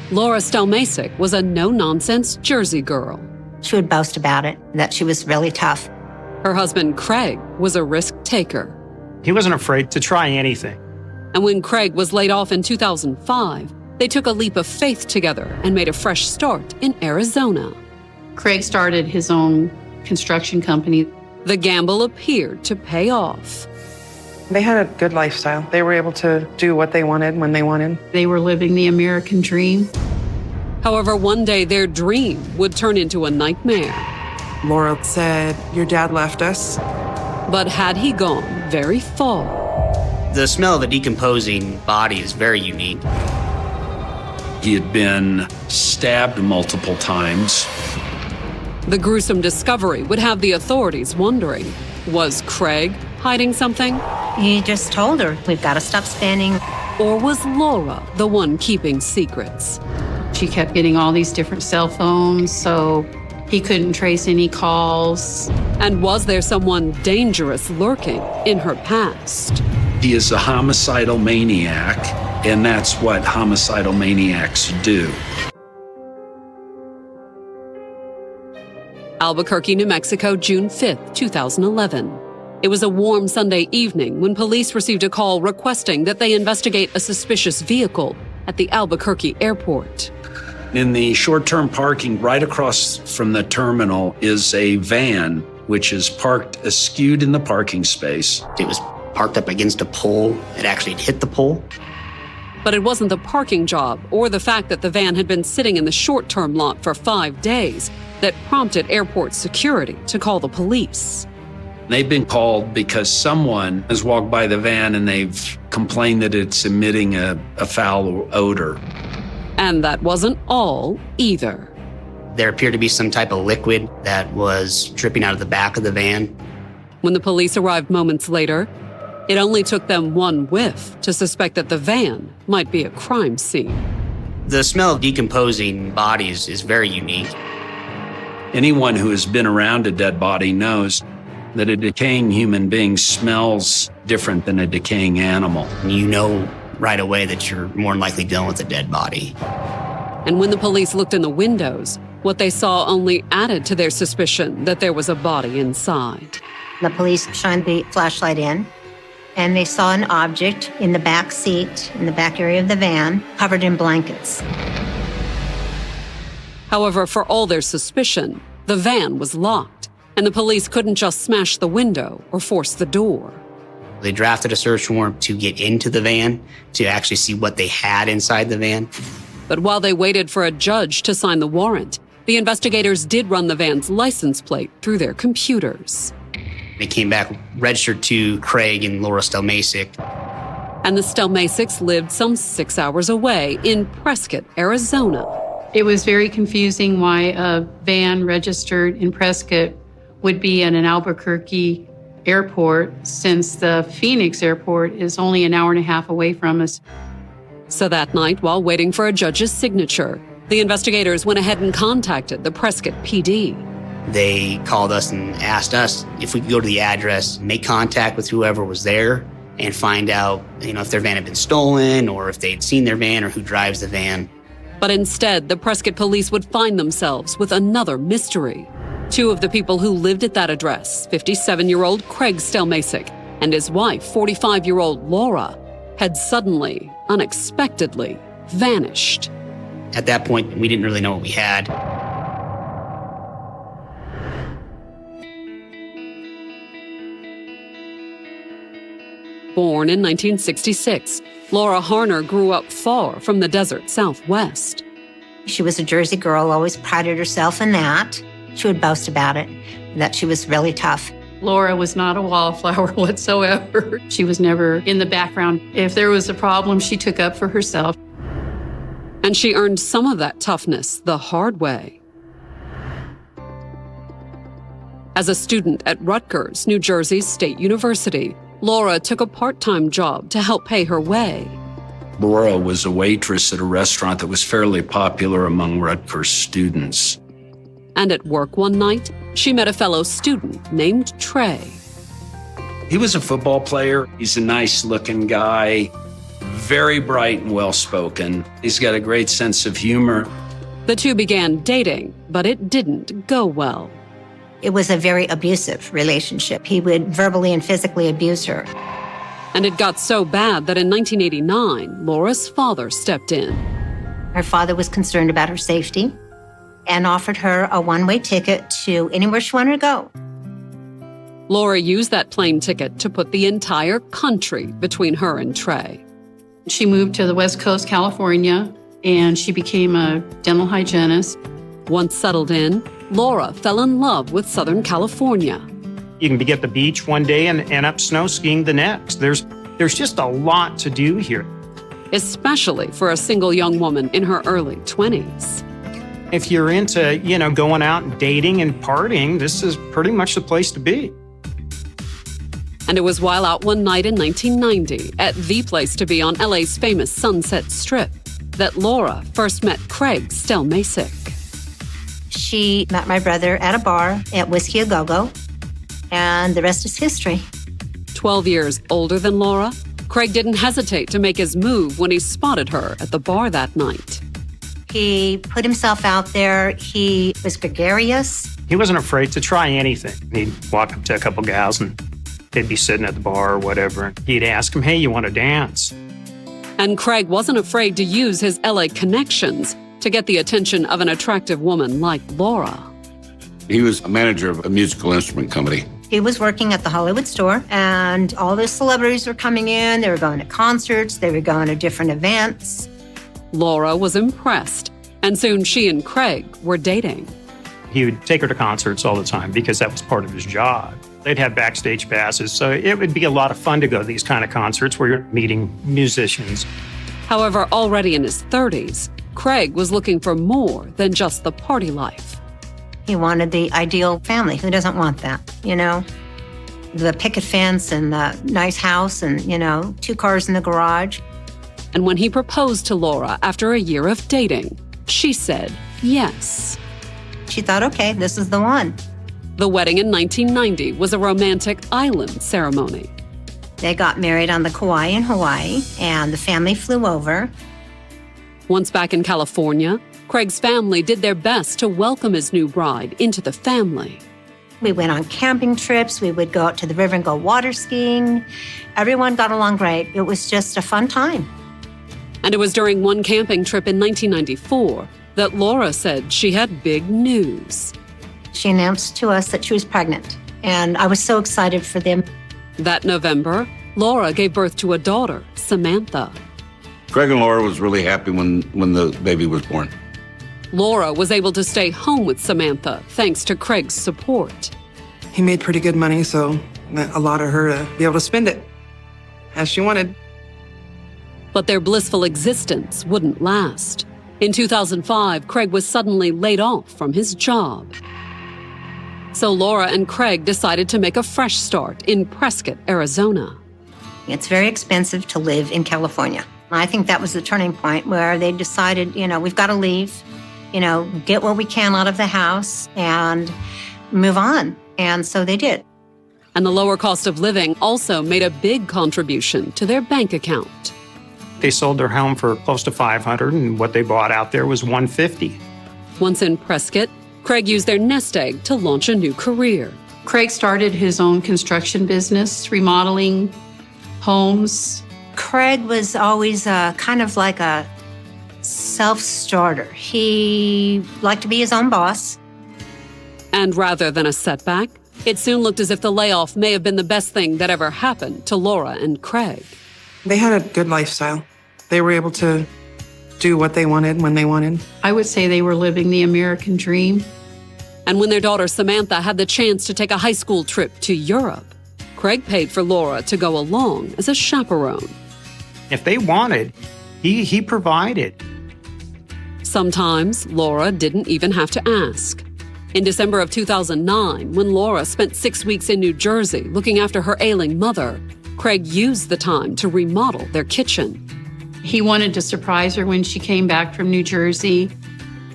Laura Stelmasek was a no-nonsense Jersey girl. She would boast about it, that she was really tough. Her husband, Craig, was a risk taker. He wasn't afraid to try anything. And when Craig was laid off in 2005, they took a leap of faith together and made a fresh start in Arizona. Craig started his own construction company. The gamble appeared to pay off. They had a good lifestyle. They were able to do what they wanted when they wanted. They were living the American dream. However, one day their dream would turn into a nightmare. Laura said, "Your dad left us." But had he gone very far? The smell of a decomposing body is very unique. He had been stabbed multiple times. The gruesome discovery would have the authorities wondering, was Craig hiding something? He just told her, we've got to stop spending. Or was Laura the one keeping secrets? She kept getting all these different cell phones, so he couldn't trace any calls. And was there someone dangerous lurking in her past? He is a homicidal maniac, and that's what homicidal maniacs do. Albuquerque, New Mexico, June 5th, 2011. It was a warm Sunday evening when police received a call requesting that they investigate a suspicious vehicle at the Albuquerque airport. In the short-term parking right across from the terminal is a van, which is parked askewed in the parking space. It was parked up against a pole. It actually had hit the pole. But it wasn't the parking job or the fact that the van had been sitting in the short-term lot for 5 days that prompted airport security to call the police. They've been called because someone has walked by the van and they've complained that it's emitting a foul odor. And that wasn't all either. There appeared to be some type of liquid that was dripping out of the back of the van. When the police arrived moments later, it only took them one whiff to suspect that the van might be a crime scene. The smell of decomposing bodies is very unique. Anyone who has been around a dead body knows that a decaying human being smells different than a decaying animal. You know right away that you're more than likely dealing with a dead body. And when the police looked in the windows, what they saw only added to their suspicion that there was a body inside. The police shined the flashlight in, and they saw an object in the back seat, in the back area of the van, covered in blankets. However, for all their suspicion, the van was locked, and the police couldn't just smash the window or force the door. They drafted a search warrant to get into the van, to actually see what they had inside the van. But while they waited for a judge to sign the warrant, the investigators did run the van's license plate through their computers. They came back registered to Craig and Laura Stelmasek. And the Stelmaseks lived some 6 hours away in Prescott, Arizona. It was very confusing why a van registered in Prescott would be at an Albuquerque airport, since the Phoenix airport is only an hour and a half away from us. So that night, while waiting for a judge's signature, the investigators went ahead and contacted the Prescott PD. They called us and asked us if we could go to the address, make contact with whoever was there, and find out, if their van had been stolen or if they'd seen their van or who drives the van. But instead, the Prescott police would find themselves with another mystery. 2 of the people who lived at that address, 57-year-old Craig Stelmasek and his wife, 45-year-old Laura, had suddenly, unexpectedly, vanished. At that point, we didn't really know what we had. Born in 1966, Laura Harner grew up far from the desert Southwest. She was a Jersey girl, always prided herself in that. She would boast about it, that she was really tough. Laura was not a wallflower whatsoever. She was never in the background. If there was a problem, she took up for herself. And she earned some of that toughness the hard way. As a student at Rutgers, New Jersey's State University, Laura took a part-time job to help pay her way. Laura was a waitress at a restaurant that was fairly popular among Rutgers students. And at work one night, she met a fellow student named Trey. He was a football player. He's a nice-looking guy. Very bright and well-spoken. He's got a great sense of humor. The two began dating, but it didn't go well. It was a very abusive relationship. He would verbally and physically abuse her. And it got so bad that in 1989, Laura's father stepped in. Her father was concerned about her safety and offered her a one-way ticket to anywhere she wanted to go. Laura used that plane ticket to put the entire country between her and Trey. She moved to the West Coast, California, and she became a dental hygienist. Once settled in, Laura fell in love with Southern California. You can be at the beach one day and end up snow skiing the next. There's just a lot to do here. Especially for a single young woman in her early 20s. If you're into, going out and dating and partying, this is pretty much the place to be. And it was while out one night in 1990 at the place to be on LA's famous Sunset Strip that Laura first met Craig Stelmasek. She met my brother at a bar at Whiskey A Go-Go, and the rest is history. 12 years older than Laura, Craig didn't hesitate to make his move when he spotted her at the bar that night. He put himself out there. He was gregarious. He wasn't afraid to try anything. He'd walk up to a couple gals and they'd be sitting at the bar or whatever. He'd ask them, hey, you want to dance? And Craig wasn't afraid to use his LA connections to get the attention of an attractive woman like Laura. He was a manager of a musical instrument company. He was working at the Hollywood store, and all the celebrities were coming in. They were going to concerts. They were going to different events. Laura was impressed, and soon she and Craig were dating. He would take her to concerts all the time because that was part of his job. They'd have backstage passes, so it would be a lot of fun to go to these kind of concerts where you're meeting musicians. However, already in his 30s, Craig was looking for more than just the party life. He wanted the ideal family. Who doesn't want that, The picket fence and the nice house and, 2 cars in the garage. And when he proposed to Laura after a year of dating, she said yes. She thought, okay, this is the one. The wedding in 1990 was a romantic island ceremony. They got married on the Kauai in Hawaii, and the family flew over. Once back in California, Craig's family did their best to welcome his new bride into the family. We went on camping trips. We would go out to the river and go water skiing. Everyone got along great. It was just a fun time. And it was during one camping trip in 1994 that Laura said she had big news. She announced to us that she was pregnant, and I was so excited for them. That November, Laura gave birth to a daughter, Samantha. Craig and Laura was really happy when the baby was born. Laura was able to stay home with Samantha thanks to Craig's support. He made pretty good money, so that allowed her to be able to spend it as she wanted. But their blissful existence wouldn't last. In 2005, Craig was suddenly laid off from his job. So Laura and Craig decided to make a fresh start in Prescott, Arizona. It's very expensive to live in California. I think that was the turning point where they decided, we've got to leave, get what we can out of the house and move on. And so they did. And the lower cost of living also made a big contribution to their bank account. They sold their home for close to $500, and what they bought out there was $150. Once in Prescott, Craig used their nest egg to launch a new career. Craig started his own construction business, remodeling homes. Craig was always kind of like a self-starter. He liked to be his own boss. And rather than a setback, it soon looked as if the layoff may have been the best thing that ever happened to Laura and Craig. They had a good lifestyle. They were able to do what they wanted when they wanted. I would say they were living the American dream. And when their daughter Samantha had the chance to take a high school trip to Europe, Craig paid for Laura to go along as a chaperone. If they wanted, he provided. Sometimes Laura didn't even have to ask. In December of 2009, when Laura spent 6 weeks in New Jersey looking after her ailing mother, Craig used the time to remodel their kitchen. He wanted to surprise her when she came back from New Jersey.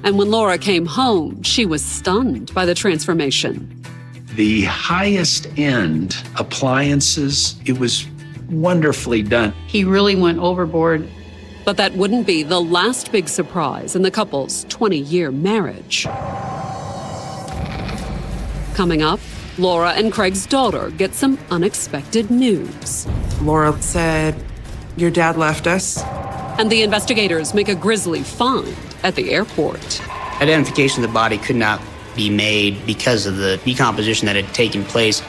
And when Laura came home, she was stunned by the transformation. The highest end appliances, it was Wonderfully done. He really went overboard. But that wouldn't be the last big surprise in the couple's 20-year marriage. Coming up, Laura and Craig's daughter get some unexpected news. Laura said, "Your dad left us." And the investigators make a grisly find at the airport. Identification of the body could not be made because of the decomposition that had taken place.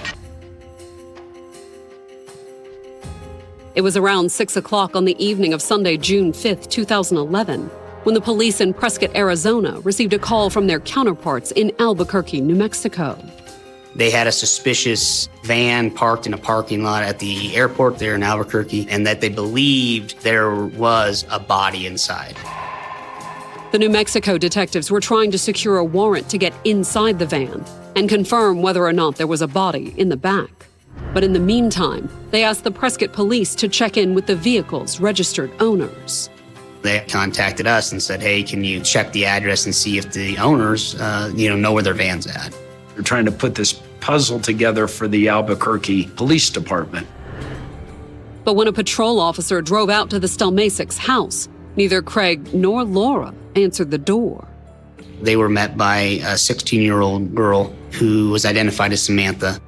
It was around 6 o'clock on the evening of Sunday, June 5th, 2011, when the police in Prescott, Arizona received a call from their counterparts in Albuquerque, New Mexico. They had a suspicious van parked in a parking lot at the airport there in Albuquerque, and that they believed there was a body inside. The New Mexico detectives were trying to secure a warrant to get inside the van and confirm whether or not there was a body in the back. But in the meantime, they asked the Prescott police to check in with the vehicle's registered owners. They contacted us and said, hey, can you check the address and see if the owners know where their van's at? They're trying to put this puzzle together for the Albuquerque Police Department. But when a patrol officer drove out to the Stelmasek's house, neither Craig nor Laura answered the door. They were met by a 16-year-old girl who was identified as Samantha.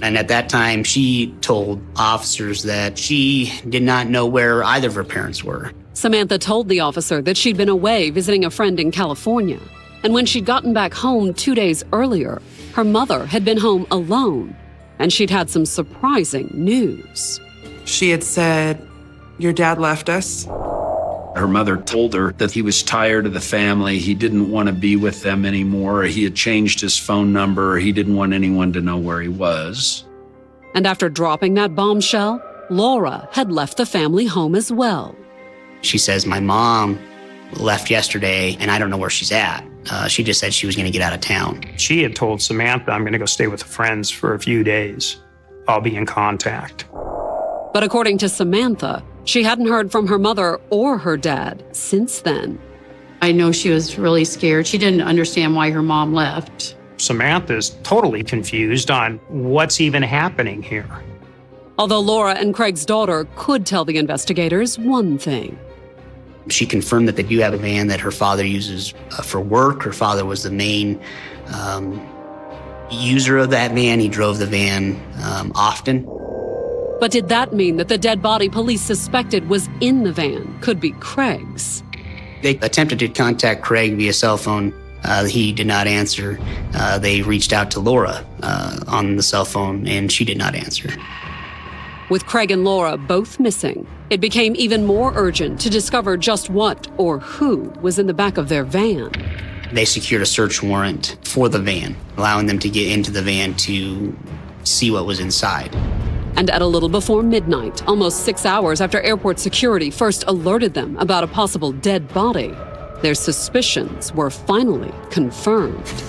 And at that time, she told officers that she did not know where either of her parents were. Samantha told the officer that she'd been away visiting a friend in California. And when she'd gotten back home 2 days earlier, her mother had been home alone, and she'd had some surprising news. She had said, "Your dad left us." Her mother told her that he was tired of the family. He didn't want to be with them anymore. He had changed his phone number. He didn't want anyone to know where he was. And after dropping that bombshell, Laura had left the family home as well. She says, my mom left yesterday, and I don't know where she's at. She just said she was going to get out of town. She had told Samantha, I'm going to go stay with friends for a few days. I'll be in contact. But according to Samantha, she hadn't heard from her mother or her dad since then. I know she was really scared. She didn't understand why her mom left. Samantha's totally confused on what's even happening here. Although Laura and Craig's daughter could tell the investigators one thing. She confirmed that they do have a van that her father uses for work. Her father was the main user of that van. He drove the van often. But did that mean that the dead body police suspected was in the van could be Craig's? They attempted to contact Craig via cell phone. He did not answer. They reached out to Laura on the cell phone, and she did not answer. With Craig and Laura both missing, it became even more urgent to discover just what or who was in the back of their van. They secured a search warrant for the van, allowing them to get into the van to see what was inside. And at a little before midnight, almost 6 hours after airport security first alerted them about a possible dead body, their suspicions were finally confirmed.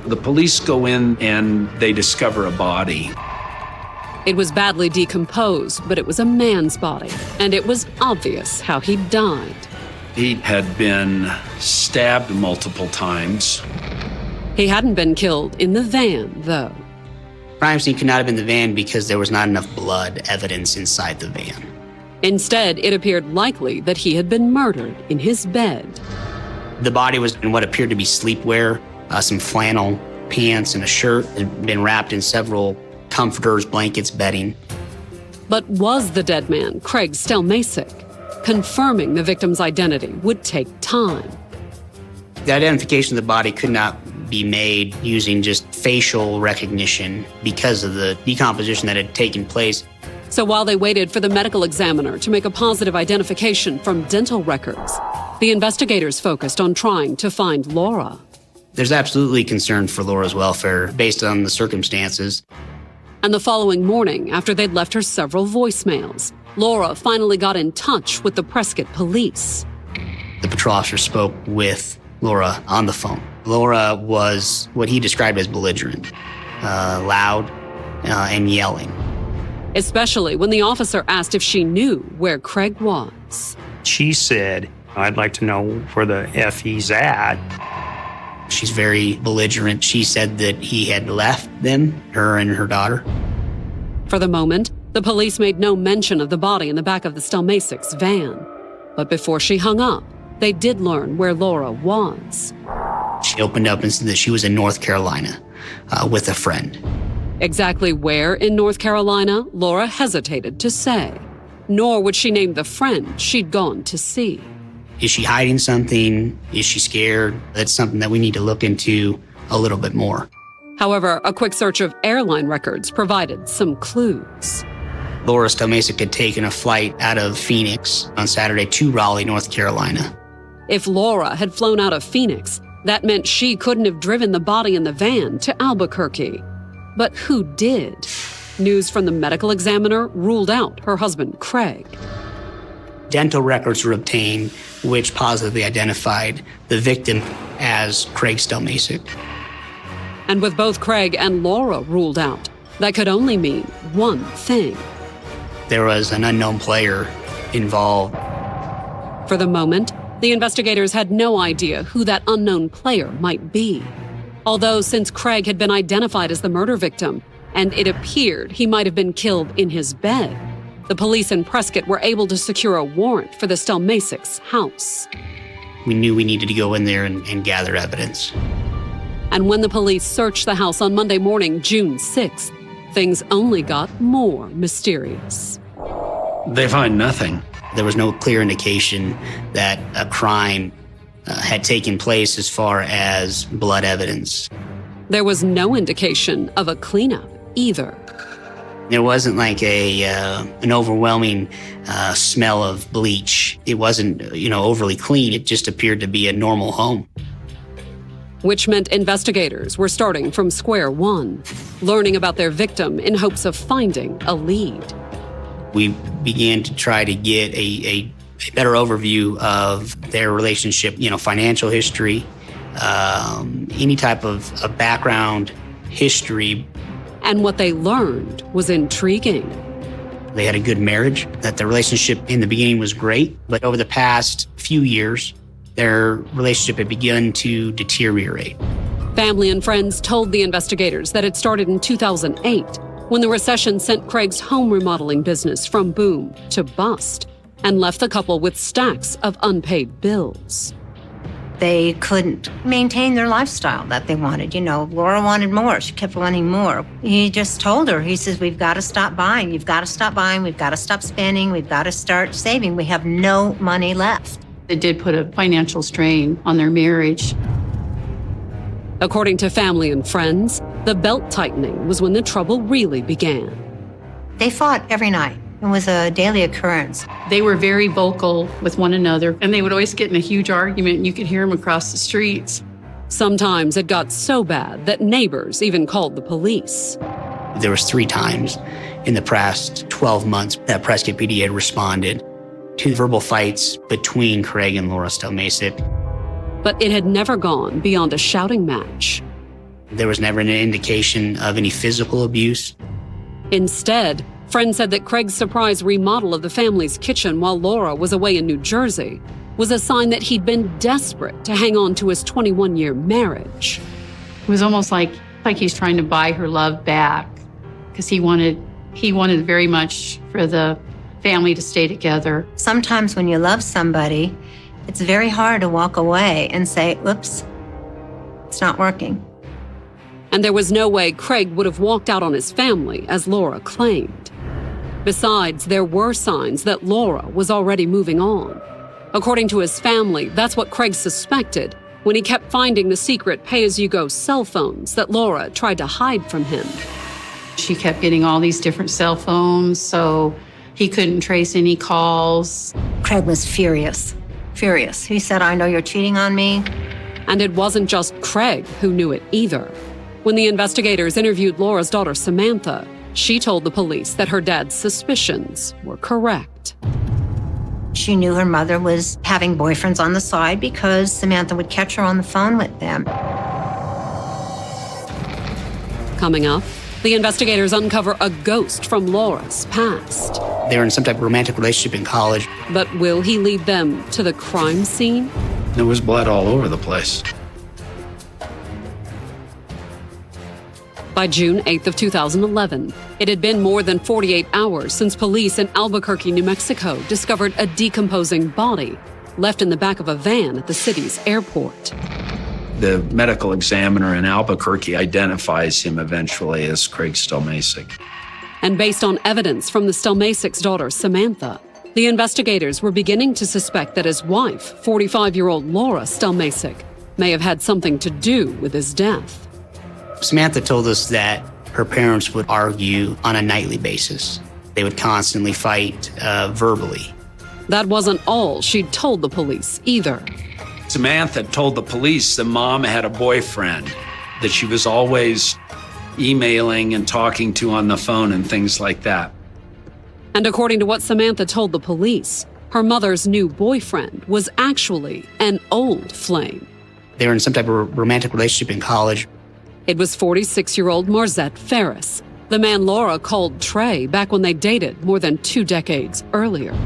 The police go in and they discover a body. It was badly decomposed, but it was a man's body, and it was obvious how he died. He had been stabbed multiple times. He hadn't been killed in the van, though. Crime scene could not have been the van because there was not enough blood evidence inside the van. Instead, it appeared likely that he had been murdered in his bed. The body was in what appeared to be sleepwear, some flannel pants and a shirt. It had been wrapped in several comforters, blankets, bedding. But was the dead man Craig Stelmasek? Confirming the victim's identity would take time. The identification of the body could not be made using just facial recognition because of the decomposition that had taken place. So while they waited for the medical examiner to make a positive identification from dental records, the investigators focused on trying to find Laura. There's absolutely concern for Laura's welfare based on the circumstances. And the following morning, after they'd left her several voicemails, Laura finally got in touch with the Prescott police. The patrol officer spoke with Laura on the phone. Laura was what he described as belligerent, loud, and yelling. Especially when the officer asked if she knew where Craig was. She said, I'd like to know where the F he's at. She's very belligerent. She said that he had left them, her and her daughter. For the moment, The police made no mention of the body in the back of the Stelmasek's van. But before she hung up, they did learn where Laura was. She opened up and said that she was in North Carolina with a friend. Exactly where in North Carolina, Laura hesitated to say, nor would she name the friend she'd gone to see. Is she hiding something? Is she scared? That's something that we need to look into a little bit more. However, a quick search of airline records provided some clues. Laura Stelmasek had taken a flight out of Phoenix on Saturday to Raleigh, North Carolina. If Laura had flown out of Phoenix, that meant she couldn't have driven the body in the van to Albuquerque. But who did? News from the medical examiner ruled out her husband, Craig. Dental records were obtained, which positively identified the victim as Craig Stelmasek. And with both Craig and Laura ruled out, that could only mean one thing. There was an unknown player involved. For the moment, the investigators had no idea who that unknown player might be. Although since Craig had been identified as the murder victim, and it appeared he might have been killed in his bed, the police in Prescott were able to secure a warrant for the Stelmasek's house. We knew we needed to go in there and gather evidence. And when the police searched the house on Monday morning, June 6th, things only got more mysterious. They find nothing. There was no clear indication that a crime had taken place as far as blood evidence. There was no indication of a cleanup either. There wasn't like an overwhelming smell of bleach. It wasn't, overly clean. It just appeared to be a normal home. Which meant investigators were starting from square one, learning about their victim in hopes of finding a lead. We began to try to get a better overview of their relationship, financial history, any type of a background history. And what they learned was intriguing. They had a good marriage, that their relationship in the beginning was great, but over the past few years, their relationship had begun to deteriorate. Family and friends told the investigators that it started in 2008, when the recession sent Craig's home remodeling business from boom to bust and left the couple with stacks of unpaid bills. They couldn't maintain their lifestyle that they wanted. Laura wanted more. She kept wanting more. He just told her, he says, we've got to stop buying. You've got to stop buying. We've got to stop spending. We've got to start saving. We have no money left. It did put a financial strain on their marriage. According to family and friends, the belt tightening was when the trouble really began. They fought every night. It was a daily occurrence. They were very vocal with one another, and they would always get in a huge argument, and you could hear them across the streets. Sometimes it got so bad that neighbors even called the police. There was 3 times in the past 12 months that Prescott PD had responded to verbal fights between Craig and Laura Stelmasek. But it had never gone beyond a shouting match. There was never an indication of any physical abuse. Instead, friends said that Craig's surprise remodel of the family's kitchen while Laura was away in New Jersey was a sign that he'd been desperate to hang on to his 21-year marriage. It was almost like he's trying to buy her love back, because he wanted very much for the family to stay together. Sometimes when you love somebody, it's very hard to walk away and say, oops, it's not working. And there was no way Craig would have walked out on his family, as Laura claimed. Besides, there were signs that Laura was already moving on. According to his family, that's what Craig suspected when he kept finding the secret pay-as-you-go cell phones that Laura tried to hide from him. She kept getting all these different cell phones, so he couldn't trace any calls. Craig was furious. He said, I know you're cheating on me. And it wasn't just Craig who knew it either. When the investigators interviewed Laura's daughter, Samantha, she told the police that her dad's suspicions were correct. She knew her mother was having boyfriends on the side because Samantha would catch her on the phone with them. Coming up, the investigators uncover a ghost from Laura's past. They were in some type of romantic relationship in college. But will he lead them to the crime scene? There was blood all over the place. By June 8th of 2011, It had been more than 48 hours since police in Albuquerque, New Mexico, discovered a decomposing body left in the back of a van at the city's airport. The medical examiner in Albuquerque identifies him eventually as Craig Stelmasek. And based on evidence from the Stelmasek's daughter, Samantha, the investigators were beginning to suspect that his wife, 45-year-old Laura Stelmasek, may have had something to do with his death. Samantha told us that her parents would argue on a nightly basis. They would constantly fight verbally. That wasn't all she'd told the police either. Samantha told the police that Mom had a boyfriend, that she was always emailing and talking to on the phone and things like that. And according to what Samantha told the police, her mother's new boyfriend was actually an old flame. They were in some type of romantic relationship in college. It was 46-year-old Marzette Ferris, the man Laura called Trey back when they dated more than 2 decades earlier.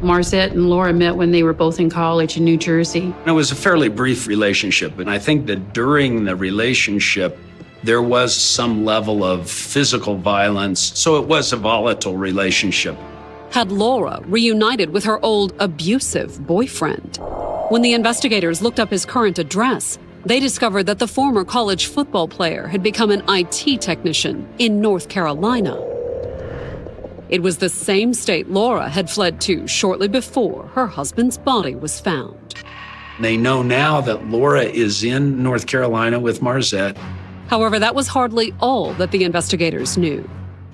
Marzette and Laura met when they were both in college in New Jersey. It was a fairly brief relationship, and I think that during the relationship, there was some level of physical violence, so it was a volatile relationship. Had Laura reunited with her old abusive boyfriend? When the investigators looked up his current address, they discovered that the former college football player had become an IT technician in North Carolina. It was the same state Laura had fled to shortly before her husband's body was found. They know now that Laura is in North Carolina with Marzette. However, that was hardly all that the investigators knew.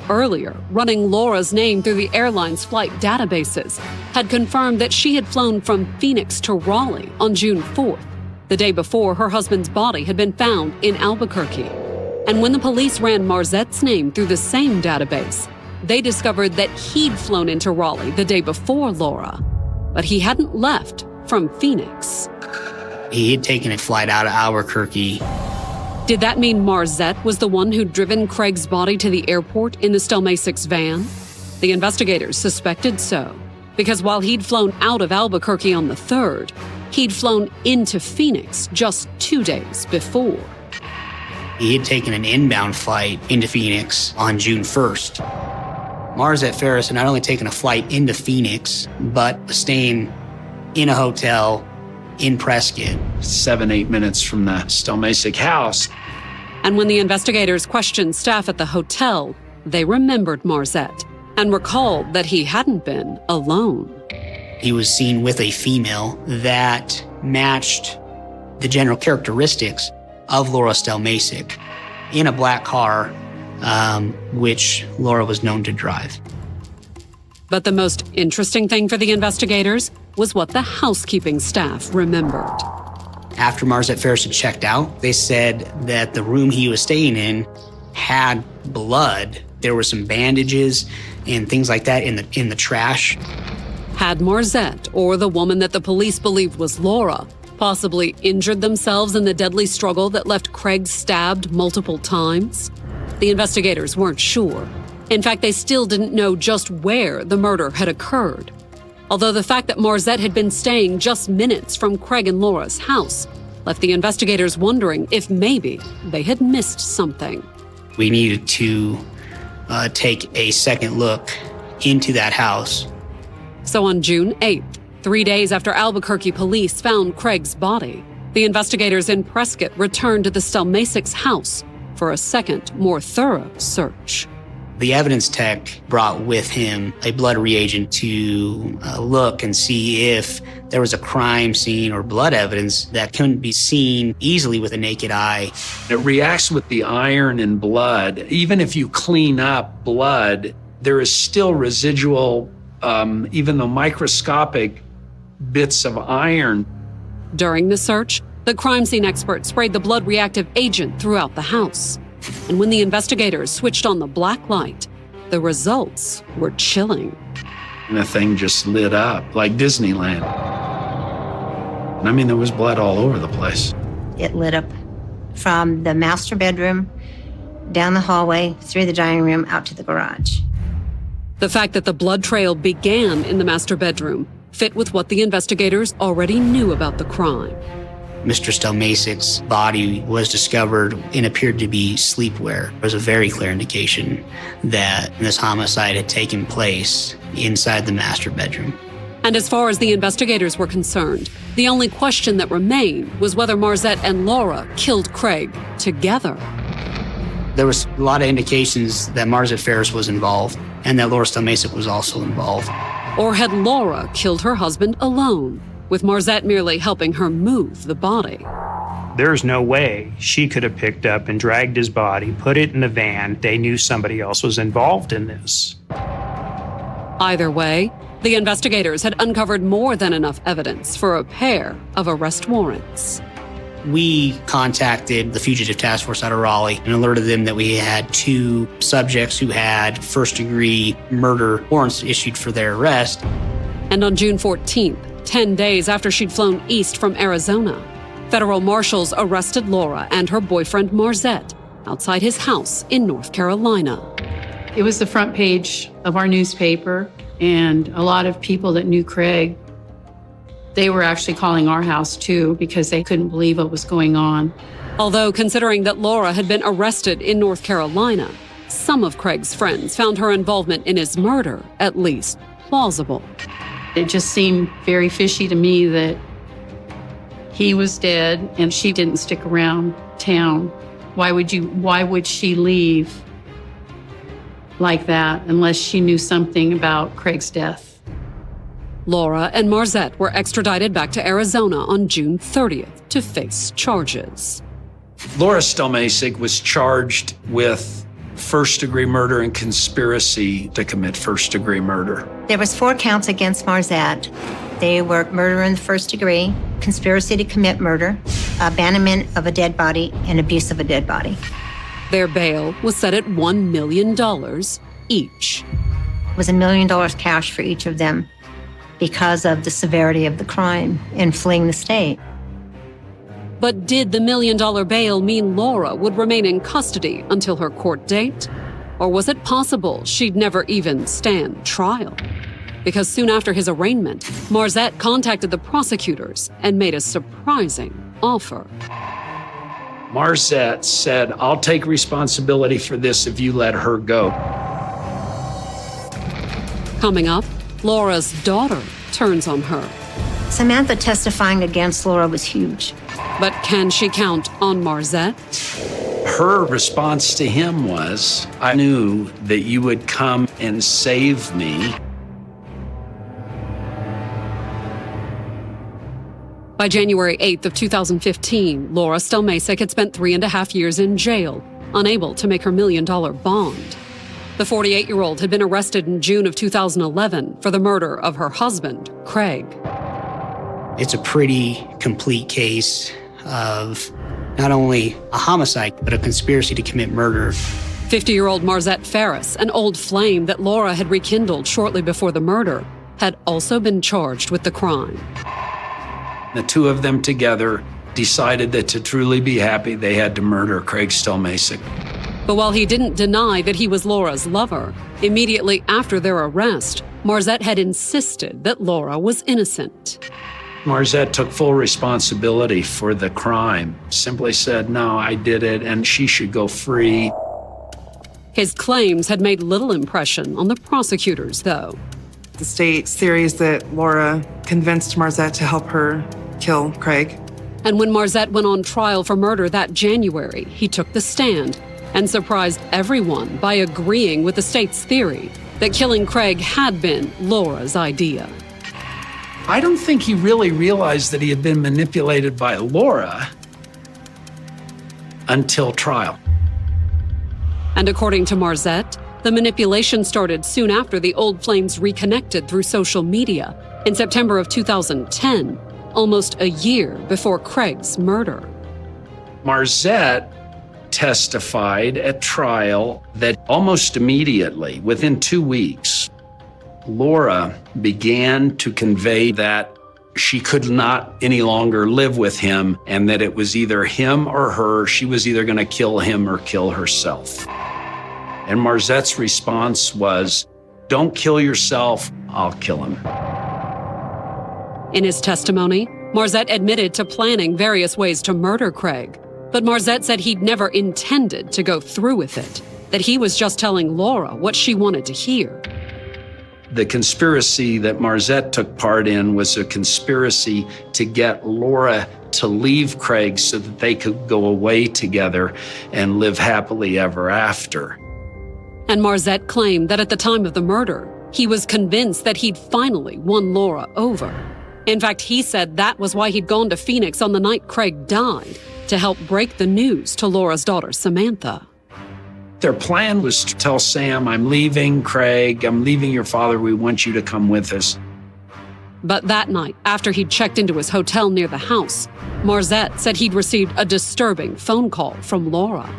Earlier, running Laura's name through the airline's flight databases had confirmed that she had flown from Phoenix to Raleigh on June 4th, the day before her husband's body had been found in Albuquerque. And when the police ran Marzette's name through the same database, they discovered that he'd flown into Raleigh the day before Laura, but he hadn't left from Phoenix. He had taken a flight out of Albuquerque. Did that mean Marzette was the one who'd driven Craig's body to the airport in the Stelmasek's van? The investigators suspected so, because while he'd flown out of Albuquerque on the 3rd, he'd flown into Phoenix just 2 days before. He had taken an inbound flight into Phoenix on June 1st. Marzette Ferris had not only taken a flight into Phoenix, but was staying in a hotel in Prescott. 7-8 minutes from the Stelmasek house. And when the investigators questioned staff at the hotel, they remembered Marzette and recalled that he hadn't been alone. He was seen with a female that matched the general characteristics of Laura Stelmasek in a black car, which Laura was known to drive. But the most interesting thing for the investigators was what the housekeeping staff remembered. After Marzette Ferris had checked out, they said that the room he was staying in had blood. There were some bandages and things like that in the trash. Had Marzette, or the woman that the police believed was Laura, possibly injured themselves in the deadly struggle that left Craig stabbed multiple times? The investigators weren't sure. In fact, they still didn't know just where the murder had occurred. Although the fact that Marzette had been staying just minutes from Craig and Laura's house left the investigators wondering if maybe they had missed something. We needed to take a second look into that house. So on June 8th, 3 days after Albuquerque police found Craig's body, the investigators in Prescott returned to the Stelmasek's house for a second, more thorough search. The evidence tech brought with him a blood reagent to look and see if there was a crime scene or blood evidence that couldn't be seen easily with a naked eye. It reacts with the iron in blood. Even if you clean up blood, there is still residual, even though microscopic, bits of iron. During the search, the crime scene expert sprayed the blood-reactive agent throughout the house. And when the investigators switched on the black light, the results were chilling. And the thing just lit up like Disneyland. And I mean, there was blood all over the place. It lit up from the master bedroom, down the hallway, through the dining room, out to the garage. The fact that the blood trail began in the master bedroom fit with what the investigators already knew about the crime. Mr. Stelmasek's body was discovered and appeared to be sleepwear. There was a very clear indication that this homicide had taken place inside the master bedroom. And as far as the investigators were concerned, the only question that remained was whether Marzette and Laura killed Craig together. There was a lot of indications that Marzette Ferris was involved and that Laura Stelmasek was also involved. Or had Laura killed her husband alone, with Marzette merely helping her move the body? There's no way she could have picked up and dragged his body, put it in the van. They knew somebody else was involved in this. Either way, the investigators had uncovered more than enough evidence for a pair of arrest warrants. We contacted the Fugitive Task Force out of Raleigh and alerted them that we had 2 subjects who had first-degree murder warrants issued for their arrest. And on June 14th, 10 days after she'd flown east from Arizona, federal marshals arrested Laura and her boyfriend Marzette outside his house in North Carolina. It was the front page of our newspaper, and a lot of people that knew Craig, they were actually calling our house too because they couldn't believe what was going on. Although, considering that Laura had been arrested in North Carolina, some of Craig's friends found her involvement in his murder at least plausible. It just seemed very fishy to me that he was dead and she didn't stick around town. Why would she leave like that unless she knew something about Craig's death? Laura and Marzette were extradited back to Arizona on June 30th to face charges. Laura Stelmasek was charged with first-degree murder and conspiracy to commit first-degree murder. There was 4 counts against Marzette. They were murder in the first degree, conspiracy to commit murder, abandonment of a dead body, and abuse of a dead body. Their bail was set at $1 million each. It was $1 million cash for each of them because of the severity of the crime in fleeing the state. But did the $1 million bail mean Laura would remain in custody until her court date? Or was it possible she'd never even stand trial? Because soon after his arraignment, Marzette contacted the prosecutors and made a surprising offer. Marzette said, "I'll take responsibility for this if you let her go." Coming up, Laura's daughter turns on her. Samantha testifying against Laura was huge. But can she count on Marzette? Her response to him was, "I knew that you would come and save me." By January 8th of 2015, Laura Stelmasek had spent 3.5 years in jail, unable to make her $1 million bond. The 48-year-old had been arrested in June of 2011 for the murder of her husband, Craig. It's a pretty complete case of not only a homicide, but a conspiracy to commit murder. 50-year-old Marzette Ferris, an old flame that Laura had rekindled shortly before the murder, had also been charged with the crime. The 2 of them together decided that to truly be happy, they had to murder Craig Stelmasek. But while he didn't deny that he was Laura's lover, immediately after their arrest, Marzette had insisted that Laura was innocent. Marzette took full responsibility for the crime, simply said, "No, I did it, and she should go free." His claims had made little impression on the prosecutors, though. The state's theory is that Laura convinced Marzette to help her kill Craig. And when Marzette went on trial for murder that January, he took the stand and surprised everyone by agreeing with the state's theory that killing Craig had been Laura's idea. I don't think he really realized that he had been manipulated by Laura until trial. And according to Marzette, the manipulation started soon after the old flames reconnected through social media in September of 2010, almost a year before Craig's murder. Marzette testified at trial that almost immediately, within 2 weeks, Laura began to convey that she could not any longer live with him and that it was either him or her. She was either going to kill him or kill herself. And Marzette's response was, "Don't kill yourself, I'll kill him." In his testimony, Marzette admitted to planning various ways to murder Craig, but Marzette said he'd never intended to go through with it, that he was just telling Laura what she wanted to hear. The conspiracy that Marzette took part in was a conspiracy to get Laura to leave Craig so that they could go away together and live happily ever after. And Marzette claimed that at the time of the murder, he was convinced that he'd finally won Laura over. In fact, he said that was why he'd gone to Phoenix on the night Craig died, to help break the news to Laura's daughter, Samantha. Their plan was to tell Sam, I'm leaving Craig, I'm leaving your father, we want you to come with us. But that night, after he'd checked into his hotel near the house, Marzette said he'd received a disturbing phone call from Laura.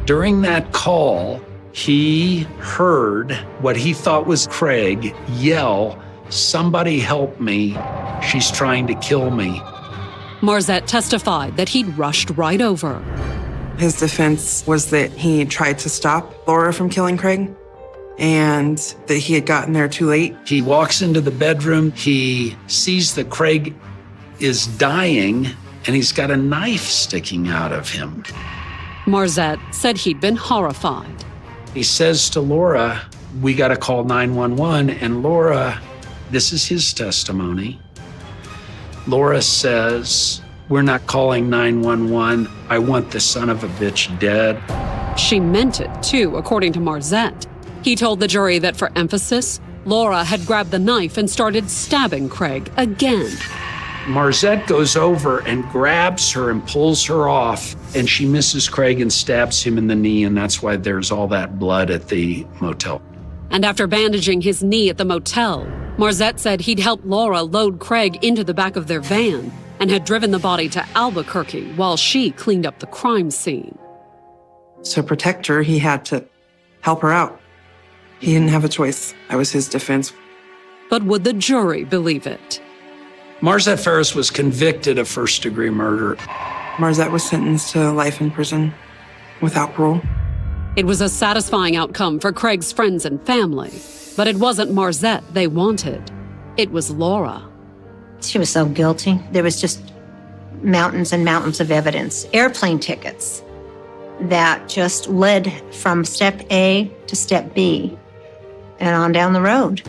During that call, he heard what he thought was Craig yell, "Somebody help me, she's trying to kill me." Marzette testified that he'd rushed right over. His defense was that he tried to stop Laura from killing Craig and that he had gotten there too late. He walks into the bedroom, he sees that Craig is dying, and he's got a knife sticking out of him. Marzette said he'd been horrified. He says to Laura, we got to call 911, and Laura, this is his testimony. Laura says, we're not calling 911. I want the son of a bitch dead. She meant it, too, according to Marzette. He told the jury that for emphasis, Laura had grabbed the knife and started stabbing Craig again. Marzette goes over and grabs her and pulls her off, and she misses Craig and stabs him in the knee, and that's why there's all that blood at the motel. And after bandaging his knee at the motel, Marzette said he'd helped Laura load Craig into the back of their van and had driven the body to Albuquerque while she cleaned up the crime scene. To protect her, he had to help her out. He didn't have a choice. That was his defense. But would the jury believe it? Marzette Ferris was convicted of first-degree murder. Marzette was sentenced to life in prison without parole. It was a satisfying outcome for Craig's friends and family, but it wasn't Marzette they wanted. It was Laura. She was so guilty. There was just mountains and mountains of evidence, airplane tickets that just led from step A to step B and on down the road.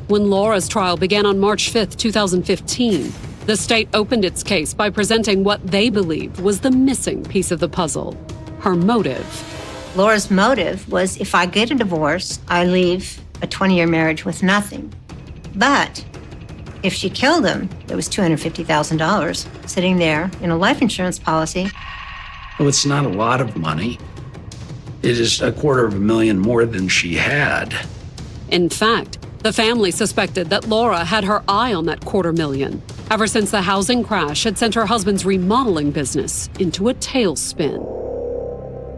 When Laura's trial began on March 5th, 2015, the state opened its case by presenting what they believed was the missing piece of the puzzle, her motive. Laura's motive was, if I get a divorce, I leave a 20-year marriage with nothing. But if she killed him, there was $250,000 sitting there in a life insurance policy. Well, it's not a lot of money. It is $250,000 more than she had. In fact, the family suspected that Laura had her eye on that $250,000 ever since the housing crash had sent her husband's remodeling business into a tailspin.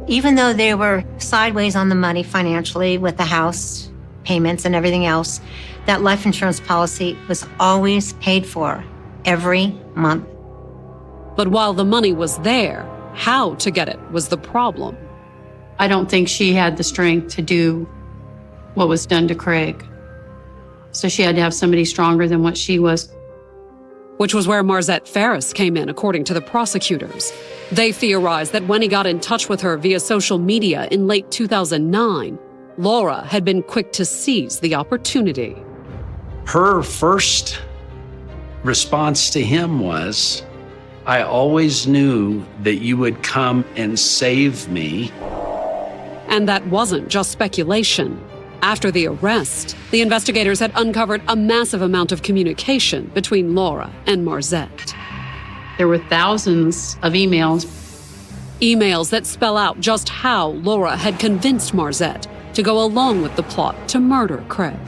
Even though they were sideways on the money financially with the house payments and everything else, that life insurance policy was always paid for every month. But while the money was there, how to get it was the problem. I don't think she had the strength to do what was done to Craig. So she had to have somebody stronger than what she was. Which was where Marzette Ferris came in, according to the prosecutors. They theorized that when he got in touch with her via social media in late 2009, Laura had been quick to seize the opportunity. Her first response to him was, I always knew that you would come and save me. And that wasn't just speculation. After the arrest, the investigators had uncovered a massive amount of communication between Laura and Marzette. There were thousands of emails. Emails that spell out just how Laura had convinced Marzette to go along with the plot to murder Craig.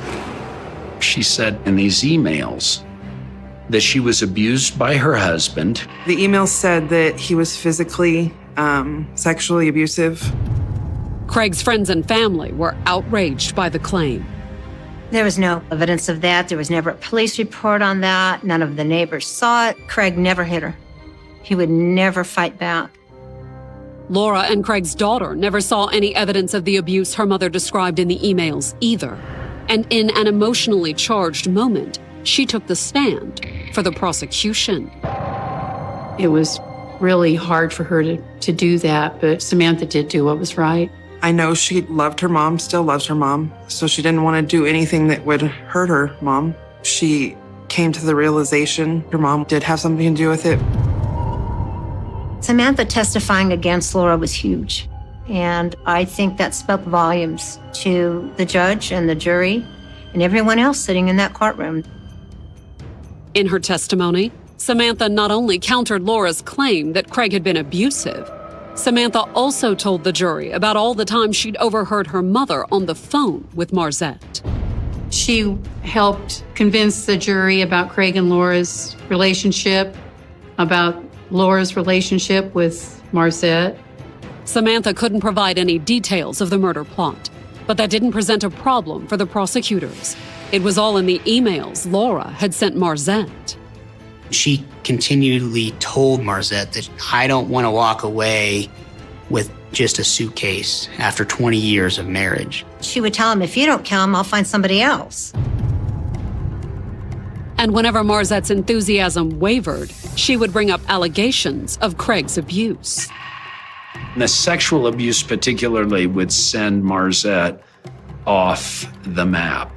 She said in these emails that she was abused by her husband. The email said that he was physically, sexually abusive. Craig's friends and family were outraged by the claim. There was no evidence of that. There was never a police report on that. None of the neighbors saw it. Craig never hit her. He would never fight back. Laura and Craig's daughter never saw any evidence of the abuse her mother described in the emails either. And in an emotionally charged moment, she took the stand for the prosecution. It was really hard for her to do that, but Samantha did do what was right. I know she loved her mom, still loves her mom, so she didn't want to do anything that would hurt her mom. She came to the realization her mom did have something to do with it. Samantha testifying against Laura was huge. And I think that spoke volumes to the judge and the jury and everyone else sitting in that courtroom. In her testimony, Samantha not only countered Laura's claim that Craig had been abusive, Samantha also told the jury about all the times she'd overheard her mother on the phone with Marzette. She helped convince the jury about Craig and Laura's relationship, about Laura's relationship with Marzette. Samantha couldn't provide any details of the murder plot, but that didn't present a problem for the prosecutors. It was all in the emails Laura had sent Marzette. She continually told Marzette that I don't want to walk away with just a suitcase after 20 years of marriage. She would tell him, if you don't kill him, I'll find somebody else. And whenever Marzette's enthusiasm wavered, she would bring up allegations of Craig's abuse. The sexual abuse particularly would send Marzette off the map.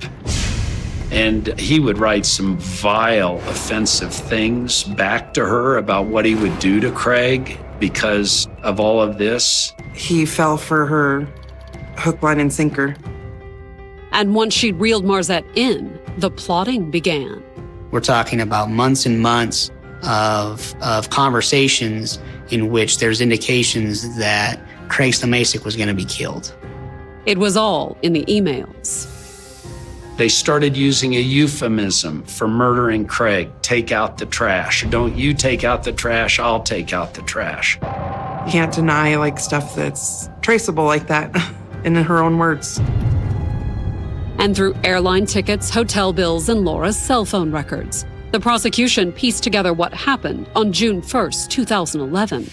And he would write some vile, offensive things back to her about what he would do to Craig because of all of this. He fell for her hook, line, and sinker. And once she'd reeled Marzette in, the plotting began. We're talking about months and months of conversations in which there's indications that Craig Stelmasek was going to be killed. It was all in the emails. They started using a euphemism for murdering Craig. Take out the trash. Don't you take out the trash, I'll take out the trash. You can't deny stuff that's traceable like that, in her own words. And through airline tickets, hotel bills, and Laura's cell phone records, the prosecution pieced together what happened on June 1st, 2011.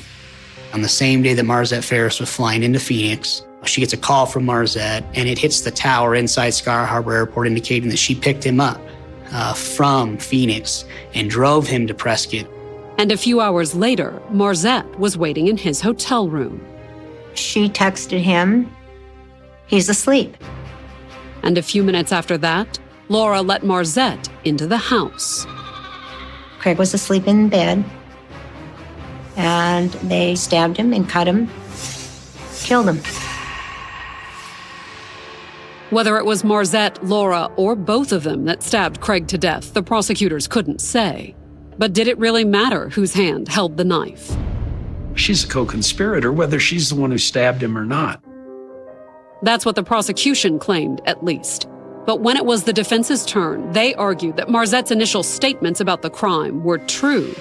On the same day that Marzette Ferris was flying into Phoenix, she gets a call from Marzette, and it hits the tower inside Sky Harbor Airport, indicating that she picked him up from Phoenix and drove him to Prescott. And a few hours later, Marzette was waiting in his hotel room. She texted him, he's asleep. And a few minutes after that, Laura let Marzette into the house. Craig was asleep in bed, and they stabbed him and cut him, killed him. Whether it was Marzette, Laura, or both of them that stabbed Craig to death, the prosecutors couldn't say. But did it really matter whose hand held the knife? She's a co-conspirator, whether she's the one who stabbed him or not. That's what the prosecution claimed, at least. But when it was the defense's turn, they argued that Marzette's initial statements about the crime were true,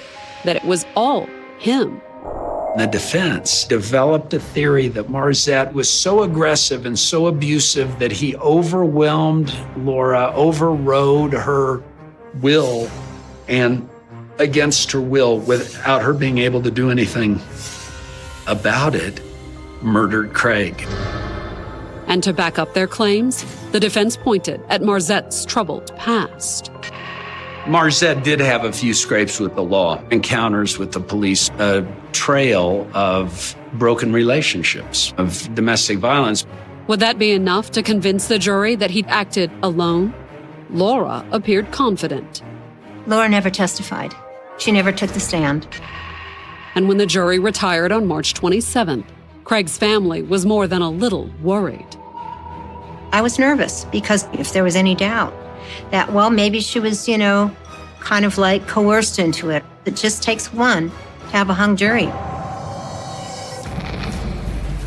that it was all him. The defense developed a theory that Marzette was so aggressive and so abusive that he overwhelmed Laura, overrode her will, and against her will, without her being able to do anything about it, murdered Craig. And to back up their claims, the defense pointed at Marzette's troubled past. Marzette did have a few scrapes with the law, encounters with the police, a trail of broken relationships, of domestic violence. Would that be enough to convince the jury that he'd acted alone? Laura appeared confident. Laura never testified. She never took the stand. And when the jury retired on March 27th, Craig's family was more than a little worried. I was nervous because if there was any doubt that, well, maybe she was, kind of coerced into it. It just takes one to have a hung jury.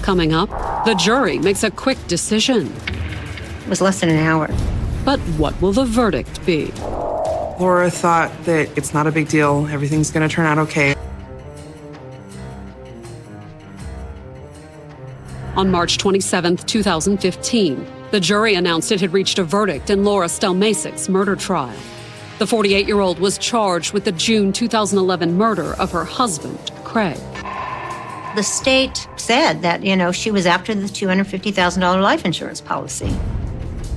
Coming up, the jury makes a quick decision. It was less than an hour. But what will the verdict be? Laura thought that it's not a big deal, everything's going to turn out okay. On March 27, 2015, the jury announced it had reached a verdict in Laura Stelmasek's murder trial. The 48-year-old was charged with the June 2011 murder of her husband, Craig. The state said that, she was after the $250,000 life insurance policy.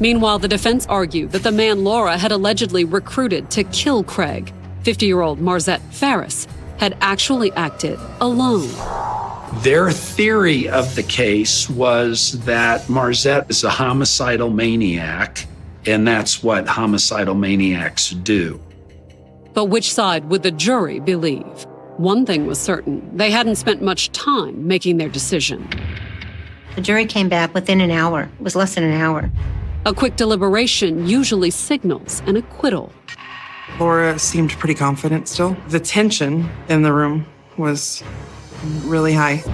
Meanwhile, the defense argued that the man Laura had allegedly recruited to kill Craig, 50-year-old Marzette Ferris, had actually acted alone. Their theory of the case was that Marzette is a homicidal maniac, and that's what homicidal maniacs do. But which side would the jury believe? One thing was certain, they hadn't spent much time making their decision. The jury came back within an hour. It was less than an hour. A quick deliberation usually signals an acquittal. Laura seemed pretty confident still. The tension in the room was really high.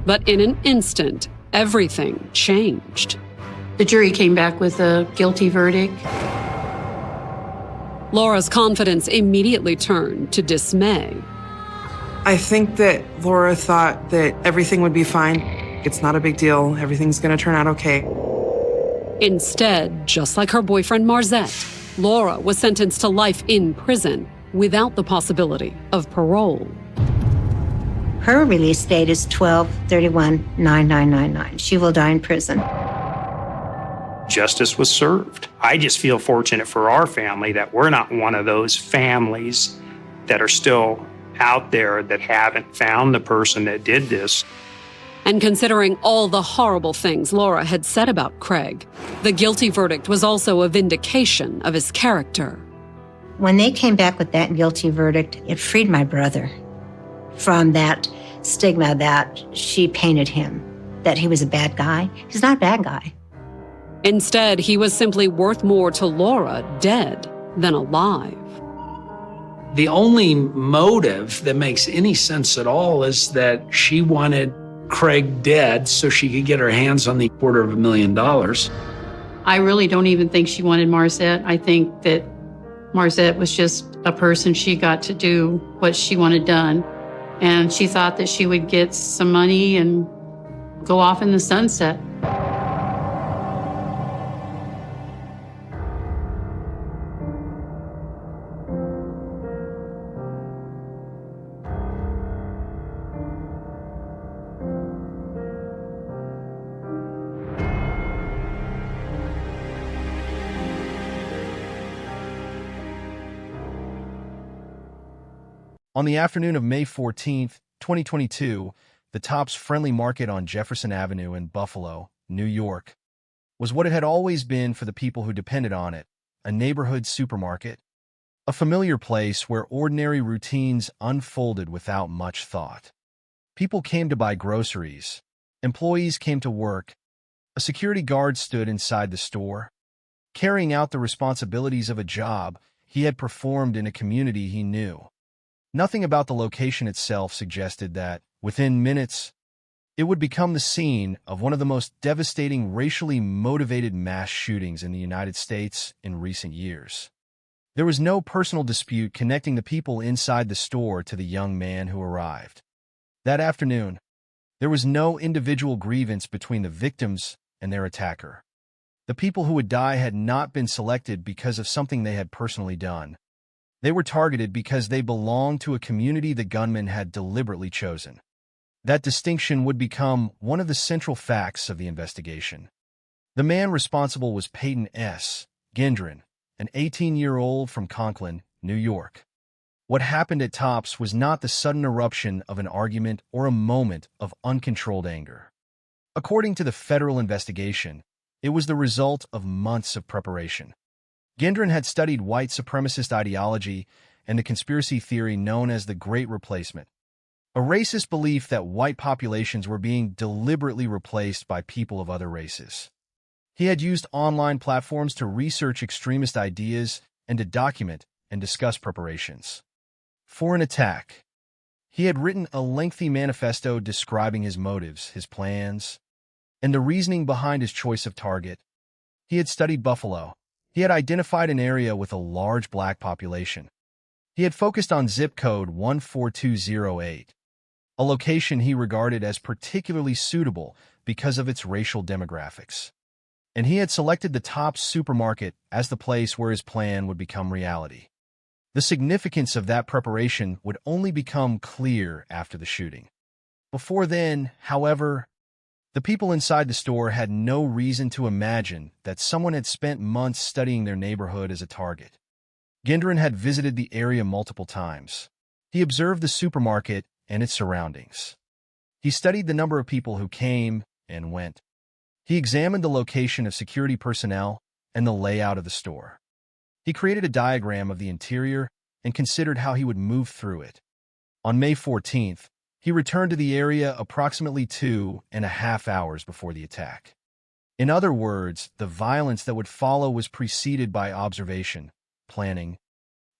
But in an instant, everything changed. The jury came back with a guilty verdict. Laura's confidence immediately turned to dismay. I think that Laura thought that everything would be fine. It's not a big deal. Everything's going to turn out okay. Instead, just like her boyfriend Marzette, Laura was sentenced to life in prison without the possibility of parole. Her release date is 12/31/9999. She will die in prison. Justice was served. I just feel fortunate for our family that we're not one of those families that are still out there that haven't found the person that did this. And considering all the horrible things Laura had said about Craig, the guilty verdict was also a vindication of his character. When they came back with that guilty verdict, it freed my brother from that stigma that she painted him, that he was a bad guy. He's not a bad guy. Instead, he was simply worth more to Laura dead than alive. The only motive that makes any sense at all is that she wanted Craig dead so she could get her hands on the $250,000. I really don't even think she wanted Marzette. I think that Marzette was just a person she got to do what she wanted done. And she thought that she would get some money and go off in the sunset. On the afternoon of May 14th, 2022, the Tops Friendly Market on Jefferson Avenue in Buffalo, New York, was what it had always been for the people who depended on it, a neighborhood supermarket, a familiar place where ordinary routines unfolded without much thought. People came to buy groceries, employees came to work, a security guard stood inside the store, carrying out the responsibilities of a job he had performed in a community he knew. Nothing about the location itself suggested that, within minutes, it would become the scene of one of the most devastating racially motivated mass shootings in the United States in recent years. There was no personal dispute connecting the people inside the store to the young man who arrived. That afternoon, there was no individual grievance between the victims and their attacker. The people who would die had not been selected because of something they had personally done. They were targeted because they belonged to a community the gunman had deliberately chosen. That distinction would become one of the central facts of the investigation. The man responsible was Peyton S. Gendron, an 18-year-old from Conklin, New York. What happened at Tops was not the sudden eruption of an argument or a moment of uncontrolled anger. According to the federal investigation, it was the result of months of preparation. Gendron had studied white supremacist ideology and the conspiracy theory known as the Great Replacement, a racist belief that white populations were being deliberately replaced by people of other races. He had used online platforms to research extremist ideas and to document and discuss preparations for an attack. He had written a lengthy manifesto describing his motives, his plans, and the reasoning behind his choice of target. He had studied Buffalo. He had identified an area with a large black population. He had focused on zip code 14208, a location he regarded as particularly suitable because of its racial demographics. And he had selected the Tops supermarket as the place where his plan would become reality. The significance of that preparation would only become clear after the shooting. Before then, however, The people inside the store had no reason to imagine that someone had spent months studying their neighborhood as a target. Gendron had visited the area multiple times. He observed the supermarket and its surroundings. He studied the number of people who came and went. He examined the location of security personnel and the layout of the store. He created a diagram of the interior and considered how he would move through it. On May 14th, he returned to the area approximately 2.5 hours before the attack. In other words, the violence that would follow was preceded by observation, planning,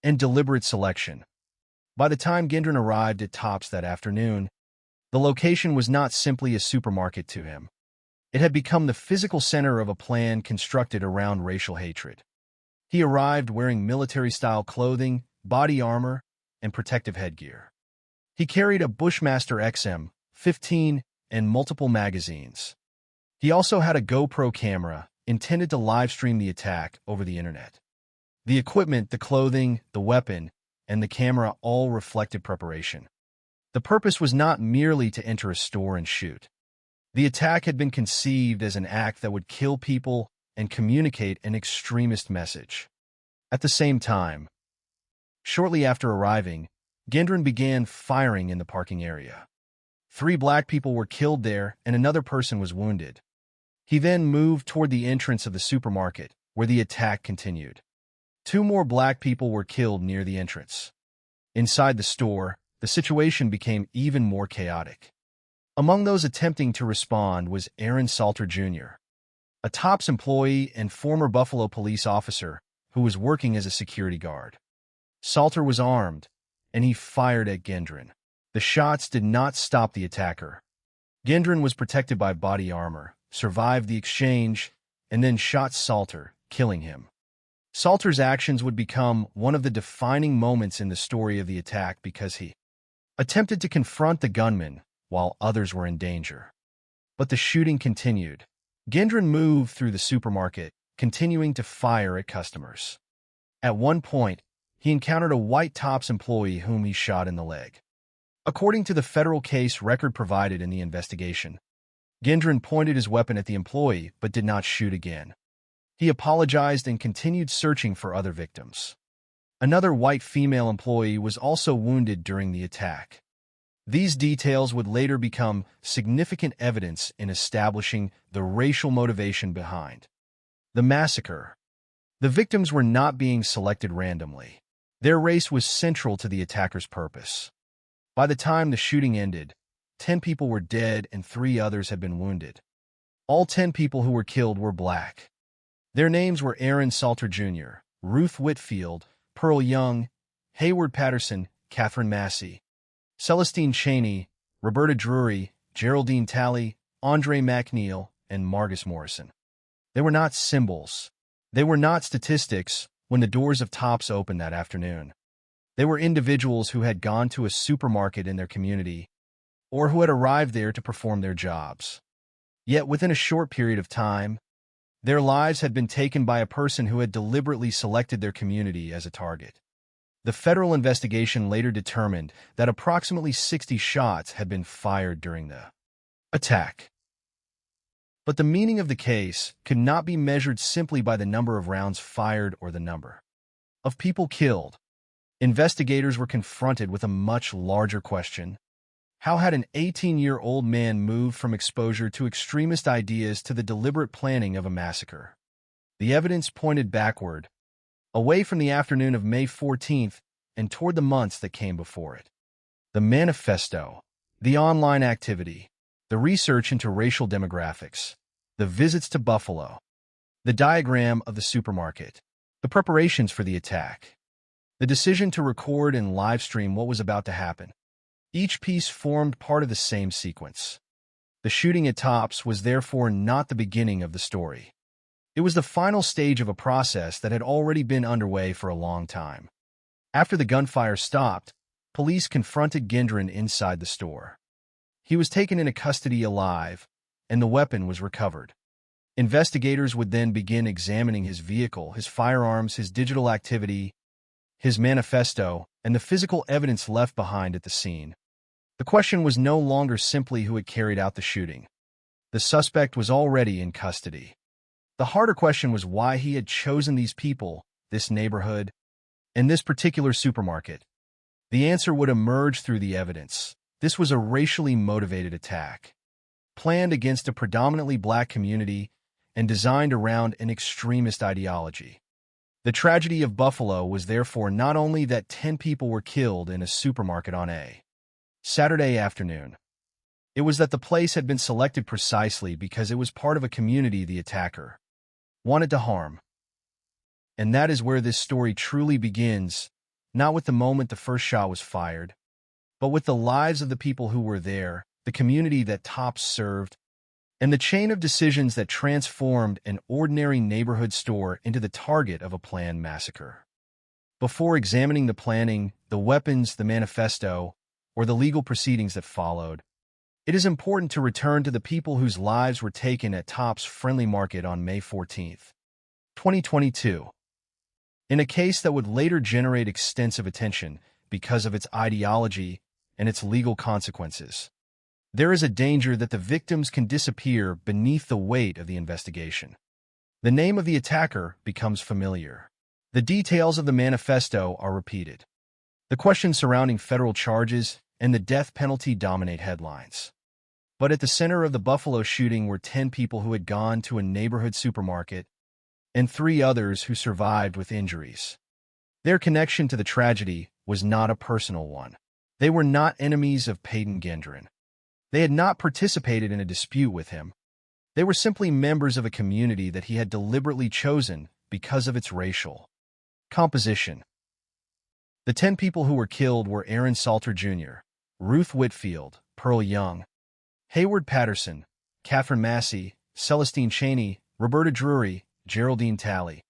and deliberate selection. By the time Gendron arrived at Tops that afternoon, the location was not simply a supermarket to him. It had become the physical center of a plan constructed around racial hatred. He arrived wearing military-style clothing, body armor, and protective headgear. He carried a Bushmaster XM-15 and multiple magazines. He also had a GoPro camera intended to live-stream the attack over the internet. The equipment, the clothing, the weapon, and the camera all reflected preparation. The purpose was not merely to enter a store and shoot. The attack had been conceived as an act that would kill people and communicate an extremist message. At the same time, shortly after arriving, Gendron began firing in the parking area. 3 black people were killed there and another person was wounded. He then moved toward the entrance of the supermarket, where the attack continued. 2 more black people were killed near the entrance. Inside the store, the situation became even more chaotic. Among those attempting to respond was Aaron Salter Jr., a Tops employee and former Buffalo police officer who was working as a security guard. Salter was armed, and he fired at Gendron. The shots did not stop the attacker. Gendron was protected by body armor, survived the exchange, and then shot Salter, killing him. Salter's actions would become one of the defining moments in the story of the attack because he attempted to confront the gunman while others were in danger. But the shooting continued. Gendron moved through the supermarket, continuing to fire at customers. At one point, he encountered a white Tops employee whom he shot in the leg. According to the federal case record provided in the investigation, Gendron pointed his weapon at the employee but did not shoot again. He apologized and continued searching for other victims. Another white female employee was also wounded during the attack. These details would later become significant evidence in establishing the racial motivation behind the massacre. The victims were not being selected randomly. Their race was central to the attacker's purpose. By the time the shooting ended, 10 people were dead and 3 others had been wounded. All 10 people who were killed were black. Their names were Aaron Salter Jr., Ruth Whitfield, Pearl Young, Hayward Patterson, Catherine Massey, Celestine Cheney, Roberta Drury, Geraldine Talley, Andre McNeil, and Margus Morrison. They were not symbols. They were not statistics when the doors of Tops opened that afternoon. They were individuals who had gone to a supermarket in their community or who had arrived there to perform their jobs. Yet within a short period of time, their lives had been taken by a person who had deliberately selected their community as a target. The federal investigation later determined that approximately 60 shots had been fired during the attack. But the meaning of the case could not be measured simply by the number of rounds fired or the number of people killed. Investigators were confronted with a much larger question. How had an 18-year-old man moved from exposure to extremist ideas to the deliberate planning of a massacre? The evidence pointed backward, away from the afternoon of May 14th and toward the months that came before it. The manifesto, the online activity, the research into racial demographics, the visits to Buffalo, the diagram of the supermarket, the preparations for the attack, the decision to record and live stream what was about to happen. Each piece formed part of the same sequence. The shooting at Tops was therefore not the beginning of the story. It was the final stage of a process that had already been underway for a long time. After the gunfire stopped, police confronted Gendron inside the store. He was taken into custody alive, and the weapon was recovered. Investigators would then begin examining his vehicle, his firearms, his digital activity, his manifesto, and the physical evidence left behind at the scene. The question was no longer simply who had carried out the shooting. The suspect was already in custody. The harder question was why he had chosen these people, this neighborhood, and this particular supermarket. The answer would emerge through the evidence. This was a racially motivated attack, planned against a predominantly black community and designed around an extremist ideology. The tragedy of Buffalo was therefore not only that 10 people were killed in a supermarket on a Saturday afternoon. It was that the place had been selected precisely because it was part of a community the attacker wanted to harm. And that is where this story truly begins, not with the moment the first shot was fired, but with the lives of the people who were there, the community that Tops served, and the chain of decisions that transformed an ordinary neighborhood store into the target of a planned massacre. Before examining the planning, the weapons, the manifesto, or the legal proceedings that followed, it is important to return to the people whose lives were taken at Tops Friendly Market on May 14, 2022. In a case that would later generate extensive attention because of its ideology and its legal consequences, there is a danger that the victims can disappear beneath the weight of the investigation. The name of the attacker becomes familiar. The details of the manifesto are repeated. The questions surrounding federal charges and the death penalty dominate headlines. But at the center of the Buffalo shooting were 10 people who had gone to a neighborhood supermarket and 3 others who survived with injuries. Their connection to the tragedy was not a personal one. They were not enemies of Peyton Gendron. They had not participated in a dispute with him. They were simply members of a community that he had deliberately chosen because of its racial composition. The 10 people who were killed were Aaron Salter Jr., Ruth Whitfield, Pearl Young, Hayward Patterson, Catherine Massey, Celestine Cheney, Roberta Drury, Geraldine Talley,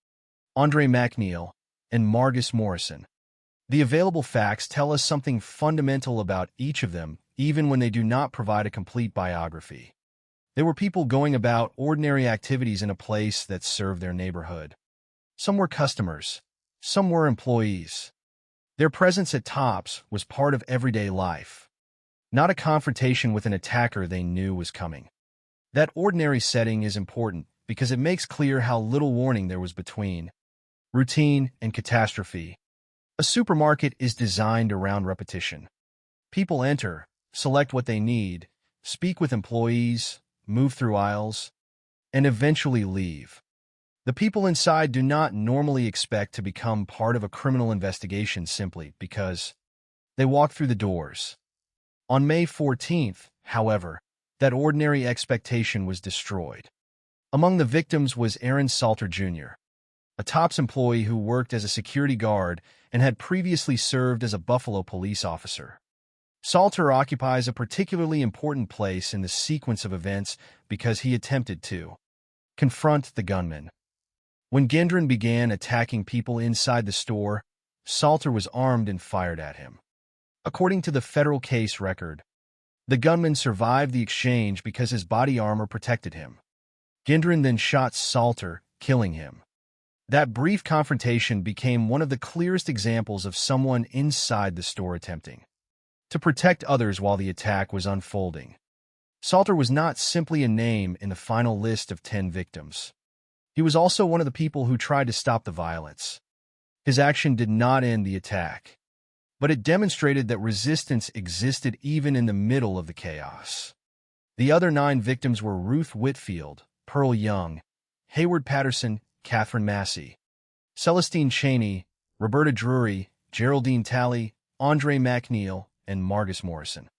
Andre McNeil, and Margus Morrison. The available facts tell us something fundamental about each of them, even when they do not provide a complete biography. They were people going about ordinary activities in a place that served their neighborhood. Some were customers. Some were employees. Their presence at Tops was part of everyday life, not a confrontation with an attacker they knew was coming. That ordinary setting is important because it makes clear how little warning there was between routine and catastrophe. A supermarket is designed around repetition. People enter, select what they need, speak with employees, move through aisles, and eventually leave. The people inside do not normally expect to become part of a criminal investigation simply because they walk through the doors. On May 14th, however, that ordinary expectation was destroyed. Among the victims was Aaron Salter Jr., a Tops employee who worked as a security guard and had previously served as a Buffalo police officer. Salter occupies a particularly important place in the sequence of events because he attempted to confront the gunman. When Gendron began attacking people inside the store, Salter was armed and fired at him. According to the federal case record, the gunman survived the exchange because his body armor protected him. Gendron then shot Salter, killing him. That brief confrontation became one of the clearest examples of someone inside the store attempting to protect others while the attack was unfolding. Salter was not simply a name in the final list of 10 victims. He was also one of the people who tried to stop the violence. His action did not end the attack, but it demonstrated that resistance existed even in the middle of the chaos. The other 9 victims were Ruth Whitfield, Pearl Young, Hayward Patterson, Catherine Massey, Celestine Cheney, Roberta Drury, Geraldine Talley, Andre McNeil, and Margus Morrison.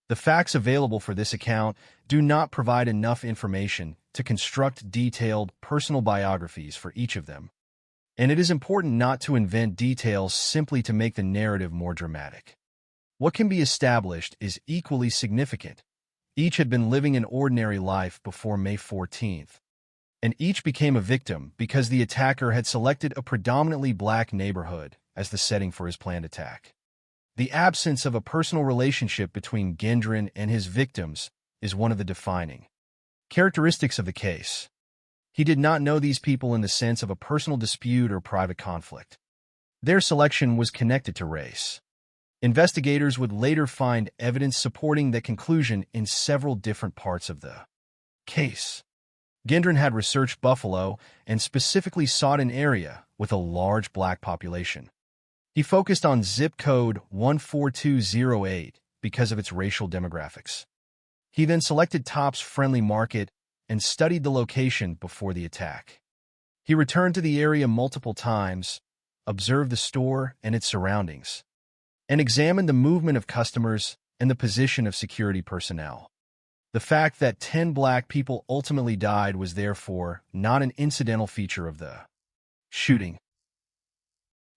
The facts available for this account do not provide enough information to construct detailed personal biographies for each of them, and it is important not to invent details simply to make the narrative more dramatic. What can be established is equally significant. Each had been living an ordinary life before May 14th, and each became a victim because the attacker had selected a predominantly black neighborhood as the setting for his planned attack. The absence of a personal relationship between Gendron and his victims is one of the defining characteristics of the case. He did not know these people in the sense of a personal dispute or private conflict. Their selection was connected to race. Investigators would later find evidence supporting that conclusion in several different parts of the Case. Gendron had researched Buffalo and specifically sought an area with a large black population. He focused on zip code 14208 because of its racial demographics. He then selected Tops Friendly Market and studied the location before the attack. He returned to the area multiple times, observed the store and its surroundings, and examined the movement of customers and the position of security personnel. The fact that 10 black people ultimately died was therefore not an incidental feature of the shooting.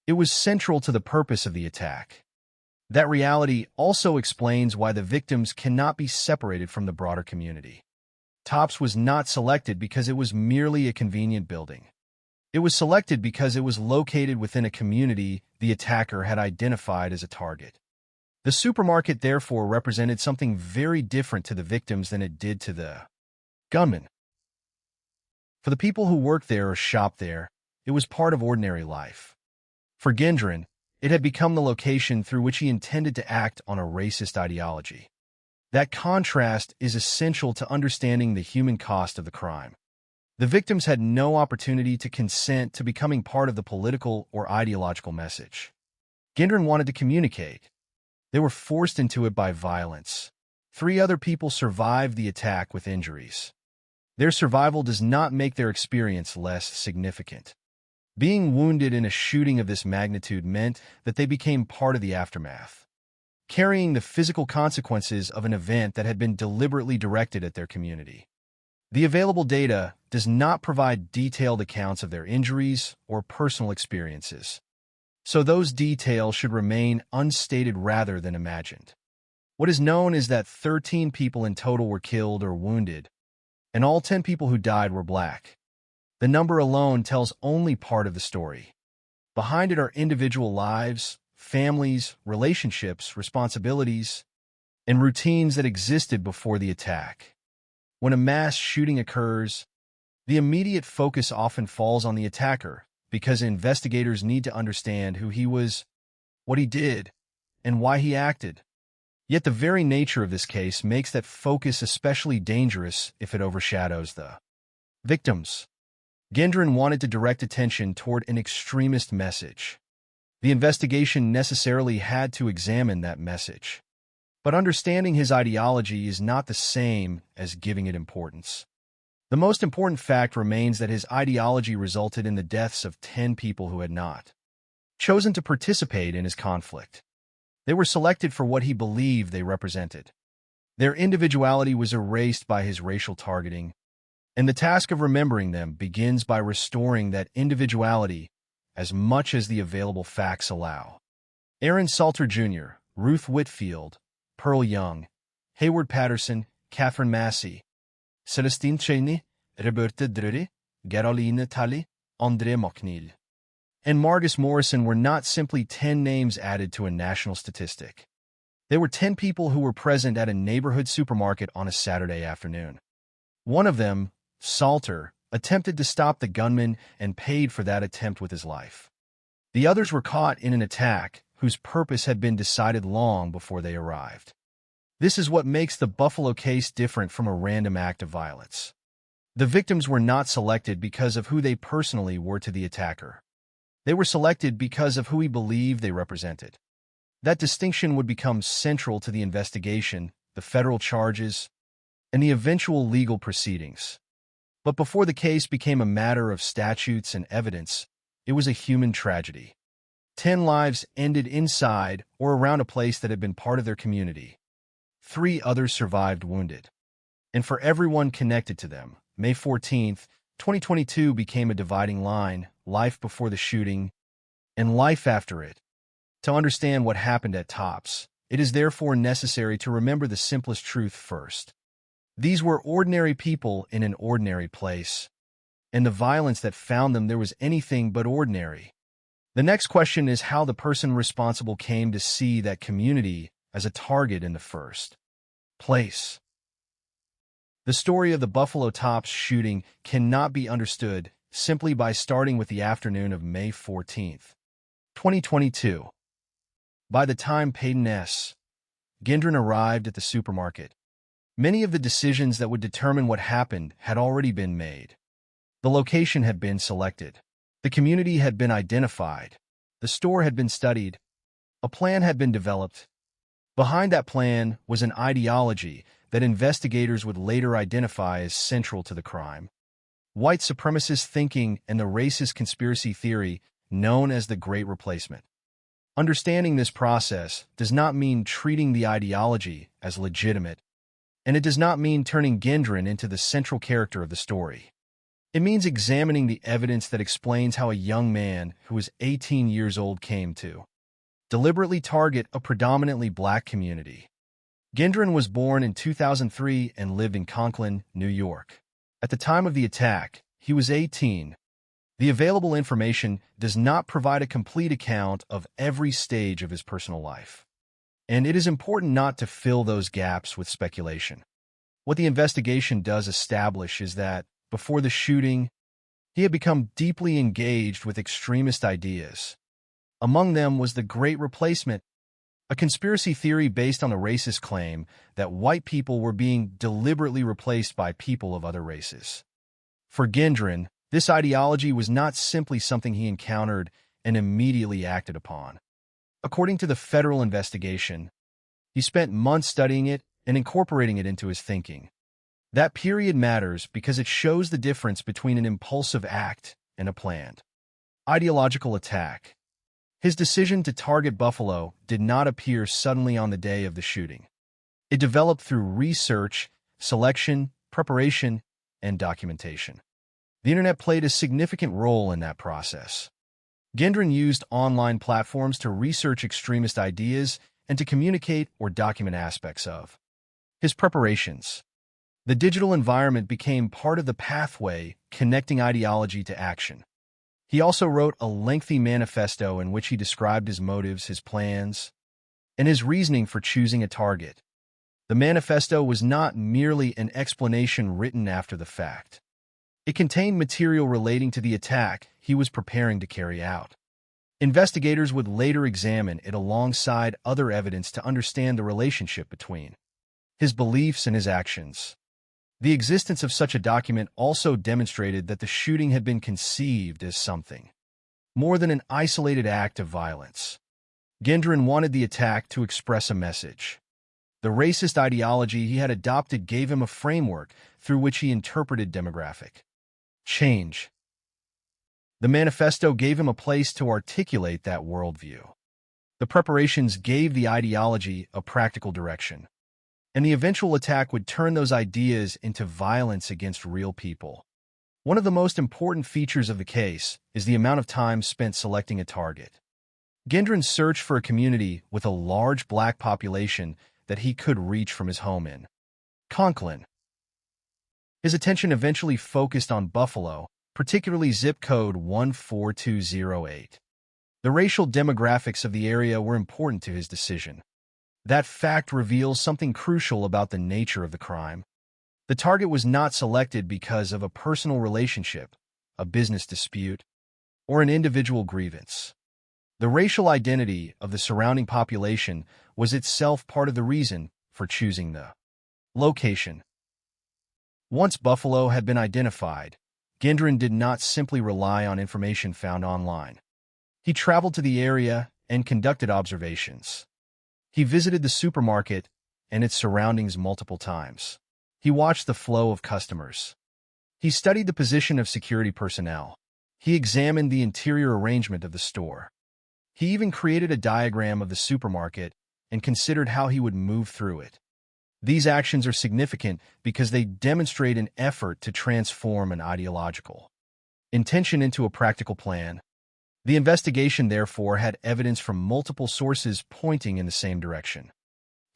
It was central to the purpose of the attack. That reality also explains why the victims cannot be separated from the broader community. Tops was not selected because it was merely a convenient building. It was selected because it was located within a community the attacker had identified as a target. The supermarket therefore represented something very different to the victims than it did to the gunman. For the people who worked there or shopped there, it was part of ordinary life. For Gendron, it had become the location through which he intended to act on a racist ideology. That contrast is essential to understanding the human cost of the crime. The victims had no opportunity to consent to becoming part of the political or ideological message Gendron wanted to communicate. They were forced into it by violence. 3 other people survived the attack with injuries. Their survival does not make their experience less significant. Being wounded in a shooting of this magnitude meant that they became part of the aftermath, carrying the physical consequences of an event that had been deliberately directed at their community. The available data does not provide detailed accounts of their injuries or personal experiences, so those details should remain unstated rather than imagined. What is known is that 13 people in total were killed or wounded, and all 10 people who died were black. The number alone tells only part of the story. Behind it are individual lives, families, relationships, responsibilities, and routines that existed before the attack. When a mass shooting occurs, the immediate focus often falls on the attacker because investigators need to understand who he was, what he did, and why he acted. Yet the very nature of this case makes that focus especially dangerous if it overshadows the victims. Gendron wanted to direct attention toward an extremist message. The investigation necessarily had to examine that message. But understanding his ideology is not the same as giving it importance. The most important fact remains that his ideology resulted in the deaths of 10 people who had not chosen to participate in his conflict. They were selected for what he believed they represented. Their individuality was erased by his racial targeting, and the task of remembering them begins by restoring that individuality as much as the available facts allow. Aaron Salter Jr., Ruth Whitfield, Pearl Young, Hayward Patterson, Catherine Massey, Celestine Cheney, Roberta Drury, Caroline Tully, André McNeil, and Margus Morrison were not simply 10 names added to a national statistic. They were 10 people who were present at a neighborhood supermarket on a Saturday afternoon. One of them, Salter, attempted to stop the gunman and paid for that attempt with his life. The others were caught in an attack whose purpose had been decided long before they arrived. This is what makes the Buffalo case different from a random act of violence. The victims were not selected because of who they personally were to the attacker. They were selected because of who he believed they represented. That distinction would become central to the investigation, the federal charges, and the eventual legal proceedings. But before the case became a matter of statutes and evidence, it was a human tragedy. 10 lives ended inside or around a place that had been part of their community. 3 others survived wounded. And for everyone connected to them, May 14th, 2022 became a dividing line, life before the shooting and life after it. To understand what happened at Tops, it is therefore necessary to remember the simplest truth first. These were ordinary people in an ordinary place, and the violence that found them there was anything but ordinary. The next question is how the person responsible came to see that community as a target in the first place. The story of the Buffalo Tops shooting cannot be understood simply by starting with the afternoon of May 14th, 2022. By the time Peyton S. Gendron arrived at the supermarket, Many of the decisions that would determine what happened had already been made. The location had been selected. The community had been identified. The store had been studied. A plan had been developed. Behind that plan was an ideology that investigators would later identify as central to the crime. White supremacist thinking and the racist conspiracy theory known as the Great Replacement. Understanding this process does not mean treating the ideology as legitimate, and it does not mean turning Gendron into the central character of the story. It means examining the evidence that explains how a young man who was 18 years old came to deliberately target a predominantly black community. Gendron was born in 2003 and lived in Conklin, New York. At the time of the attack, he was 18. The available information does not provide a complete account of every stage of his personal life, and it is important not to fill those gaps with speculation. What the investigation does establish is that, before the shooting, he had become deeply engaged with extremist ideas. Among them was the Great Replacement, a conspiracy theory based on the racist claim that white people were being deliberately replaced by people of other races. For Gendron, this ideology was not simply something he encountered and immediately acted upon. According to the federal investigation, he spent months studying it and incorporating it into his thinking. That period matters because it shows the difference between an impulsive act and a planned ideological attack. His decision to target Buffalo did not appear suddenly on the day of the shooting. It developed through research, selection, preparation, and documentation. The internet played a significant role in that process. Gendron used online platforms to research extremist ideas and to communicate or document aspects of his preparations. The digital environment became part of the pathway connecting ideology to action. He also wrote a lengthy manifesto in which he described his motives, his plans, and his reasoning for choosing a target. The manifesto was not merely an explanation written after the fact. It contained material relating to the attack he was preparing to carry out. Investigators would later examine it alongside other evidence to understand the relationship between his beliefs and his actions. The existence of such a document also demonstrated that the shooting had been conceived as something more than an isolated act of violence. Gendron wanted the attack to express a message. The racist ideology he had adopted gave him a framework through which he interpreted demographic change. The manifesto gave him a place to articulate that worldview. The preparations gave the ideology a practical direction, and the eventual attack would turn those ideas into violence against real people. One of the most important features of the case is the amount of time spent selecting a target. Gendron searched for a community with a large black population that he could reach from his home in Conklin. His attention eventually focused on Buffalo, particularly zip code 14208. The racial demographics of the area were important to his decision. That fact reveals something crucial about the nature of the crime. The target was not selected because of a personal relationship, a business dispute, or an individual grievance. The racial identity of the surrounding population was itself part of the reason for choosing the location. Once Buffalo had been identified, Gendron did not simply rely on information found online. He traveled to the area and conducted observations. He visited the supermarket and its surroundings multiple times. He watched the flow of customers. He studied the position of security personnel. He examined the interior arrangement of the store. He even created a diagram of the supermarket and considered how he would move through it. These actions are significant because they demonstrate an effort to transform an ideological intention into a practical plan. The investigation, therefore, had evidence from multiple sources pointing in the same direction.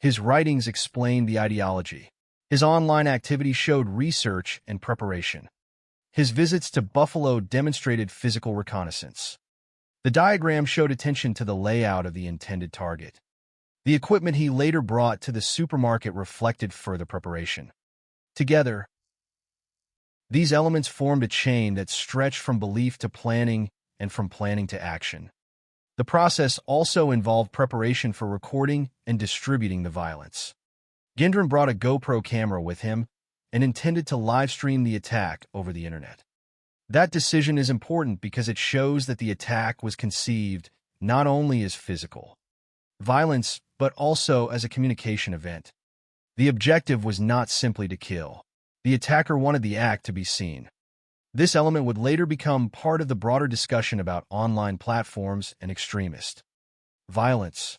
His writings explained the ideology. His online activity showed research and preparation. His visits to Buffalo demonstrated physical reconnaissance. The diagram showed attention to the layout of the intended target. The equipment he later brought to the supermarket reflected further preparation. Together, these elements formed a chain that stretched from belief to planning and from planning to action. The process also involved preparation for recording and distributing the violence. Gendron brought a GoPro camera with him and intended to live stream the attack over the internet. That decision is important because it shows that the attack was conceived not only as physical violence, but also as a communication event. The objective was not simply to kill. The attacker wanted the act to be seen. This element would later become part of the broader discussion about online platforms and extremist violence.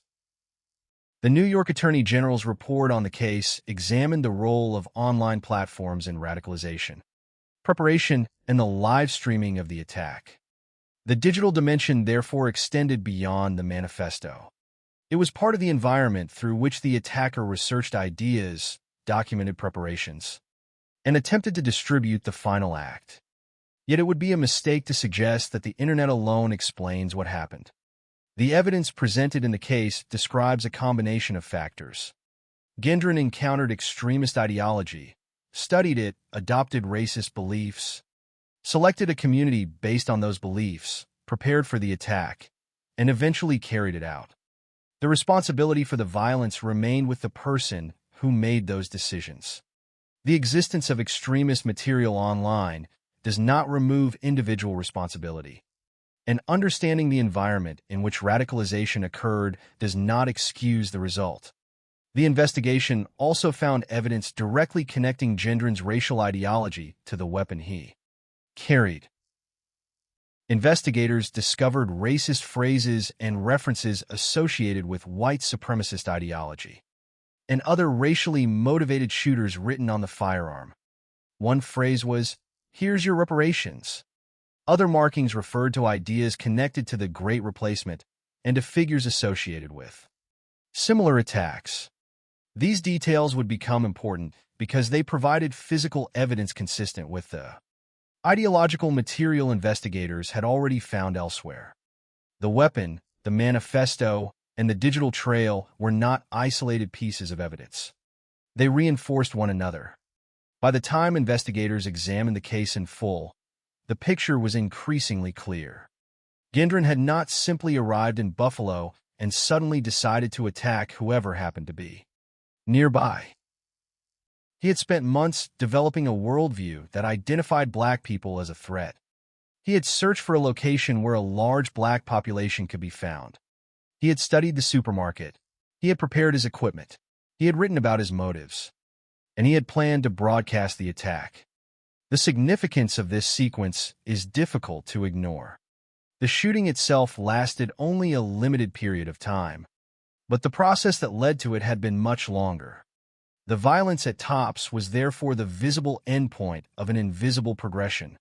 The New York Attorney General's report on the case examined the role of online platforms in radicalization, preparation, and the live streaming of the attack. The digital dimension therefore extended beyond the manifesto. It was part of the environment through which the attacker researched ideas, documented preparations, and attempted to distribute the final act. Yet it would be a mistake to suggest that the internet alone explains what happened. The evidence presented in the case describes a combination of factors. Gendron encountered extremist ideology, studied it, adopted racist beliefs, selected a community based on those beliefs, prepared for the attack, and eventually carried it out. The responsibility for the violence remained with the person who made those decisions. The existence of extremist material online does not remove individual responsibility. And understanding the environment in which radicalization occurred does not excuse the result. The investigation also found evidence directly connecting Gendron's racial ideology to the weapon he carried. Investigators discovered racist phrases and references associated with white supremacist ideology and other racially motivated shooters written on the firearm. One phrase was, "Here's your reparations." Other markings referred to ideas connected to the Great Replacement and to figures associated with similar attacks. These details would become important because they provided physical evidence consistent with the ideological material investigators had already found elsewhere. The weapon, the manifesto, and the digital trail were not isolated pieces of evidence. They reinforced one another. By the time investigators examined the case in full, the picture was increasingly clear. Gendron had not simply arrived in Buffalo and suddenly decided to attack whoever happened to be nearby. He had spent months developing a worldview that identified black people as a threat. He had searched for a location where a large black population could be found. He had studied the supermarket. He had prepared his equipment. He had written about his motives. And he had planned to broadcast the attack. The significance of this sequence is difficult to ignore. The shooting itself lasted only a limited period of time, but the process that led to it had been much longer. The violence at Tops was therefore the visible endpoint of an invisible progression.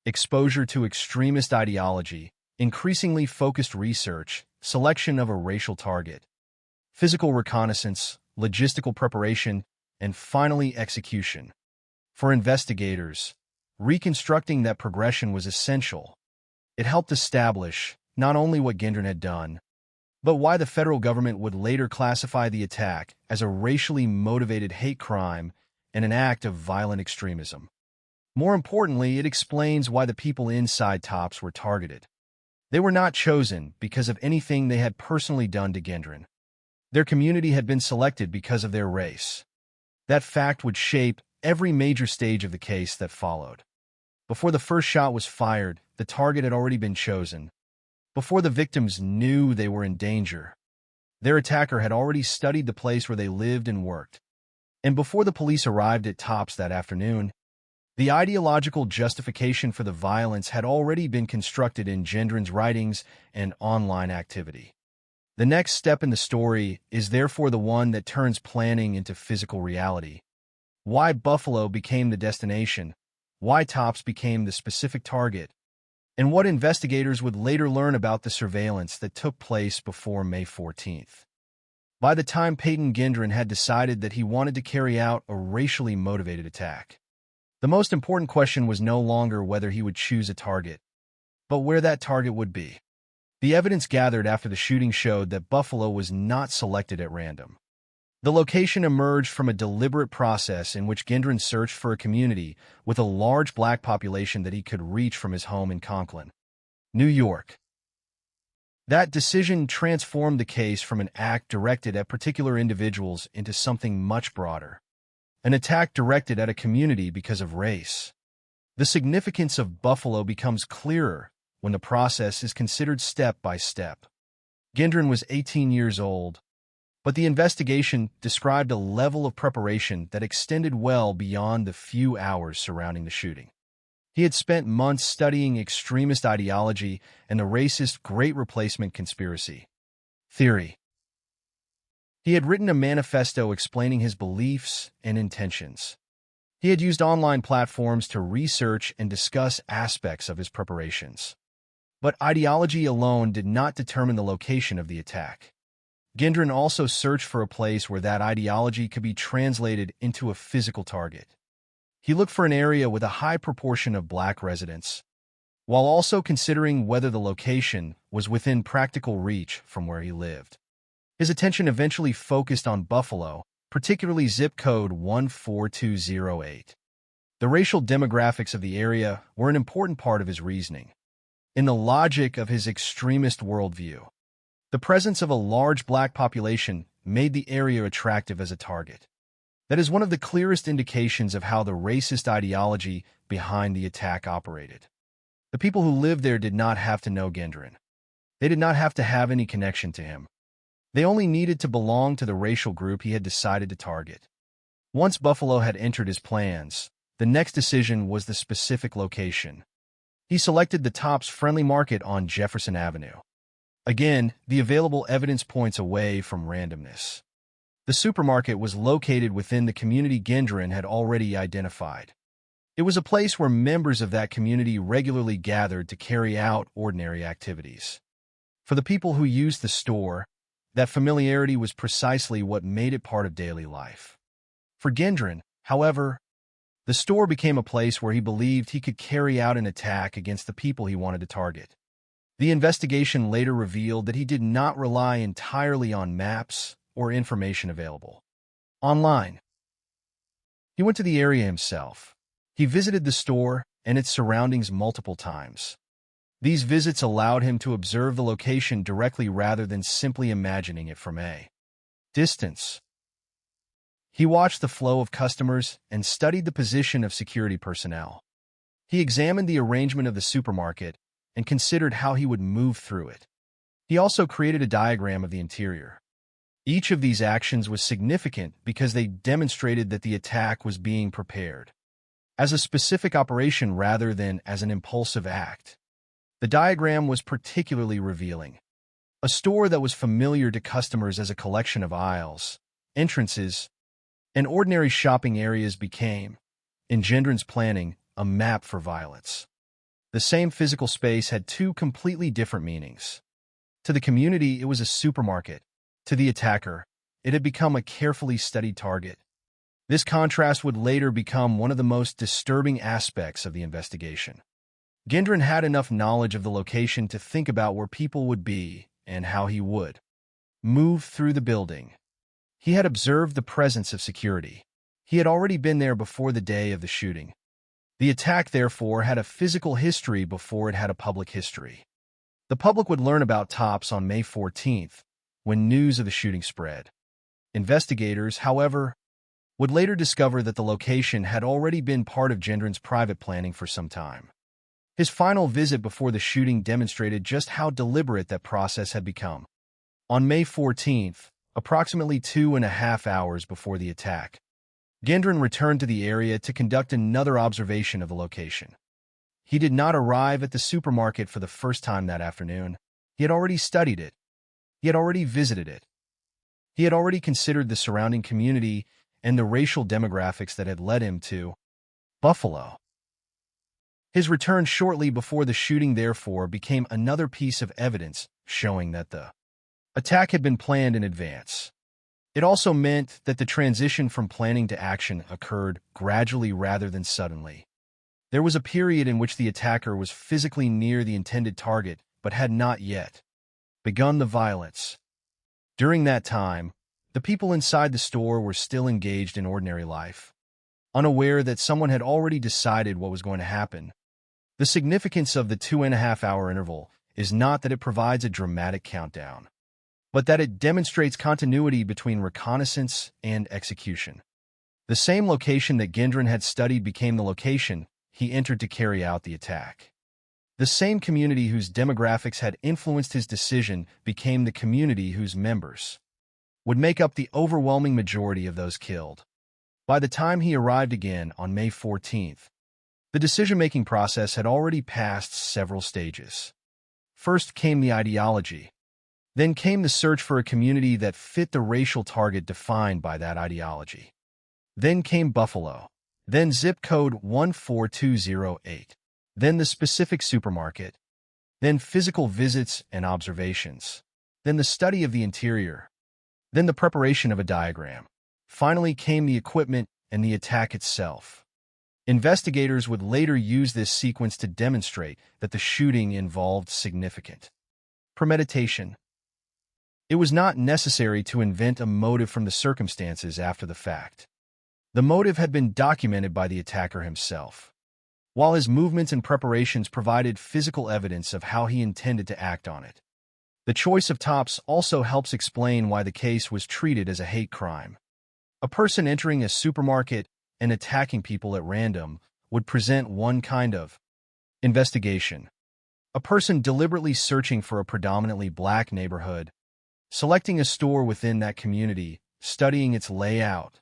Exposure to extremist ideology, increasingly focused research, selection of a racial target, physical reconnaissance, logistical preparation, and finally execution. For investigators, reconstructing that progression was essential. It helped establish not only what Gendron had done, but why the federal government would later classify the attack as a racially motivated hate crime and an act of violent extremism. More importantly, it explains why the people inside Tops were targeted. They were not chosen because of anything they had personally done to Gendron. Their community had been selected because of their race. That fact would shape every major stage of the case that followed. Before the first shot was fired, the target had already been chosen. Before the victims knew they were in danger, their attacker had already studied the place where they lived and worked. And before the police arrived at Tops that afternoon, the ideological justification for the violence had already been constructed in Gendron's writings and online activity. The next step in the story is therefore the one that turns planning into physical reality. Why Buffalo became the destination, why Tops became the specific target, and what investigators would later learn about the surveillance that took place before May 14th. By the time Peyton Gendron had decided that he wanted to carry out a racially motivated attack, the most important question was no longer whether he would choose a target, but where that target would be. The evidence gathered after the shooting showed that Buffalo was not selected at random. The location emerged from a deliberate process in which Gendron searched for a community with a large black population that he could reach from his home in Conklin, New York. That decision transformed the case from an act directed at particular individuals into something much broader. An attack directed at a community because of race. The significance of Buffalo becomes clearer when the process is considered step by step. Gendron was 18 years old, but the investigation described a level of preparation that extended well beyond the few hours surrounding the shooting. He had spent months studying extremist ideology and the racist Great Replacement conspiracy theory. He had written a manifesto explaining his beliefs and intentions. He had used online platforms to research and discuss aspects of his preparations. But ideology alone did not determine the location of the attack. Gendron also searched for a place where that ideology could be translated into a physical target. He looked for an area with a high proportion of black residents, while also considering whether the location was within practical reach from where he lived. His attention eventually focused on Buffalo, particularly zip code 14208. The racial demographics of the area were an important part of his reasoning. In the logic of his extremist worldview, the presence of a large black population made the area attractive as a target. That is one of the clearest indications of how the racist ideology behind the attack operated. The people who lived there did not have to know Gendron. They did not have to have any connection to him. They only needed to belong to the racial group he had decided to target. Once Buffalo had entered his plans, the next decision was the specific location. He selected the Tops Friendly Market on Jefferson Avenue. Again, the available evidence points away from randomness. The supermarket was located within the community Gendron had already identified. It was a place where members of that community regularly gathered to carry out ordinary activities. For the people who used the store, that familiarity was precisely what made it part of daily life. For Gendron, however, the store became a place where he believed he could carry out an attack against the people he wanted to target. The investigation later revealed that he did not rely entirely on maps or information available online. He went to the area himself. He visited the store and its surroundings multiple times. These visits allowed him to observe the location directly rather than simply imagining it from a distance. He watched the flow of customers and studied the position of security personnel. He examined the arrangement of the supermarket and considered how he would move through it. He also created a diagram of the interior. Each of these actions was significant because they demonstrated that the attack was being prepared as a specific operation rather than as an impulsive act. The diagram was particularly revealing. A store that was familiar to customers as a collection of aisles, entrances, and ordinary shopping areas became, in Gendron's planning, a map for violence. The same physical space had two completely different meanings. To the community, it was a supermarket. To the attacker, it had become a carefully studied target. This contrast would later become one of the most disturbing aspects of the investigation. Gendron had enough knowledge of the location to think about where people would be and how he would move through the building. He had observed the presence of security. He had already been there before the day of the shooting. The attack, therefore, had a physical history before it had a public history. The public would learn about Tops on May 14th, when news of the shooting spread. Investigators, however, would later discover that the location had already been part of Gendron's private planning for some time. His final visit before the shooting demonstrated just how deliberate that process had become. On May 14th, approximately 2.5 hours before the attack, Gendron returned to the area to conduct another observation of the location. He did not arrive at the supermarket for the first time that afternoon. He had already studied it. He had already visited it. He had already considered the surrounding community and the racial demographics that had led him to Buffalo. His return shortly before the shooting, therefore, became another piece of evidence showing that the attack had been planned in advance. It also meant that the transition from planning to action occurred gradually rather than suddenly. There was a period in which the attacker was physically near the intended target but had not yet begun the violence. During that time, the people inside the store were still engaged in ordinary life, unaware that someone had already decided what was going to happen. The significance of the 2.5-hour interval is not that it provides a dramatic countdown, but that it demonstrates continuity between reconnaissance and execution. The same location that Gendron had studied became the location he entered to carry out the attack. The same community whose demographics had influenced his decision became the community whose members would make up the overwhelming majority of those killed. By the time he arrived again on May 14th, the decision-making process had already passed several stages. First came the ideology. Then came the search for a community that fit the racial target defined by that ideology. Then came Buffalo. Then zip code 14208. Then the specific supermarket. Then physical visits and observations. Then the study of the interior. Then the preparation of a diagram. Finally came the equipment and the attack itself. Investigators would later use this sequence to demonstrate that the shooting involved significant premeditation. It was not necessary to invent a motive from the circumstances after the fact. The motive had been documented by the attacker himself, while his movements and preparations provided physical evidence of how he intended to act on it. The choice of tops also helps explain why the case was treated as a hate crime. A person entering a supermarket and attacking people at random would present one kind of investigation. A person deliberately searching for a predominantly black neighborhood, selecting a store within that community, studying its layout,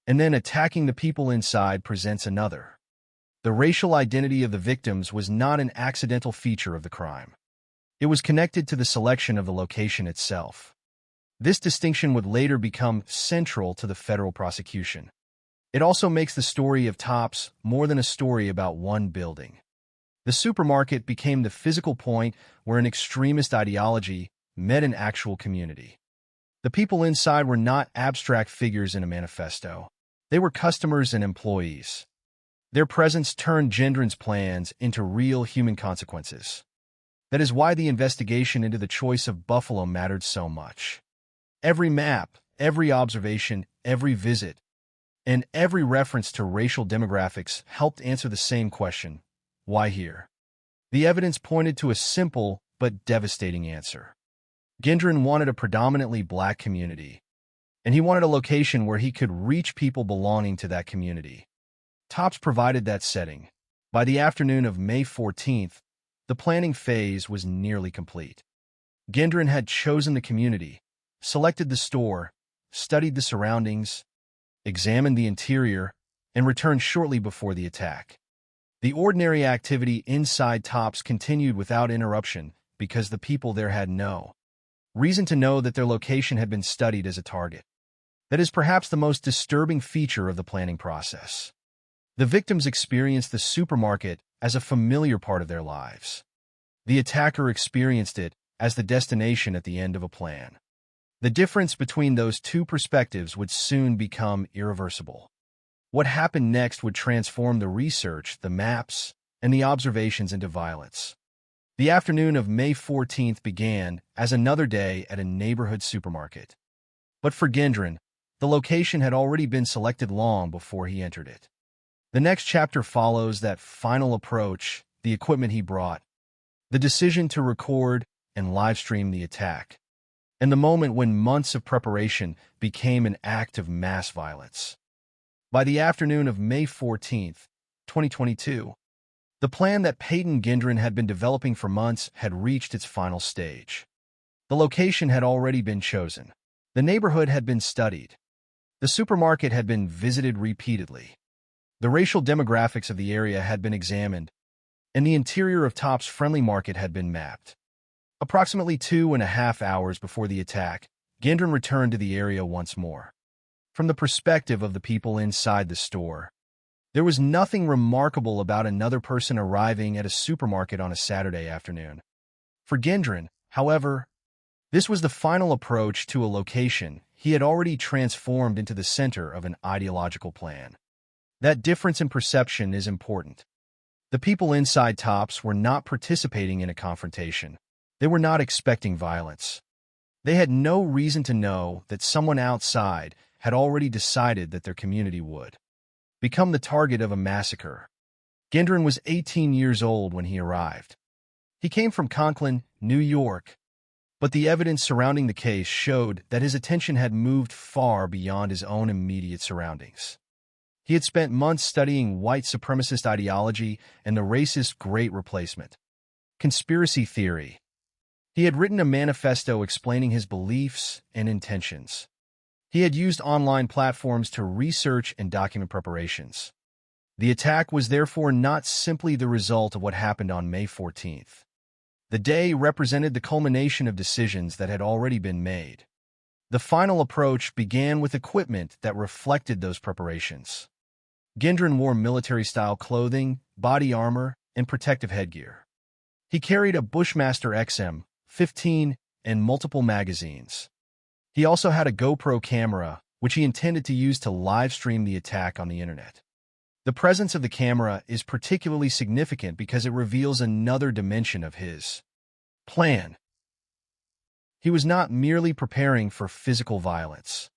and then attacking the people inside presents another. The racial identity of the victims was not an accidental feature of the crime. It was connected to the selection of the location itself. This distinction would later become central to the federal prosecution. It also makes the story of Tops more than a story about one building. The supermarket became the physical point where an extremist ideology met an actual community. The people inside were not abstract figures in a manifesto. They were customers and employees. Their presence turned Gendron's plans into real human consequences. That is why the investigation into the choice of Buffalo mattered so much. Every map, every observation, every visit, and every reference to racial demographics helped answer the same question: why here? The evidence pointed to a simple but devastating answer. Gendron wanted a predominantly black community, and he wanted a location where he could reach people belonging to that community. Tops provided that setting. By the afternoon of May 14th, the planning phase was nearly complete. Gendron had chosen the community, selected the store, studied the surroundings, examined the interior, and returned shortly before the attack. The ordinary activity inside Tops continued without interruption because the people there had no reason to know that their location had been studied as a target. That is perhaps the most disturbing feature of the planning process. The victims experienced the supermarket as a familiar part of their lives. The attacker experienced it as the destination at the end of a plan. The difference between those two perspectives would soon become irreversible. What happened next would transform the research, the maps, and the observations into violence. The afternoon of May 14th began as another day at a neighborhood supermarket. But for Gendron, the location had already been selected long before he entered it. The next chapter follows that final approach, the equipment he brought, the decision to record and live-stream the attack, and the moment when months of preparation became an act of mass violence. By the afternoon of May 14th, 2022, the plan that Peyton Gendron had been developing for months had reached its final stage. The location had already been chosen. The neighborhood had been studied. The supermarket had been visited repeatedly. The racial demographics of the area had been examined, and the interior of Tops Friendly Market had been mapped. Approximately 2.5 hours before the attack, Gendron returned to the area once more. From the perspective of the people inside the store, there was nothing remarkable about another person arriving at a supermarket on a Saturday afternoon. For Gendron, however, this was the final approach to a location he had already transformed into the center of an ideological plan. That difference in perception is important. The people inside Tops were not participating in a confrontation. They were not expecting violence. They had no reason to know that someone outside had already decided that their community would become the target of a massacre. Gendron was 18 years old when he arrived. He came from Conklin, New York, but the evidence surrounding the case showed that his attention had moved far beyond his own immediate surroundings. He had spent months studying white supremacist ideology and the racist Great Replacement. Conspiracy theory. He had written a manifesto explaining his beliefs and intentions. He had used online platforms to research and document preparations. The attack was therefore not simply the result of what happened on May 14th. The day represented the culmination of decisions that had already been made. The final approach began with equipment that reflected those preparations. Gendron wore military-style clothing, body armor, and protective headgear. He carried a Bushmaster XM-15 and multiple magazines. He also had a GoPro camera, which he intended to use to live-stream the attack on the internet. The presence of the camera is particularly significant because it reveals another dimension of his plan. He was not merely preparing for physical violence.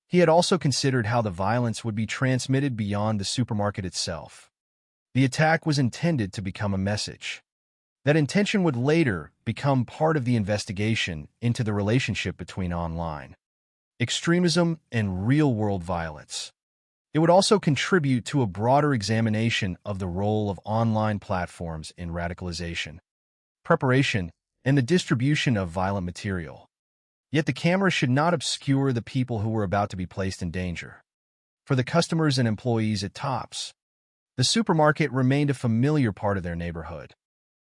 He had also considered how the violence would be transmitted beyond the supermarket itself. The attack was intended to become a message. That intention would later become part of the investigation into the relationship between online extremism and real-world violence. It would also contribute to a broader examination of the role of online platforms in radicalization, preparation, and the distribution of violent material. Yet the camera should not obscure the people who were about to be placed in danger. For the customers and employees at Tops, the supermarket remained a familiar part of their neighborhood.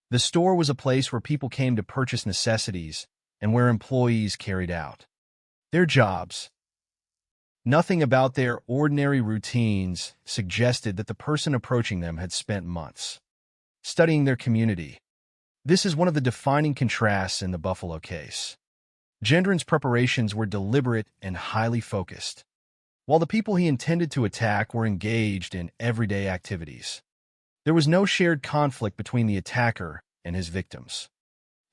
The store was a place where people came to purchase necessities and where employees carried out their jobs. Nothing about their ordinary routines suggested that the person approaching them had spent months studying their community. This is one of the defining contrasts in the Buffalo case. Gendron's preparations were deliberate and highly focused, while the people he intended to attack were engaged in everyday activities. There was no shared conflict between the attacker and his victims.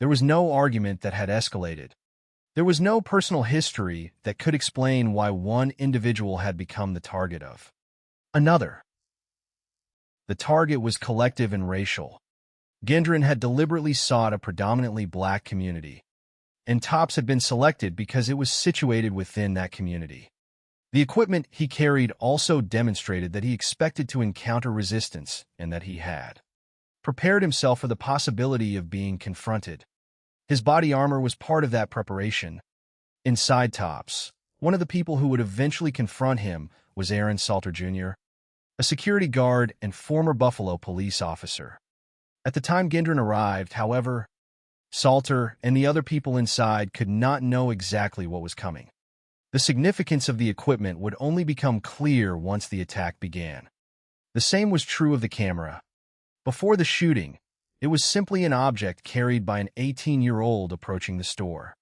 There was no argument that had escalated. There was no personal history that could explain why one individual had become the target of another. The target was collective and racial. Gendron had deliberately sought a predominantly black community, and Tops had been selected because it was situated within that community. The equipment he carried also demonstrated that he expected to encounter resistance and that he had prepared himself for the possibility of being confronted. His body armor was part of that preparation. Inside Tops, one of the people who would eventually confront him was Aaron Salter Jr., a security guard and former Buffalo police officer. At the time Gendron arrived, however, Salter and the other people inside could not know exactly what was coming. The significance of the equipment would only become clear once the attack began. The same was true of the camera. Before the shooting, it was simply an object carried by an 18-year-old approaching the store.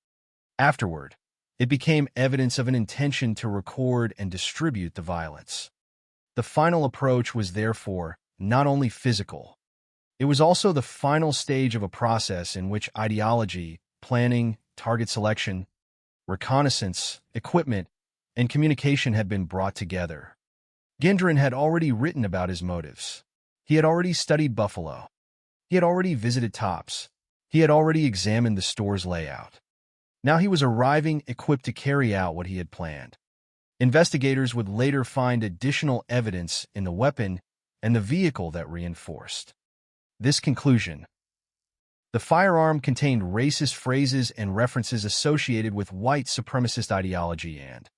Afterward, it became evidence of an intention to record and distribute the violence. The final approach was therefore not only physical, it was also the final stage of a process in which ideology, planning, target selection, reconnaissance, equipment, and communication had been brought together. Gendron had already written about his motives. He had already studied Buffalo. He had already visited Tops. He had already examined the store's layout. Now he was arriving equipped to carry out what he had planned. Investigators would later find additional evidence in the weapon and the vehicle that reinforced this conclusion. The firearm contained racist phrases and references associated with white supremacist ideology and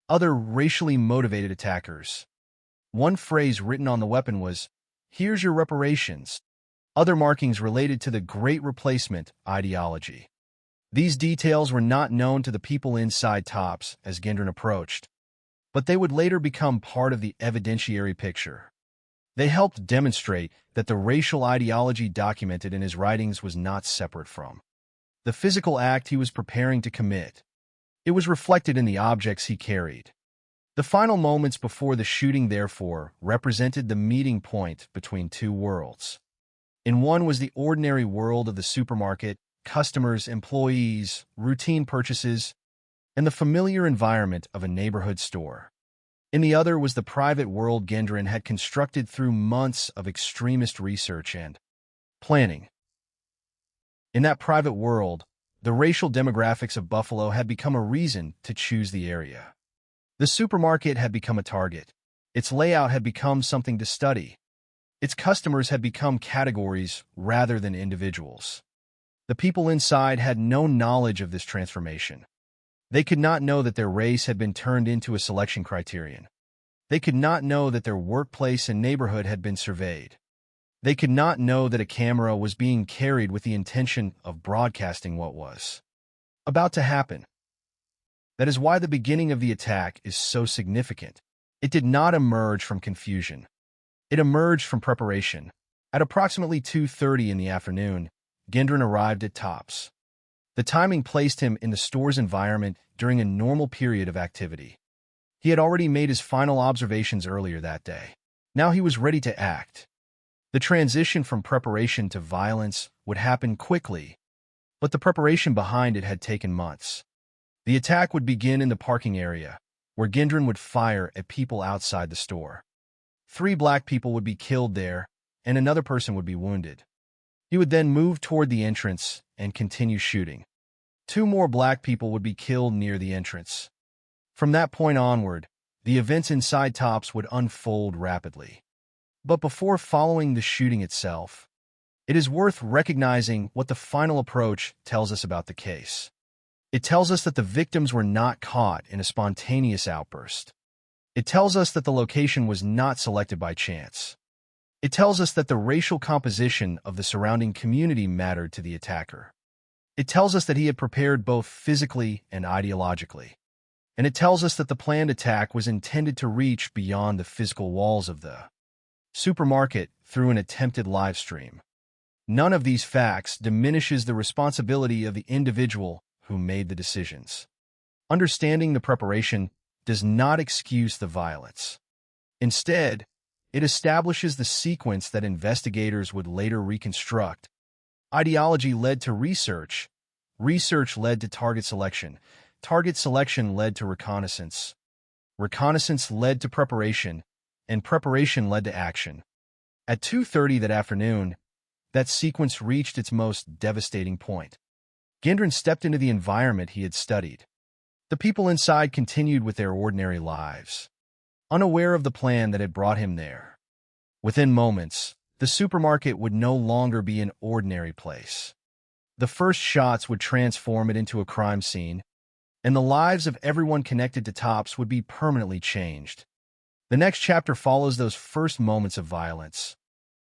other racially motivated attackers. One phrase written on the weapon was, "Here's your reparations." Other markings related to the Great Replacement ideology. These details were not known to the people inside Tops as Gendron approached, but they would later become part of the evidentiary picture. They helped demonstrate that the racial ideology documented in his writings was not separate from the physical act he was preparing to commit. It was reflected in the objects he carried. The final moments before the shooting, therefore, represented the meeting point between two worlds. In one was the ordinary world of the supermarket, customers, employees, routine purchases, and the familiar environment of a neighborhood store. In the other was the private world Gendron had constructed through months of extremist research and planning. In that private world, the racial demographics of Buffalo had become a reason to choose the area. The supermarket had become a target. Its layout had become something to study. Its customers had become categories rather than individuals. The people inside had no knowledge of this transformation. They could not know that their race had been turned into a selection criterion. They could not know that their workplace and neighborhood had been surveyed. They could not know that a camera was being carried with the intention of broadcasting what was about to happen. That is why the beginning of the attack is so significant. It did not emerge from confusion. It emerged from preparation. At approximately 2:30 in the afternoon, Gendron arrived at Tops. The timing placed him in the store's environment during a normal period of activity. He had already made his final observations earlier that day. Now he was ready to act. The transition from preparation to violence would happen quickly, but the preparation behind it had taken months. The attack would begin in the parking area, where Gendron would fire at people outside the store. 3 black people would be killed there, and another person would be wounded. He would then move toward the entrance and continue shooting. 2 more black people would be killed near the entrance. From that point onward, the events inside Tops would unfold rapidly. But before following the shooting itself, it is worth recognizing what the final approach tells us about the case. It tells us that the victims were not caught in a spontaneous outburst. It tells us that the location was not selected by chance. It tells us that the racial composition of the surrounding community mattered to the attacker. It tells us that he had prepared both physically and ideologically. And it tells us that the planned attack was intended to reach beyond the physical walls of the supermarket through an attempted live stream. None of these facts diminishes the responsibility of the individual who made the decisions. Understanding the preparation does not excuse the violence. Instead, it establishes the sequence that investigators would later reconstruct. Ideology led to research. Research led to target selection. Target selection led to reconnaissance. Reconnaissance led to preparation, and preparation led to action. At 2:30 that afternoon, that sequence reached its most devastating point. Gendron stepped into the environment he had studied. The people inside continued with their ordinary lives, unaware of the plan that had brought him there. Within moments, the supermarket would no longer be an ordinary place. The first shots would transform it into a crime scene, and the lives of everyone connected to Tops would be permanently changed. The next chapter follows those first moments of violence,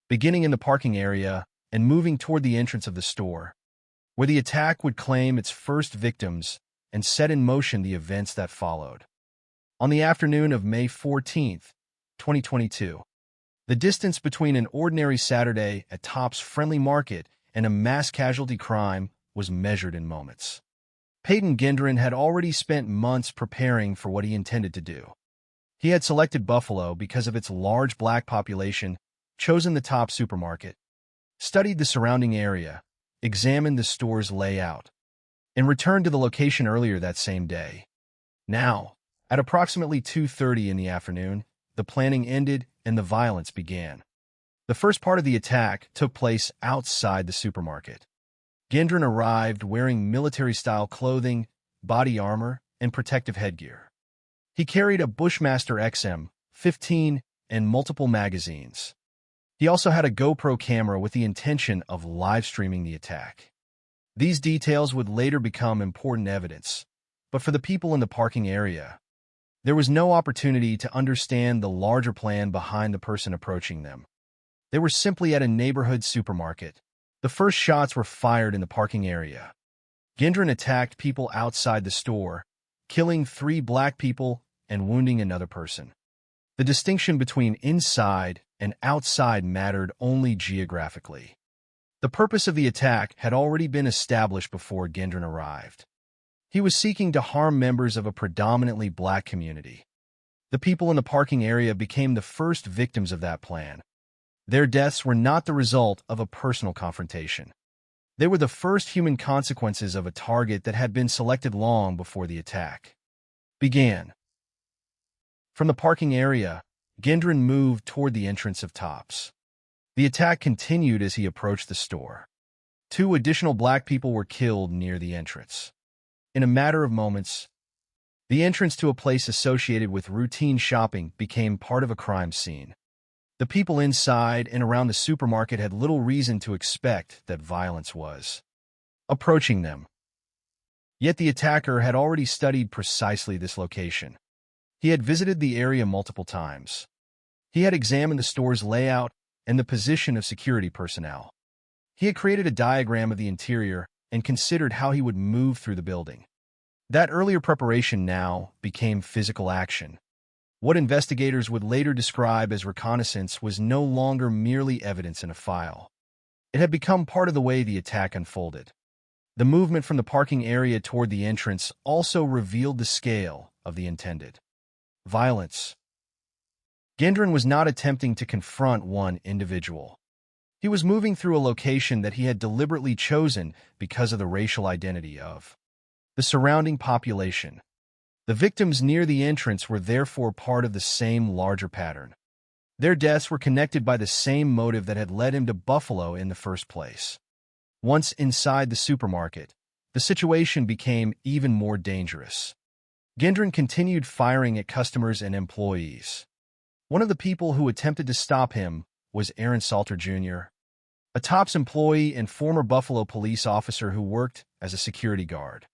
beginning in the parking area and moving toward the entrance of the store, where the attack would claim its first victims and set in motion the events that followed. On the afternoon of May 14, 2022, the distance between an ordinary Saturday at Tops Friendly Market and a mass casualty crime was measured in moments. Peyton Gendron had already spent months preparing for what he intended to do. He had selected Buffalo because of its large black population, chosen the Tops supermarket, studied the surrounding area, examined the store's layout, and returned to the location earlier that same day. Now, at approximately 2:30 in the afternoon, the planning ended and the violence began. The first part of the attack took place outside the supermarket. Gendron arrived wearing military-style clothing, body armor, and protective headgear. He carried a Bushmaster XM-15 and multiple magazines. He also had a GoPro camera with the intention of live-streaming the attack. These details would later become important evidence, but for the people in the parking area, there was no opportunity to understand the larger plan behind the person approaching them. They were simply at a neighborhood supermarket. The first shots were fired in the parking area. Gendron attacked people outside the store, killing 3 black people and wounding another person. The distinction between inside and outside mattered only geographically. The purpose of the attack had already been established before Gendron arrived. He was seeking to harm members of a predominantly black community. The people in the parking area became the first victims of that plan. Their deaths were not the result of a personal confrontation. They were the first human consequences of a target that had been selected long before the attack began. From the parking area, Gendron moved toward the entrance of Tops. The attack continued as he approached the store. 2 additional black people were killed near the entrance. In a matter of moments, the entrance to a place associated with routine shopping became part of a crime scene. The people inside and around the supermarket had little reason to expect that violence was approaching them. Yet the attacker had already studied precisely this location. He had visited the area multiple times. He had examined the store's layout and the position of security personnel. He had created a diagram of the interior and considered how he would move through the building. That earlier preparation now became physical action. What investigators would later describe as reconnaissance was no longer merely evidence in a file. It had become part of the way the attack unfolded. The movement from the parking area toward the entrance also revealed the scale of the intended violence. Gendron was not attempting to confront one individual. He was moving through a location that he had deliberately chosen because of the racial identity of the surrounding population. The victims near the entrance were therefore part of the same larger pattern. Their deaths were connected by the same motive that had led him to Buffalo in the first place. Once inside the supermarket, the situation became even more dangerous. Gendron continued firing at customers and employees. One of the people who attempted to stop him was Aaron Salter Jr., a TOPS employee and former Buffalo police officer who worked as a security guard.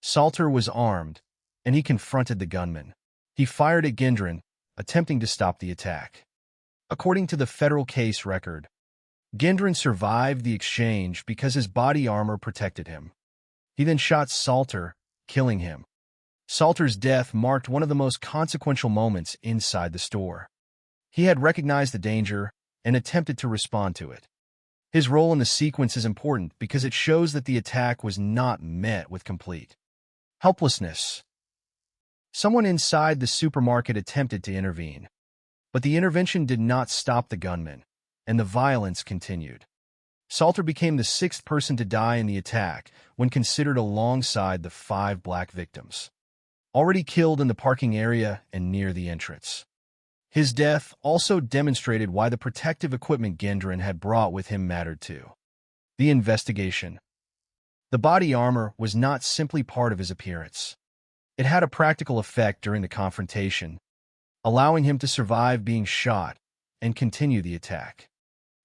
Salter was armed, and he confronted the gunman. He fired at Gendron, attempting to stop the attack. According to the federal case record, Gendron survived the exchange because his body armor protected him. He then shot Salter, killing him. Salter's death marked one of the most consequential moments inside the store. He had recognized the danger and attempted to respond to it. His role in the sequence is important because it shows that the attack was not met with complete helplessness. Someone inside the supermarket attempted to intervene, but the intervention did not stop the gunman, and the violence continued. Salter became the 6th person to die in the attack when considered alongside the 5 black victims already killed in the parking area and near the entrance. His death also demonstrated why the protective equipment Gendron had brought with him mattered too. The investigation. The body armor was not simply part of his appearance. It had a practical effect during the confrontation, allowing him to survive being shot and continue the attack.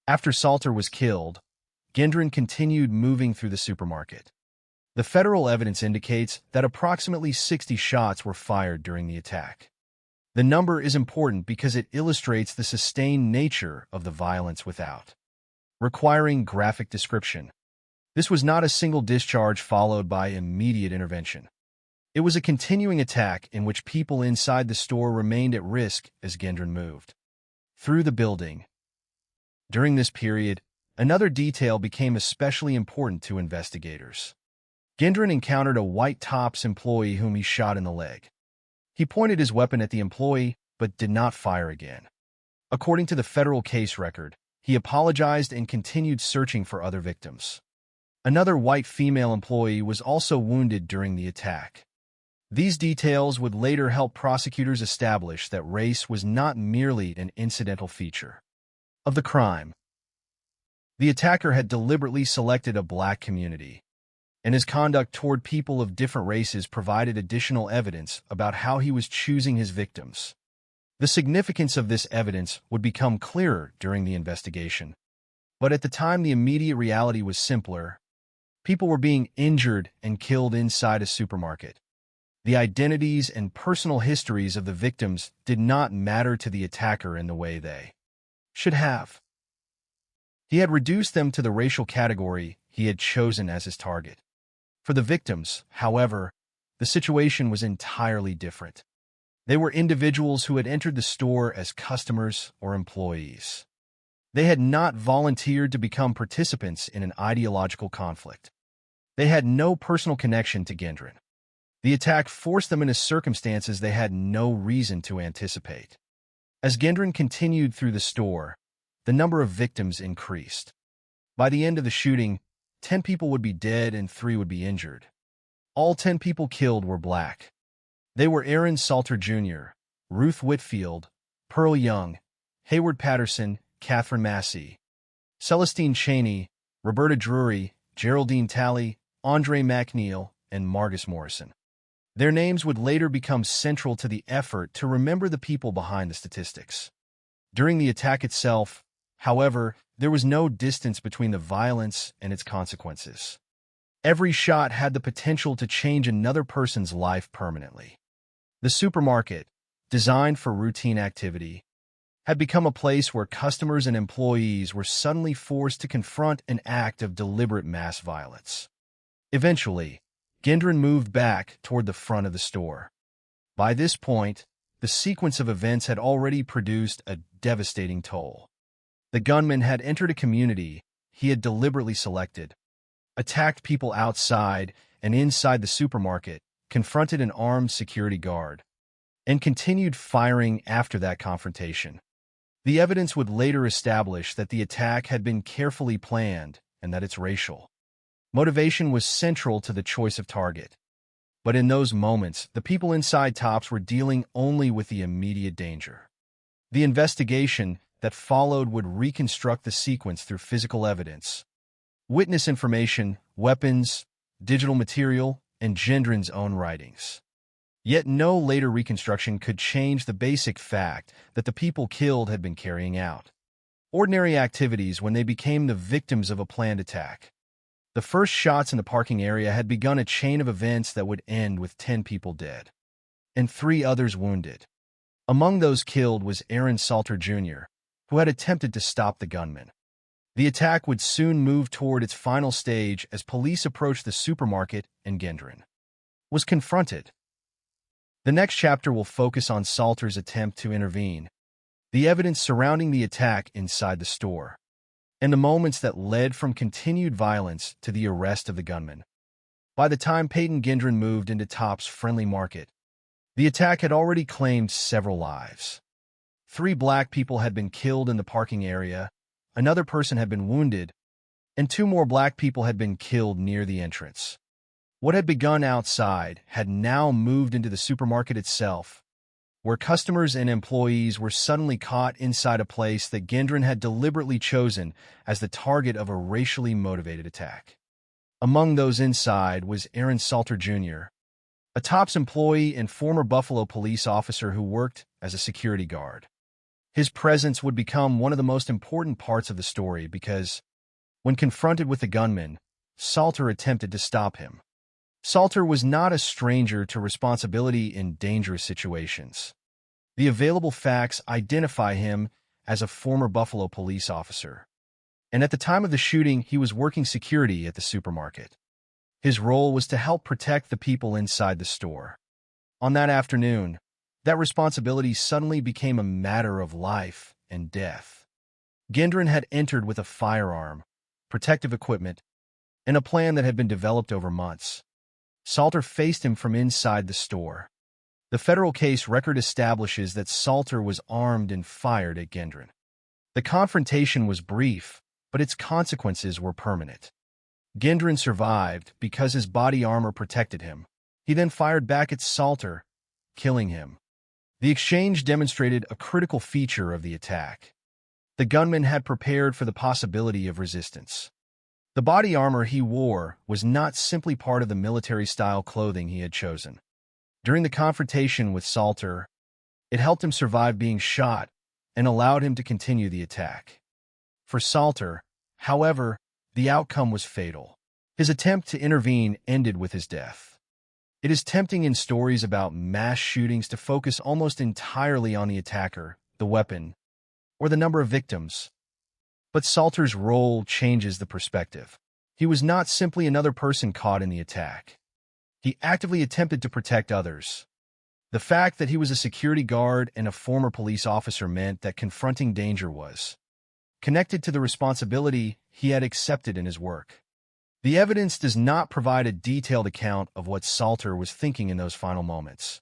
After Salter was killed, Gendron continued moving through the supermarket. The federal evidence indicates that approximately 60 shots were fired during the attack. The number is important because it illustrates the sustained nature of the violence without requiring graphic description. This was not a single discharge followed by immediate intervention. It was a continuing attack in which people inside the store remained at risk as Gendron moved through the building. During this period, another detail became especially important to investigators. Gendron encountered a white TOPS employee whom he shot in the leg. He pointed his weapon at the employee, but did not fire again. According to the federal case record, he apologized and continued searching for other victims. Another white female employee was also wounded during the attack. These details would later help prosecutors establish that race was not merely an incidental feature of the crime. The attacker had deliberately selected a black community, and his conduct toward people of different races provided additional evidence about how he was choosing his victims. The significance of this evidence would become clearer during the investigation. But at the time, the immediate reality was simpler. People were being injured and killed inside a supermarket. The identities and personal histories of the victims did not matter to the attacker in the way they should have. He had reduced them to the racial category he had chosen as his target. For the victims, however, the situation was entirely different. They were individuals who had entered the store as customers or employees. They had not volunteered to become participants in an ideological conflict. They had no personal connection to Gendron. The attack forced them into circumstances they had no reason to anticipate. As Gendron continued through the store, the number of victims increased. By the end of the shooting, 10 people would be dead and 3 would be injured. All 10 people killed were black. They were Aaron Salter Jr., Ruth Whitfield, Pearl Young, Hayward Patterson, Catherine Massey, Celestine Cheney, Roberta Drury, Geraldine Talley, Andre McNeil, and Margus Morrison. Their names would later become central to the effort to remember the people behind the statistics. During the attack itself, however, there was no distance between the violence and its consequences. Every shot had the potential to change another person's life permanently. The supermarket, designed for routine activity, had become a place where customers and employees were suddenly forced to confront an act of deliberate mass violence. Eventually, Gendron moved back toward the front of the store. By this point, the sequence of events had already produced a devastating toll. The gunman had entered a community he had deliberately selected, attacked people outside and inside the supermarket, confronted an armed security guard, and continued firing after that confrontation. The evidence would later establish that the attack had been carefully planned and that its racial motivation was central to the choice of target. But in those moments, the people inside Tops were dealing only with the immediate danger. The investigation that followed would reconstruct the sequence through physical evidence, witness information, weapons, digital material, and Gendron's own writings. Yet no later reconstruction could change the basic fact that the people killed had been carrying out ordinary activities when they became the victims of a planned attack. The first shots in the parking area had begun a chain of events that would end with 10 people dead and 3 others wounded. Among those killed was Aaron Salter Jr., who had attempted to stop the gunman. The attack would soon move toward its final stage as police approached the supermarket and Gendron was confronted. The next chapter will focus on Salter's attempt to intervene, the evidence surrounding the attack inside the store, and the moments that led from continued violence to the arrest of the gunman. By the time Peyton Gendron moved into Tops' friendly market, the attack had already claimed several lives. 3 black people had been killed in the parking area, another person had been wounded, and 2 more black people had been killed near the entrance. What had begun outside had now moved into the supermarket itself, where customers and employees were suddenly caught inside a place that Gendron had deliberately chosen as the target of a racially motivated attack. Among those inside was Aaron Salter Jr., a Tops employee and former Buffalo police officer who worked as a security guard. His presence would become one of the most important parts of the story because, when confronted with the gunman, Salter attempted to stop him. Salter was not a stranger to responsibility in dangerous situations. The available facts identify him as a former Buffalo police officer, and at the time of the shooting, he was working security at the supermarket. His role was to help protect the people inside the store. On that afternoon, that responsibility suddenly became a matter of life and death. Gendron had entered with a firearm, protective equipment, and a plan that had been developed over months. Salter faced him from inside the store. The federal case record establishes that Salter was armed and fired at Gendron. The confrontation was brief, but its consequences were permanent. Gendron survived because his body armor protected him. He then fired back at Salter, killing him. The exchange demonstrated a critical feature of the attack. The gunman had prepared for the possibility of resistance. The body armor he wore was not simply part of the military-style clothing he had chosen. During the confrontation with Salter, it helped him survive being shot and allowed him to continue the attack. For Salter, however, the outcome was fatal. His attempt to intervene ended with his death. It is tempting in stories about mass shootings to focus almost entirely on the attacker, the weapon, or the number of victims. But Salter's role changes the perspective. He was not simply another person caught in the attack. He actively attempted to protect others. The fact that he was a security guard and a former police officer meant that confronting danger was connected to the responsibility he had accepted in his work. The evidence does not provide a detailed account of what Salter was thinking in those final moments,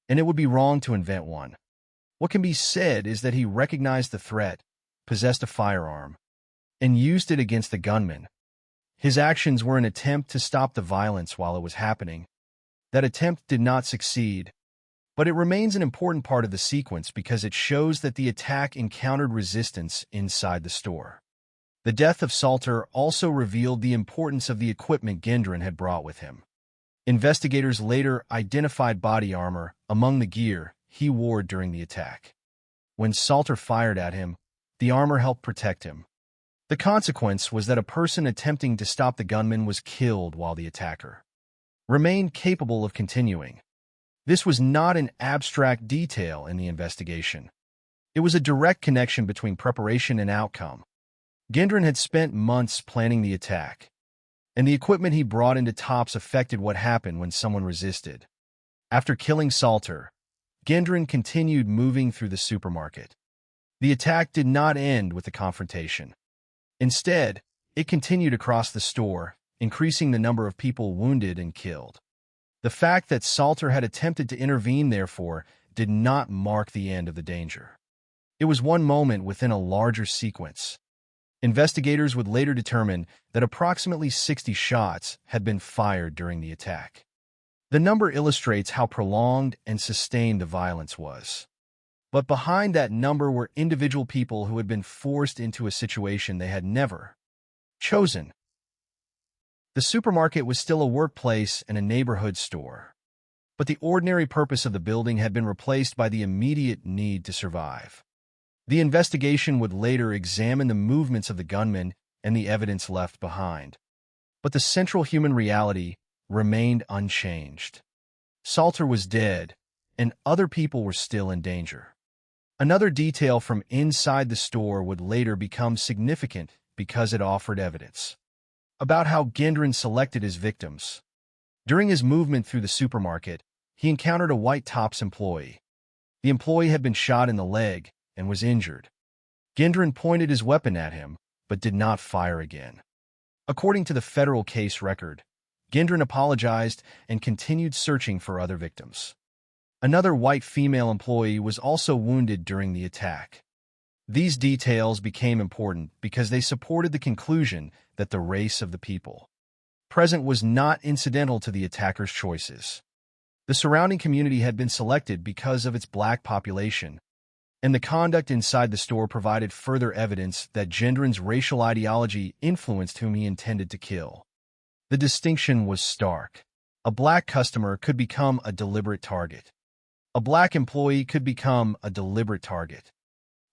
and it would be wrong to invent one. What can be said is that he recognized the threat, possessed a firearm, and used it against the gunman. His actions were an attempt to stop the violence while it was happening. That attempt did not succeed, but it remains an important part of the sequence because it shows that the attack encountered resistance inside the store. The death of Salter also revealed the importance of the equipment Gendron had brought with him. Investigators later identified body armor among the gear he wore during the attack. When Salter fired at him, the armor helped protect him. The consequence was that a person attempting to stop the gunman was killed while the attacker remained capable of continuing. This was not an abstract detail in the investigation. It was a direct connection between preparation and outcome. Gendron had spent months planning the attack, and the equipment he brought into Tops affected what happened when someone resisted. After killing Salter, Gendron continued moving through the supermarket. The attack did not end with the confrontation. Instead, it continued across the store, increasing the number of people wounded and killed. The fact that Salter had attempted to intervene, therefore, did not mark the end of the danger. It was one moment within a larger sequence. Investigators would later determine that approximately 60 shots had been fired during the attack. The number illustrates how prolonged and sustained the violence was. But behind that number were individual people who had been forced into a situation they had never chosen. The supermarket was still a workplace and a neighborhood store, but the ordinary purpose of the building had been replaced by the immediate need to survive. The investigation would later examine the movements of the gunman and the evidence left behind. But the central human reality remained unchanged. Salter was dead, and other people were still in danger. Another detail from inside the store would later become significant because it offered evidence about how Gendron selected his victims. During his movement through the supermarket, he encountered a white Tops employee. The employee had been shot in the leg and was injured. Gendron pointed his weapon at him, but did not fire again. According to the federal case record, Gendron apologized and continued searching for other victims. Another white female employee was also wounded during the attack. These details became important because they supported the conclusion that the race of the people present was not incidental to the attacker's choices. The surrounding community had been selected because of its black population, and the conduct inside the store provided further evidence that Gendron's racial ideology influenced whom he intended to kill. The distinction was stark. A black customer could become a deliberate target. A black employee could become a deliberate target.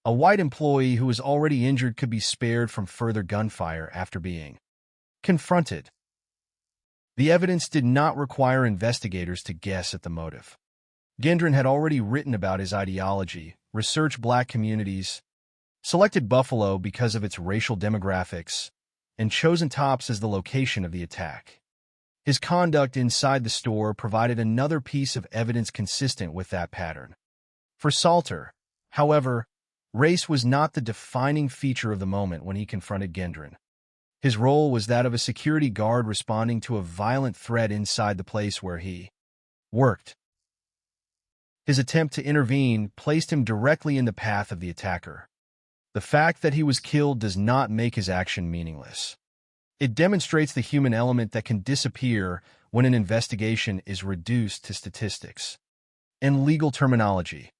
A white employee who was already injured could be spared from further gunfire after being confronted. The evidence did not require investigators to guess at the motive. Gendron had already written about his ideology, researched black communities, selected Buffalo because of its racial demographics, and chosen Tops as the location of the attack. His conduct inside the store provided another piece of evidence consistent with that pattern. For Salter, however, race was not the defining feature of the moment when he confronted Gendron. His role was that of a security guard responding to a violent threat inside the place where he worked. His attempt to intervene placed him directly in the path of the attacker. The fact that he was killed does not make his action meaningless. It demonstrates the human element that can disappear when an investigation is reduced to statistics and legal terminology.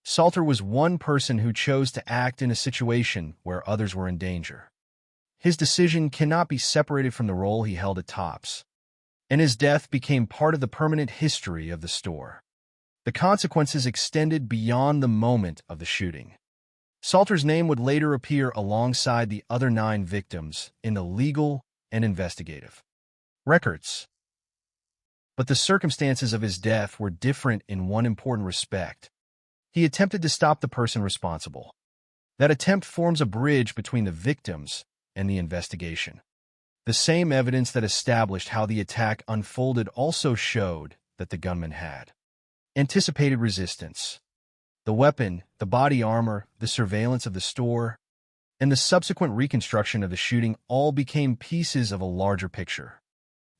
Salter was one person who chose to act in a situation where others were in danger. His decision cannot be separated from the role he held at Tops, and his death became part of the permanent history of the store. The consequences extended beyond the moment of the shooting. Salter's name would later appear alongside the other 9 victims in the legal and investigative records. But the circumstances of his death were different in one important respect. He attempted to stop the person responsible. That attempt forms a bridge between the victims and the investigation. The same evidence that established how the attack unfolded also showed that the gunman had anticipated resistance. The weapon, the body armor, the surveillance of the store, and the subsequent reconstruction of the shooting all became pieces of a larger picture.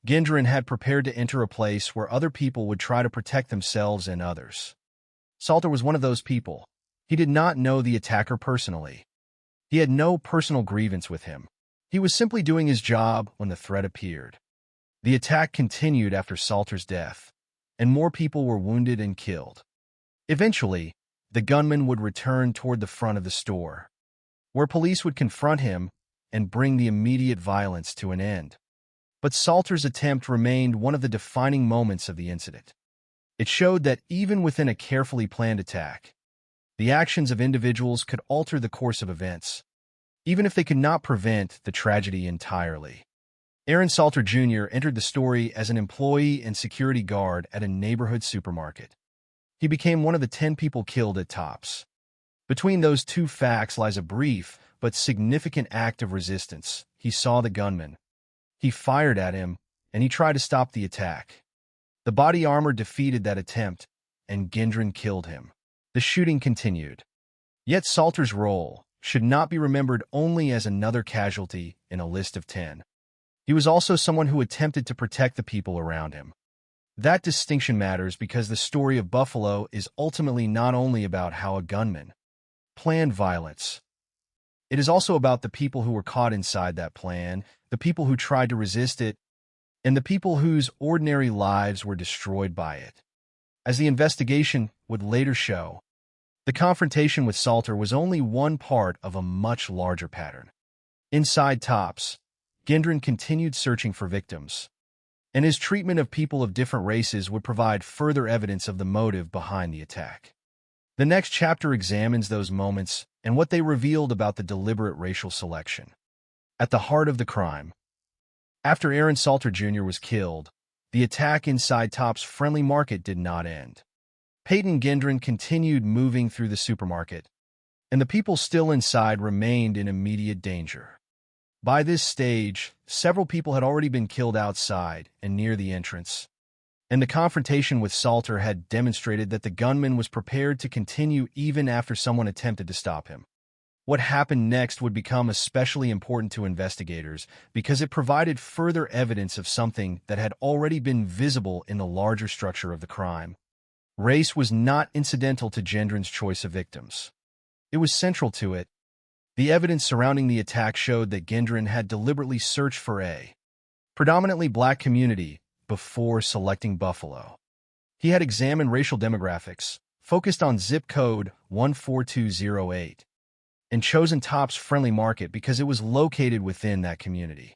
Gendron had prepared to enter a place where other people would try to protect themselves and others. Salter was one of those people. He did not know the attacker personally. He had no personal grievance with him. He was simply doing his job when the threat appeared. The attack continued after Salter's death, and more people were wounded and killed. Eventually, the gunman would return toward the front of the store, where police would confront him and bring the immediate violence to an end. But Salter's attempt remained one of the defining moments of the incident. It showed that even within a carefully planned attack, the actions of individuals could alter the course of events, even if they could not prevent the tragedy entirely. Aaron Salter Jr. entered the story as an employee and security guard at a neighborhood supermarket. He became one of the 10 people killed at Tops. Between those two facts lies a brief but significant act of resistance. He saw the gunman. He fired at him, and he tried to stop the attack. The body armor defeated that attempt, and Gendron killed him. The shooting continued. Yet Salter's role should not be remembered only as another casualty in a list of 10. He was also someone who attempted to protect the people around him. That distinction matters because the story of Buffalo is ultimately not only about how a gunman planned violence. It is also about the people who were caught inside that plan, the people who tried to resist it, and the people whose ordinary lives were destroyed by it. As the investigation would later show, the confrontation with Salter was only one part of a much larger pattern. Inside Tops, Gendron continued searching for victims, and his treatment of people of different races would provide further evidence of the motive behind the attack. The next chapter examines those moments and what they revealed about the deliberate racial selection at the heart of the crime. After Aaron Salter Jr. was killed, the attack inside Tops' friendly market did not end. Peyton Gendron continued moving through the supermarket, and the people still inside remained in immediate danger. By this stage, several people had already been killed outside and near the entrance, and the confrontation with Salter had demonstrated that the gunman was prepared to continue even after someone attempted to stop him. What happened next would become especially important to investigators because it provided further evidence of something that had already been visible in the larger structure of the crime. Race was not incidental to Gendron's choice of victims. It was central to it. The evidence surrounding the attack showed that Gendron had deliberately searched for a predominantly black community before selecting Buffalo. He had examined racial demographics, focused on zip code 14208, and chosen Tops' friendly market because it was located within that community.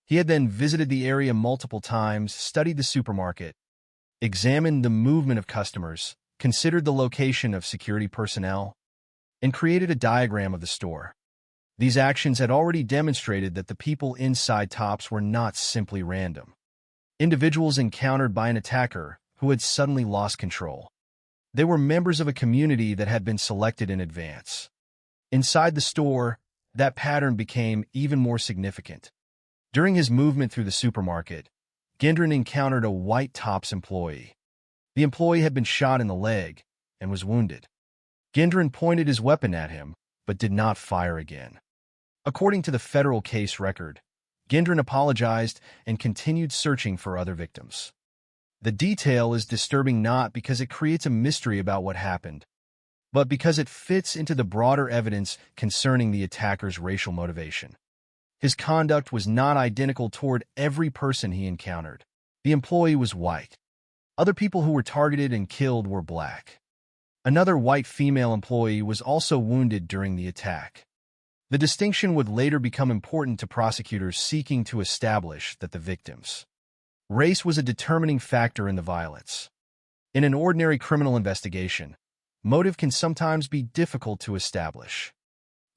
He had then visited the area multiple times, studied the supermarket, examined the movement of customers, considered the location of security personnel, and created a diagram of the store. These actions had already demonstrated that the people inside Tops were not simply random individuals encountered by an attacker who had suddenly lost control. They were members of a community that had been selected in advance. Inside the store, that pattern became even more significant. During his movement through the supermarket, Gendron encountered a white Tops employee. The employee had been shot in the leg and was wounded. Gendron pointed his weapon at him, but did not fire again. According to the federal case record, Gendron apologized and continued searching for other victims. The detail is disturbing not because it creates a mystery about what happened, but because it fits into the broader evidence concerning the attacker's racial motivation. His conduct was not identical toward every person he encountered. The employee was white. Other people who were targeted and killed were black. Another white female employee was also wounded during the attack. The distinction would later become important to prosecutors seeking to establish that the victims' race was a determining factor in the violence. In an ordinary criminal investigation, motive can sometimes be difficult to establish.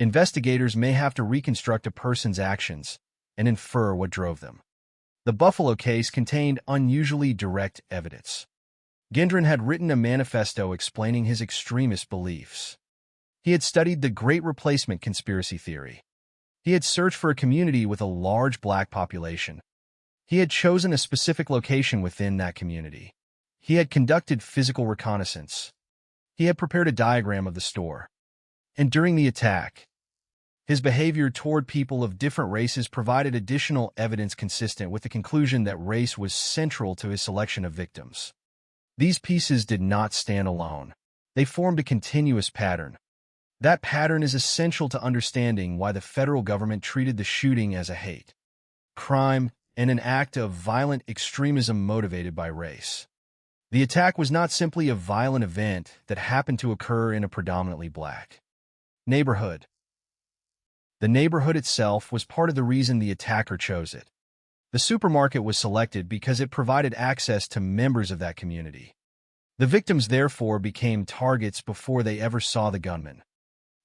Investigators may have to reconstruct a person's actions and infer what drove them. The Buffalo case contained unusually direct evidence. Gendron had written a manifesto explaining his extremist beliefs. He had studied the Great Replacement conspiracy theory. He had searched for a community with a large black population. He had chosen a specific location within that community. He had conducted physical reconnaissance. He had prepared a diagram of the store. And during the attack, his behavior toward people of different races provided additional evidence consistent with the conclusion that race was central to his selection of victims. These pieces did not stand alone. They formed a continuous pattern. That pattern is essential to understanding why the federal government treated the shooting as a hate crime and an act of violent extremism motivated by race. The attack was not simply a violent event that happened to occur in a predominantly black neighborhood. The neighborhood itself was part of the reason the attacker chose it. The supermarket was selected because it provided access to members of that community. The victims therefore became targets before they ever saw the gunman.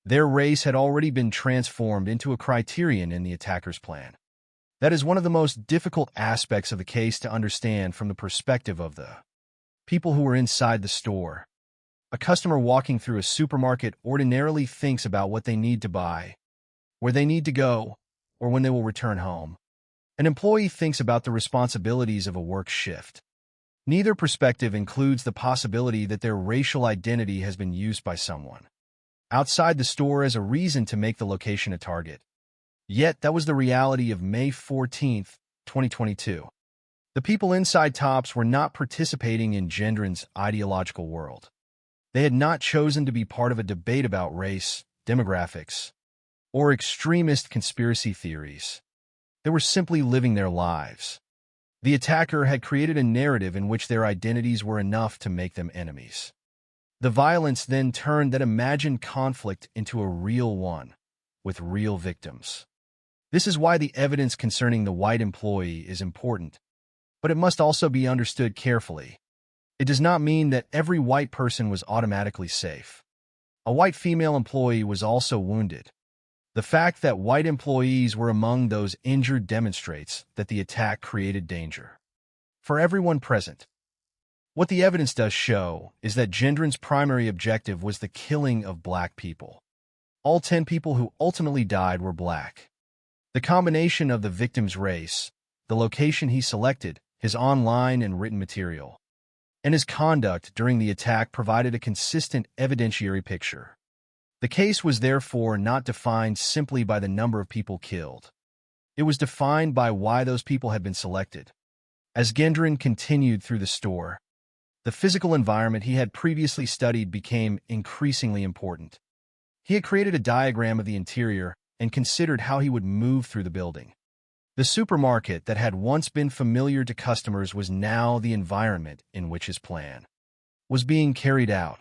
Their race had already been transformed into a criterion in the attacker's plan. That is one of the most difficult aspects of the case to understand from the perspective of the people who were inside the store. A customer walking through a supermarket ordinarily thinks about what they need to buy, where they need to go, or when they will return home. An employee thinks about the responsibilities of a work shift. Neither perspective includes the possibility that their racial identity has been used by someone outside the store as a reason to make the location a target. Yet, that was the reality of May 14, 2022. The people inside Tops were not participating in Gendron's ideological world. They had not chosen to be part of a debate about race, demographics, or extremist conspiracy theories. They were simply living their lives. The attacker had created a narrative in which their identities were enough to make them enemies. The violence then turned that imagined conflict into a real one, with real victims. This is why the evidence concerning the white employee is important, but it must also be understood carefully. It does not mean that every white person was automatically safe. A white female employee was also wounded. The fact that white employees were among those injured demonstrates that the attack created danger for everyone present. What the evidence does show is that Gendron's primary objective was the killing of black people. All 10 people who ultimately died were black. The combination of the victim's race, the location he selected, his online and written material, and his conduct during the attack provided a consistent evidentiary picture. The case was therefore not defined simply by the number of people killed. It was defined by why those people had been selected. As Gendron continued through the store, the physical environment he had previously studied became increasingly important. He had created a diagram of the interior and considered how he would move through the building. The supermarket that had once been familiar to customers was now the environment in which his plan was being carried out.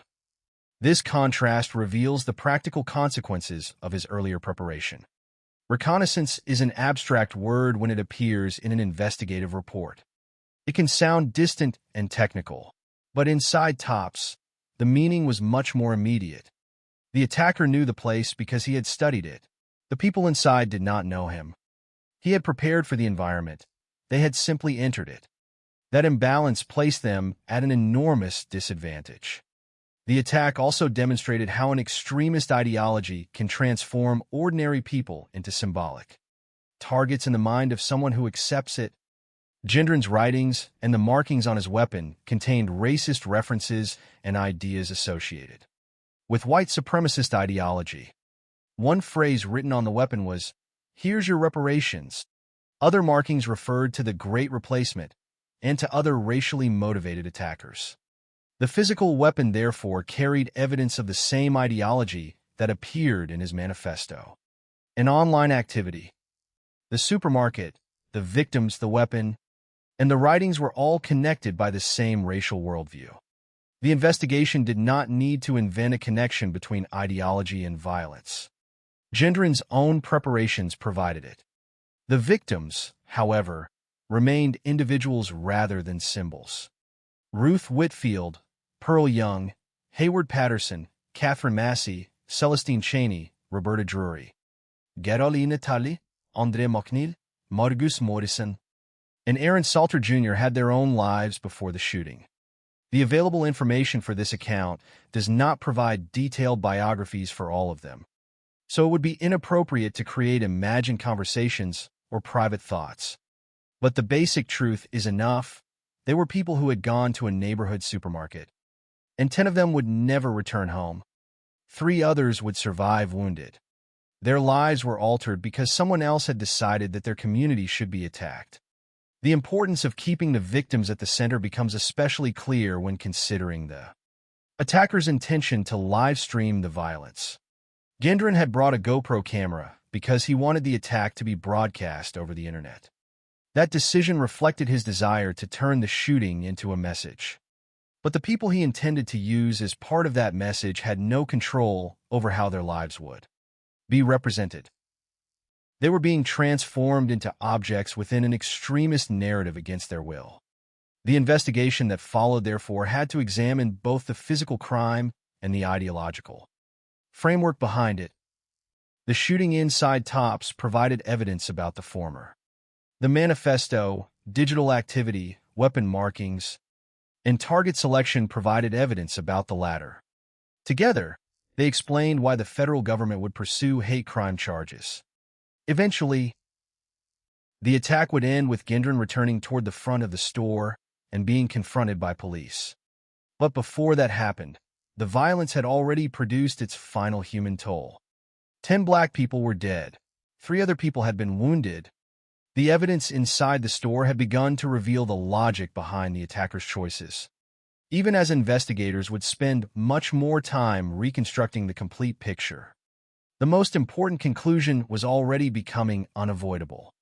This contrast reveals the practical consequences of his earlier preparation. Reconnaissance is an abstract word when it appears in an investigative report. It can sound distant and technical, but inside Tops, the meaning was much more immediate. The attacker knew the place because he had studied it. The people inside did not know him. He had prepared for the environment. They had simply entered it. That imbalance placed them at an enormous disadvantage. The attack also demonstrated how an extremist ideology can transform ordinary people into symbolic targets in the mind of someone who accepts it. Gendron's writings and the markings on his weapon contained racist references and ideas associated with white supremacist ideology. One phrase written on the weapon was, "Here's your reparations." Other markings referred to the Great Replacement and to other racially motivated attackers. The physical weapon therefore carried evidence of the same ideology that appeared in his manifesto. An online activity, the supermarket, the victims, the weapon, and the writings were all connected by the same racial worldview. The investigation did not need to invent a connection between ideology and violence. Gendron's own preparations provided it. The victims, however, remained individuals rather than symbols. Ruth Whitfield, Pearl Young, Hayward Patterson, Catherine Massey, Celestine Cheney, Roberta Drury, Garoline Natali, André Mocknil, Margus Morrison, and Aaron Salter Jr. had their own lives before the shooting. The available information for this account does not provide detailed biographies for all of them, so it would be inappropriate to create imagined conversations or private thoughts. But the basic truth is enough. They were people who had gone to a neighborhood supermarket, and 10 of them would never return home. 3 others would survive wounded. Their lives were altered because someone else had decided that their community should be attacked. The importance of keeping the victims at the center becomes especially clear when considering the attacker's intention to live stream the violence. Gendron had brought a GoPro camera because he wanted the attack to be broadcast over the internet. That decision reflected his desire to turn the shooting into a message. But the people he intended to use as part of that message had no control over how their lives would be represented. They were being transformed into objects within an extremist narrative against their will. The investigation that followed, therefore, had to examine both the physical crime and the ideological framework behind it. The shooting inside Tops provided evidence about the former. The manifesto, digital activity, weapon markings, and target selection provided evidence about the latter. Together, they explained why the federal government would pursue hate crime charges. Eventually, the attack would end with Gendron returning toward the front of the store and being confronted by police. But before that happened, the violence had already produced its final human toll. 10 black people were dead. 3 other people had been wounded. The evidence inside the store had begun to reveal the logic behind the attacker's choices. Even as investigators would spend much more time reconstructing the complete picture, the most important conclusion was already becoming unavoidable.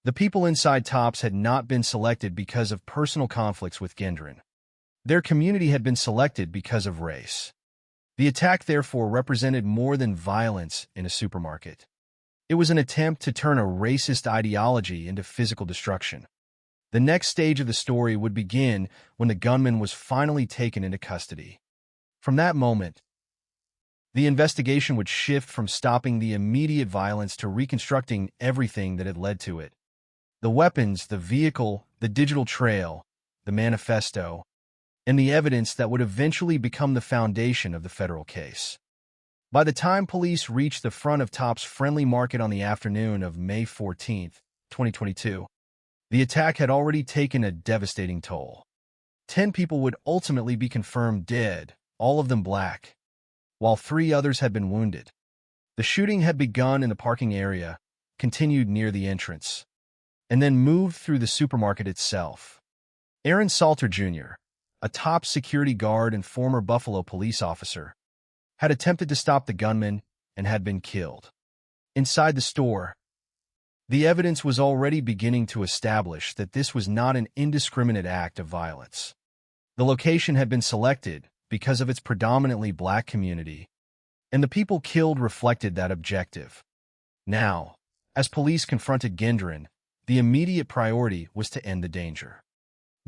The people inside Tops had not been selected because of personal conflicts with Gendron. Their community had been selected because of race. The attack, therefore, represented more than violence in a supermarket. It was an attempt to turn a racist ideology into physical destruction. The next stage of the story would begin when the gunman was finally taken into custody. From that moment, the investigation would shift from stopping the immediate violence to reconstructing everything that had led to it. The weapons, the vehicle, the digital trail, the manifesto, and the evidence that would eventually become the foundation of the federal case. By the time police reached the front of Tops Friendly Market on the afternoon of May 14, 2022, the attack had already taken a devastating toll. 10 people would ultimately be confirmed dead, all of them black, while 3 others had been wounded. The shooting had begun in the parking area, continued near the entrance, and then moved through the supermarket itself. Aaron Salter Jr., a top security guard and former Buffalo police officer, had attempted to stop the gunman and had been killed. Inside the store, the evidence was already beginning to establish that this was not an indiscriminate act of violence. The location had been selected because of its predominantly black community, and the people killed reflected that objective. Now, as police confronted Gendron, the immediate priority was to end the danger.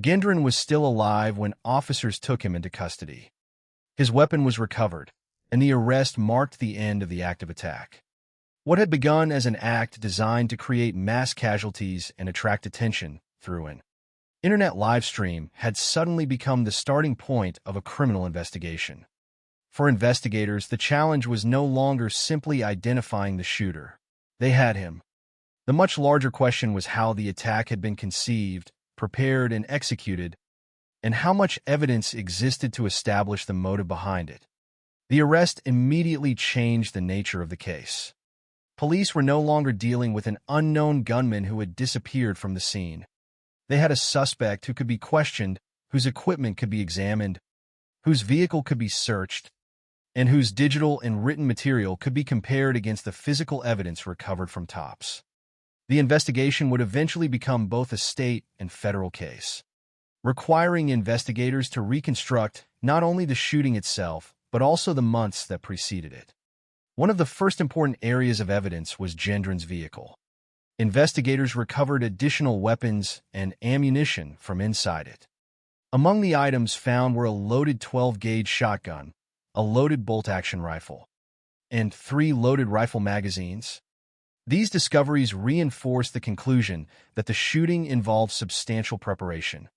Gendron was still alive when officers took him into custody. His weapon was recovered, and the arrest marked the end of the active attack. What had begun as an act designed to create mass casualties and attract attention through an internet livestream had suddenly become the starting point of a criminal investigation. For investigators, the challenge was no longer simply identifying the shooter. They had him. The much larger question was how the attack had been conceived, prepared, and executed, and how much evidence existed to establish the motive behind it. The arrest immediately changed the nature of the case. Police were no longer dealing with an unknown gunman who had disappeared from the scene. They had a suspect who could be questioned, whose equipment could be examined, whose vehicle could be searched, and whose digital and written material could be compared against the physical evidence recovered from Tops. The investigation would eventually become both a state and federal case, requiring investigators to reconstruct not only the shooting itself, but also the months that preceded it. One of the first important areas of evidence was Gendron's vehicle. Investigators recovered additional weapons and ammunition from inside it. Among the items found were a loaded 12-gauge shotgun, a loaded bolt-action rifle, and 3 loaded rifle magazines. These discoveries reinforced the conclusion that the shooting involved substantial preparation.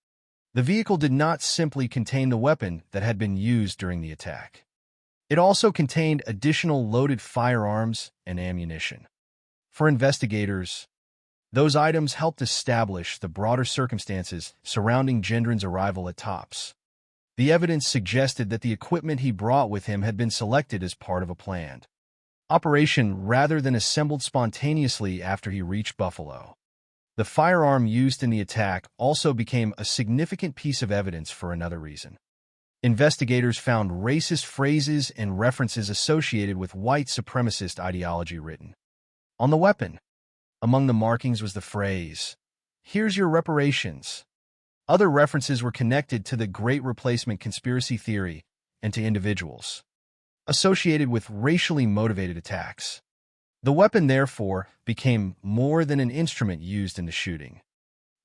The vehicle did not simply contain the weapon that had been used during the attack. It also contained additional loaded firearms and ammunition. For investigators, those items helped establish the broader circumstances surrounding Gendron's arrival at Tops. The evidence suggested that the equipment he brought with him had been selected as part of a planned operation rather than assembled spontaneously after he reached Buffalo. The firearm used in the attack also became a significant piece of evidence for another reason. Investigators found racist phrases and references associated with white supremacist ideology written on the weapon. Among the markings was the phrase, "Here's your reparations." Other references were connected to the Great Replacement conspiracy theory and to individuals associated with racially motivated attacks. The weapon, therefore, became more than an instrument used in the shooting.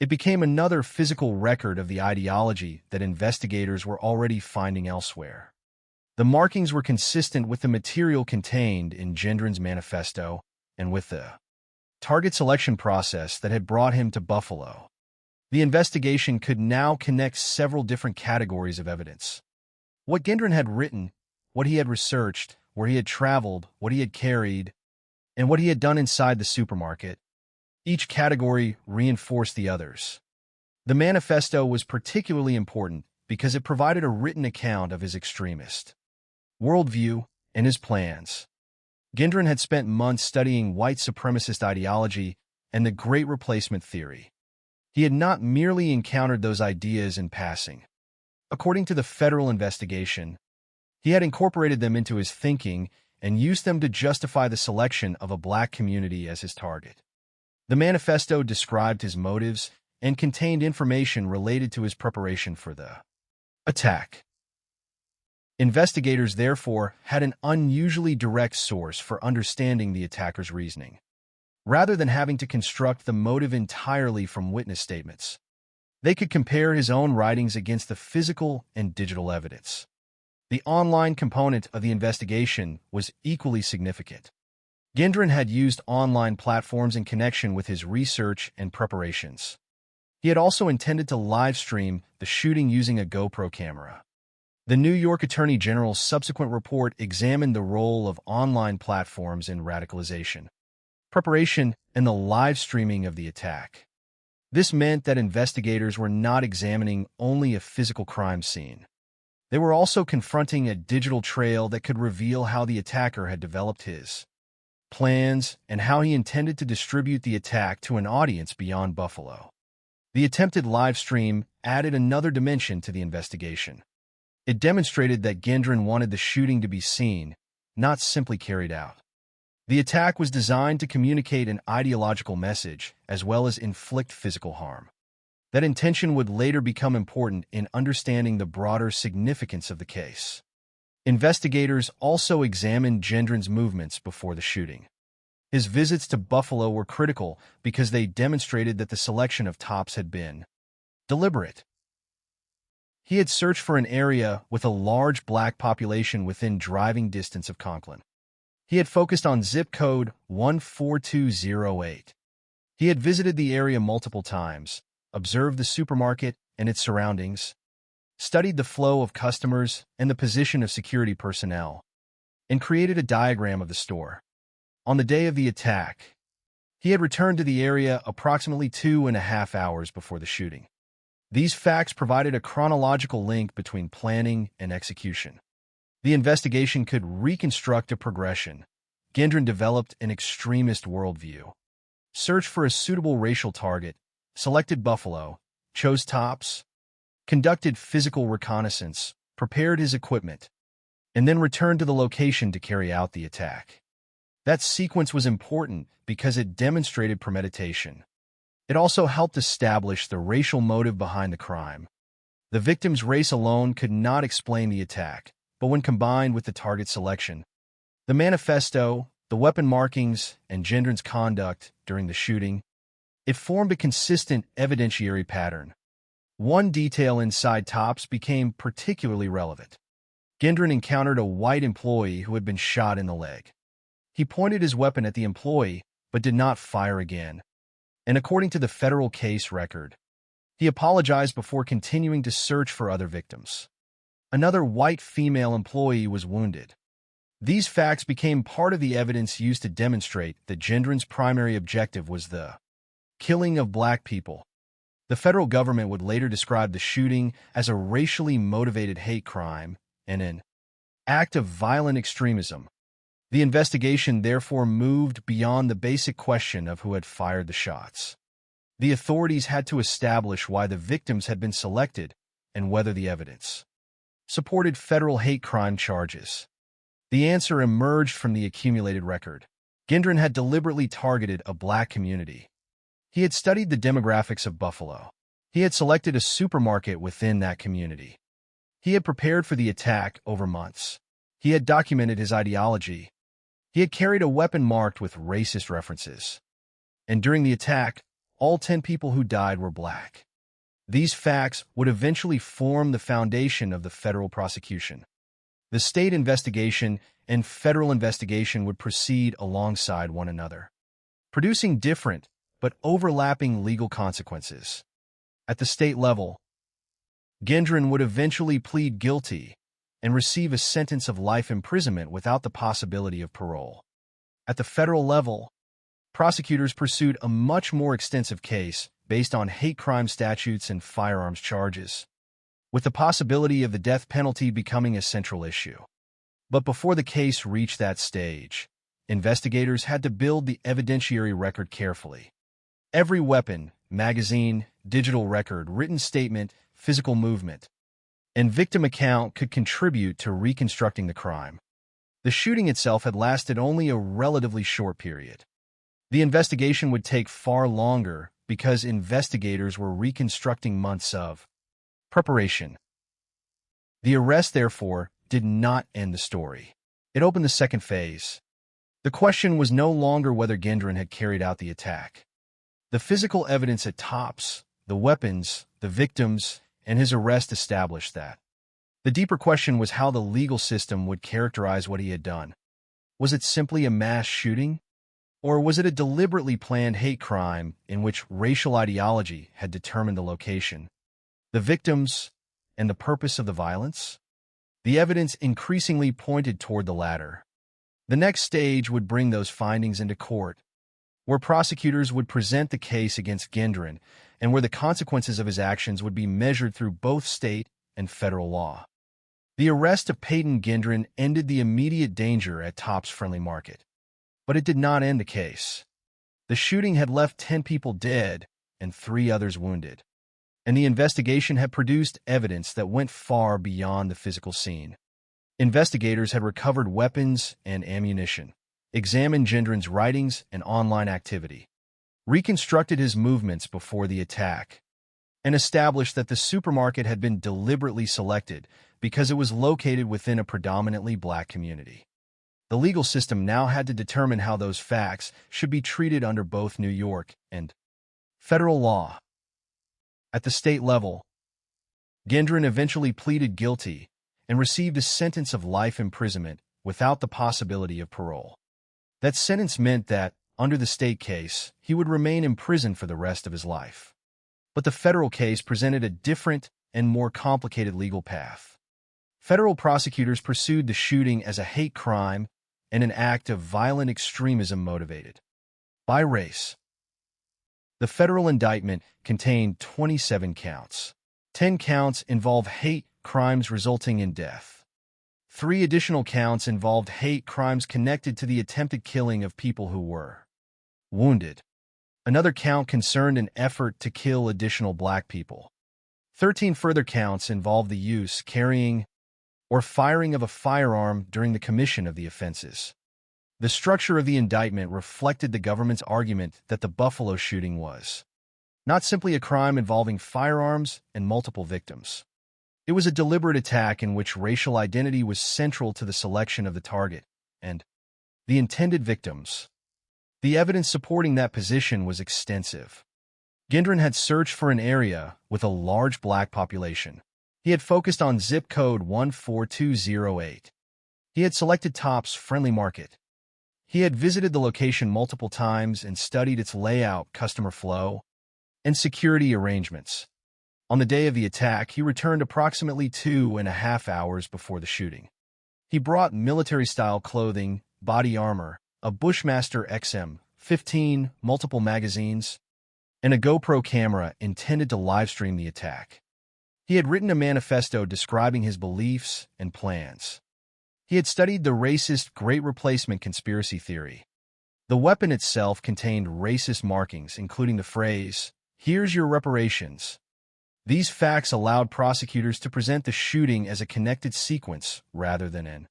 It became another physical record of the ideology that investigators were already finding elsewhere. The markings were consistent with the material contained in Gendron's manifesto and with the target selection process that had brought him to Buffalo. The investigation could now connect several different categories of evidence. What Gendron had written, what he had researched, where he had traveled, what he had carried, and what he had done inside the supermarket. Each category reinforced the others. The manifesto was particularly important because it provided a written account of his extremist worldview and his plans. Gendron had spent months studying white supremacist ideology and the Great Replacement theory. He had not merely encountered those ideas in passing. According to the federal investigation, he had incorporated them into his thinking and used them to justify the selection of a black community as his target. The manifesto described his motives and contained information related to his preparation for the attack. Investigators, therefore, had an unusually direct source for understanding the attacker's reasoning. Rather than having to construct the motive entirely from witness statements, they could compare his own writings against the physical and digital evidence. The online component of the investigation was equally significant. Gendron had used online platforms in connection with his research and preparations. He had also intended to live-stream the shooting using a GoPro camera. The New York Attorney General's subsequent report examined the role of online platforms in radicalization, preparation, and the live streaming of the attack. This meant that investigators were not examining only a physical crime scene. They were also confronting a digital trail that could reveal how the attacker had developed his plans and how he intended to distribute the attack to an audience beyond Buffalo. The attempted live stream added another dimension to the investigation. It demonstrated that Gendron wanted the shooting to be seen, not simply carried out. The attack was designed to communicate an ideological message as well as inflict physical harm. That intention would later become important in understanding the broader significance of the case. Investigators also examined Gendron's movements before the shooting. His visits to Buffalo were critical because they demonstrated that the selection of tops had been deliberate. He had searched for an area with a large black population within driving distance of Conklin. He had focused on zip code 14208. He had visited the area multiple times, observed the supermarket and its surroundings, studied the flow of customers and the position of security personnel, and created a diagram of the store. On the day of the attack, he had returned to the area approximately 2.5 hours before the shooting. These facts provided a chronological link between planning and execution. The investigation could reconstruct a progression. Gendron developed an extremist worldview, searched for a suitable racial target, selected Buffalo, chose tops, conducted physical reconnaissance, prepared his equipment, and then returned to the location to carry out the attack. That sequence was important because it demonstrated premeditation. It also helped establish the racial motive behind the crime. The victim's race alone could not explain the attack, but when combined with the target selection, the manifesto, the weapon markings, and Gendron's conduct during the shooting, it formed a consistent evidentiary pattern. One detail inside tops became particularly relevant. Gendron encountered a white employee who had been shot in the leg. He pointed his weapon at the employee, but did not fire again. And according to the federal case record, he apologized before continuing to search for other victims. Another white female employee was wounded. These facts became part of the evidence used to demonstrate that Gendron's primary objective was the killing of black people. The federal government would later describe the shooting as a racially motivated hate crime and an act of violent extremism. The investigation therefore moved beyond the basic question of who had fired the shots. The authorities had to establish why the victims had been selected and whether the evidence supported federal hate crime charges. The answer emerged from the accumulated record. Gendron had deliberately targeted a black community. He had studied the demographics of Buffalo. He had selected a supermarket within that community. He had prepared for the attack over months. He had documented his ideology. He had carried a weapon marked with racist references. And during the attack, all 10 people who died were black. These facts would eventually form the foundation of the federal prosecution. The state investigation and federal investigation would proceed alongside one another, producing different but overlapping legal consequences. At the state level, Gendron would eventually plead guilty and receive a sentence of life imprisonment without the possibility of parole. At the federal level, prosecutors pursued a much more extensive case based on hate crime statutes and firearms charges, with the possibility of the death penalty becoming a central issue. But before the case reached that stage, investigators had to build the evidentiary record carefully. Every weapon, magazine, digital record, written statement, physical movement, and victim account could contribute to reconstructing the crime. The shooting itself had lasted only a relatively short period. The investigation would take far longer because investigators were reconstructing months of preparation. The arrest, therefore, did not end the story. It opened the second phase. The question was no longer whether Gendron had carried out the attack. The physical evidence at Tops, the weapons, the victims, and his arrest established that. The deeper question was how the legal system would characterize what he had done. Was it simply a mass shooting? Or was it a deliberately planned hate crime in which racial ideology had determined the location, the victims, and the purpose of the violence? The evidence increasingly pointed toward the latter. The next stage would bring those findings into court, where prosecutors would present the case against Gendron and where the consequences of his actions would be measured through both state and federal law. The arrest of Peyton Gendron ended the immediate danger at Tops Friendly Market. But it did not end the case. The shooting had left 10 people dead and 3 others wounded, and the investigation had produced evidence that went far beyond the physical scene. Investigators had recovered weapons and ammunition, examined Gendron's writings and online activity, reconstructed his movements before the attack, and established that the supermarket had been deliberately selected because it was located within a predominantly black community. The legal system now had to determine how those facts should be treated under both New York and federal law. At the state level, Gendron eventually pleaded guilty and received a sentence of life imprisonment without the possibility of parole. That sentence meant that, under the state case, he would remain in prison for the rest of his life. But the federal case presented a different and more complicated legal path. Federal prosecutors pursued the shooting as a hate crime and an act of violent extremism motivated by race. The federal indictment contained 27 counts. 10 counts involved hate crimes resulting in death. 3 additional counts involved hate crimes connected to the attempted killing of people who were wounded. Another count concerned an effort to kill additional black people. 13 further counts involved the use, carrying, or firing of a firearm during the commission of the offenses. The structure of the indictment reflected the government's argument that the Buffalo shooting was not simply a crime involving firearms and multiple victims. It was a deliberate attack in which racial identity was central to the selection of the target and the intended victims. The evidence supporting that position was extensive. Gendron had searched for an area with a large black population. He had focused on zip code 14208. He had selected Tops Friendly Market. He had visited the location multiple times and studied its layout, customer flow, and security arrangements. On the day of the attack, he returned approximately 2.5 hours before the shooting. He brought military-style clothing, body armor, a Bushmaster XM-15, multiple magazines, and a GoPro camera intended to livestream the attack. He had written a manifesto describing his beliefs and plans. He had studied the racist Great Replacement conspiracy theory. The weapon itself contained racist markings, including the phrase, "Here's your reparations." These facts allowed prosecutors to present the shooting as a connected sequence rather than an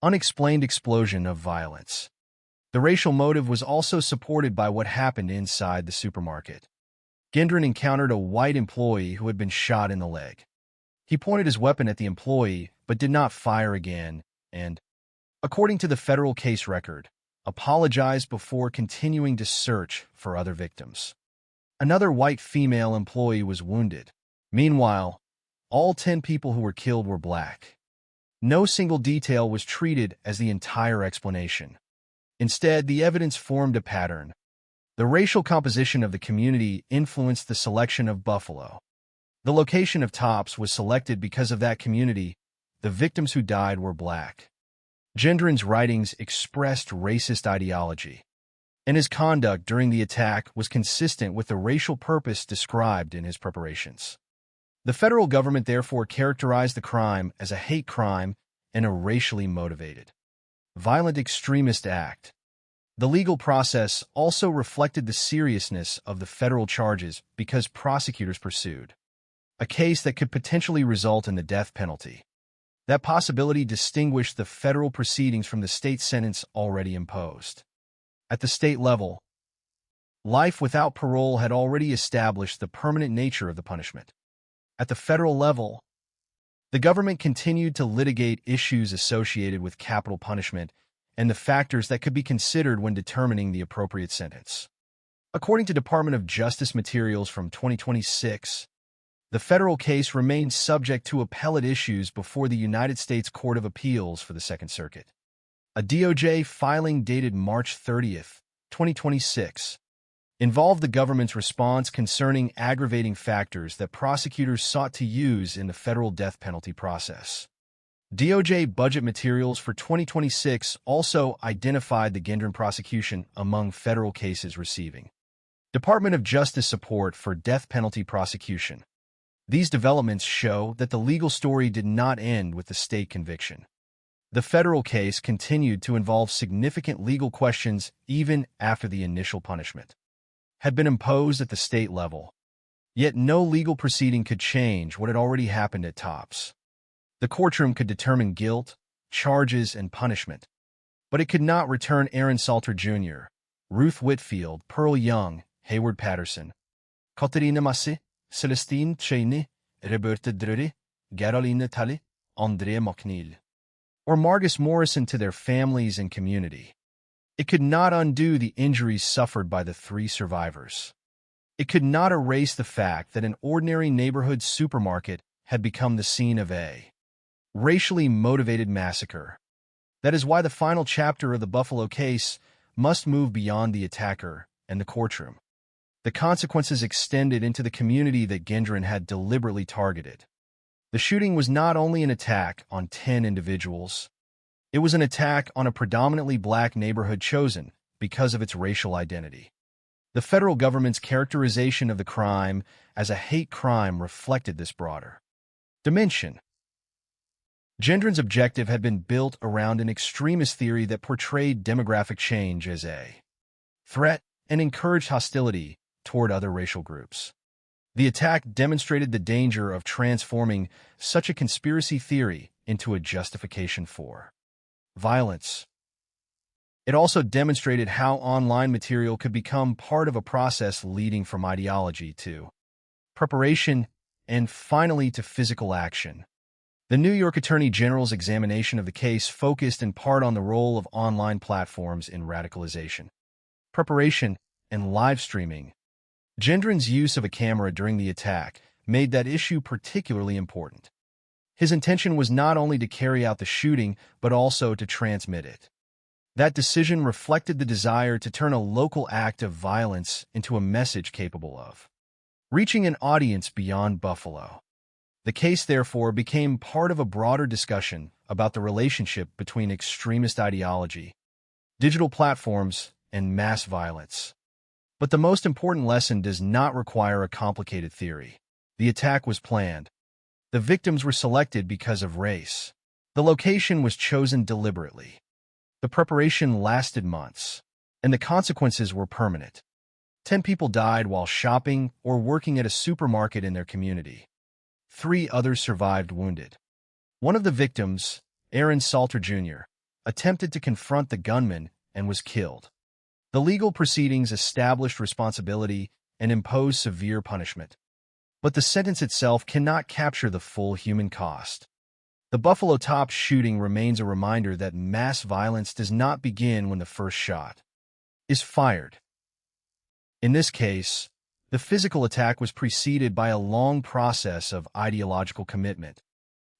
unexplained explosion of violence. The racial motive was also supported by what happened inside the supermarket. Gendron encountered a white employee who had been shot in the leg. He pointed his weapon at the employee but did not fire again, and, according to the federal case record, apologized before continuing to search for other victims. Another white female employee was wounded. Meanwhile, all 10 people who were killed were black. No single detail was treated as the entire explanation. Instead, the evidence formed a pattern. The racial composition of the community influenced the selection of Buffalo. The location of Tops was selected because of that community. The victims who died were black. Gendron's writings expressed racist ideology, and his conduct during the attack was consistent with the racial purpose described in his preparations. The federal government therefore characterized the crime as a hate crime and a racially motivated, violent extremist act. The legal process also reflected the seriousness of the federal charges because prosecutors pursued a case that could potentially result in the death penalty. That possibility distinguished the federal proceedings from the state sentence already imposed. At the state level, life without parole had already established the permanent nature of the punishment. At the federal level, the government continued to litigate issues associated with capital punishment and the factors that could be considered when determining the appropriate sentence. According to Department of Justice materials from 2026, the federal case remains subject to appellate issues before the United States Court of Appeals for the Second Circuit. A DOJ filing dated March 30th, 2026, involved the government's response concerning aggravating factors that prosecutors sought to use in the federal death penalty process. DOJ budget materials for 2026 also identified the Gendron prosecution among federal cases receiving Department of Justice support for death penalty prosecution. These developments show that the legal story did not end with the state conviction. The federal case continued to involve significant legal questions even after the initial punishment had been imposed at the state level. Yet no legal proceeding could change what had already happened at Tops. The courtroom could determine guilt, charges, and punishment, but it could not return Aaron Salter Jr., Ruth Whitfield, Pearl Young, Hayward Patterson, Katarina Massey, Celestine Cheney, Roberta Drury, Caroline Tully, Andrea McNeil, or Margus Morrison to their families and community. It could not undo the injuries suffered by the 3 survivors. It could not erase the fact that an ordinary neighborhood supermarket had become the scene of a racially motivated massacre. That is why the final chapter of the Buffalo case must move beyond the attacker and the courtroom. The consequences extended into the community that Gendron had deliberately targeted. The shooting was not only an attack on 10 individuals, it was an attack on a predominantly black neighborhood chosen because of its racial identity. The federal government's characterization of the crime as a hate crime reflected this broader dimension. Gendron's objective had been built around an extremist theory that portrayed demographic change as a threat and encouraged hostility toward other racial groups. The attack demonstrated the danger of transforming such a conspiracy theory into a justification for violence. It also demonstrated how online material could become part of a process leading from ideology to preparation and finally to physical action. The New York Attorney General's examination of the case focused in part on the role of online platforms in radicalization, preparation, and live streaming. Gendron's use of a camera during the attack made that issue particularly important. His intention was not only to carry out the shooting, but also to transmit it. That decision reflected the desire to turn a local act of violence into a message capable of reaching an audience beyond Buffalo. The case, therefore, became part of a broader discussion about the relationship between extremist ideology, digital platforms, and mass violence. But the most important lesson does not require a complicated theory. The attack was planned. The victims were selected because of race. The location was chosen deliberately. The preparation lasted months, and the consequences were permanent. 10 people died while shopping or working at a supermarket in their community. 3 others survived wounded. One of the victims, Aaron Salter Jr., attempted to confront the gunman and was killed. The legal proceedings established responsibility and imposed severe punishment. But the sentence itself cannot capture the full human cost. The The Buffalo Tops shooting remains a reminder that mass violence does not begin when the first shot is fired. In this case, the physical attack was preceded by a long process of ideological commitment,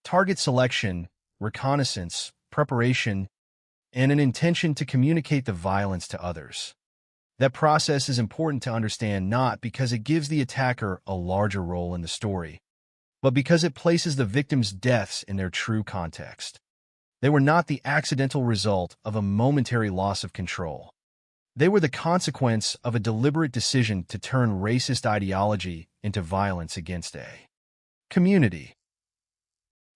target selection, reconnaissance, preparation, and an intention to communicate the violence to others. That process is important to understand not because it gives the attacker a larger role in the story, but because it places the victims' deaths in their true context. They were not the accidental result of a momentary loss of control. They were the consequence of a deliberate decision to turn racist ideology into violence against a community.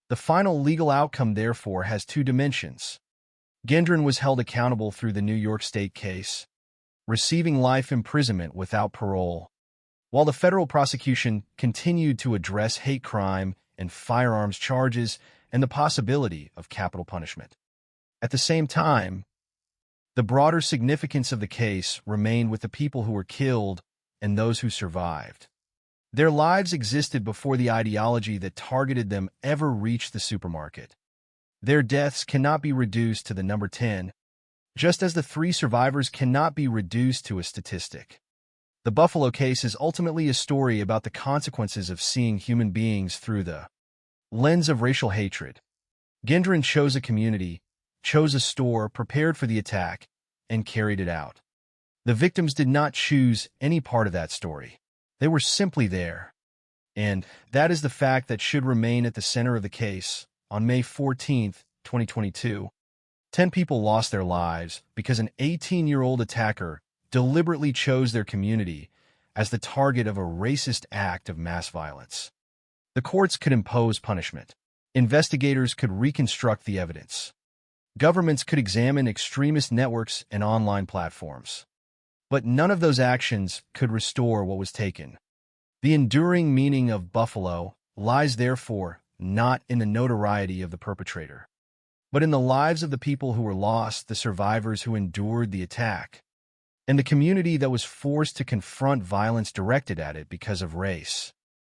The final legal outcome, therefore, has two dimensions. Gendron was held accountable through the New York State case, receiving life imprisonment without parole, while the federal prosecution continued to address hate crime and firearms charges and the possibility of capital punishment. At the same time, the broader significance of the case remained with the people who were killed and those who survived. Their lives existed before the ideology that targeted them ever reached the supermarket. Their deaths cannot be reduced to the number 10, just as the 3 survivors cannot be reduced to a statistic. The Buffalo case is ultimately a story about the consequences of seeing human beings through the lens of racial hatred. Gendron chose a community, chose a store, prepared for the attack, and carried it out. The victims did not choose any part of that story. They were simply there. And that is the fact that should remain at the center of the case. On May 14, 2022, 10 people lost their lives because an 18-year-old attacker deliberately chose their community as the target of a racist act of mass violence. The courts could impose punishment. Investigators could reconstruct the evidence. Governments could examine extremist networks and online platforms. But none of those actions could restore what was taken. The enduring meaning of Buffalo lies, therefore, not in the notoriety of the perpetrator, but in the lives of the people who were lost, the survivors who endured the attack, and the community that was forced to confront violence directed at it because of race.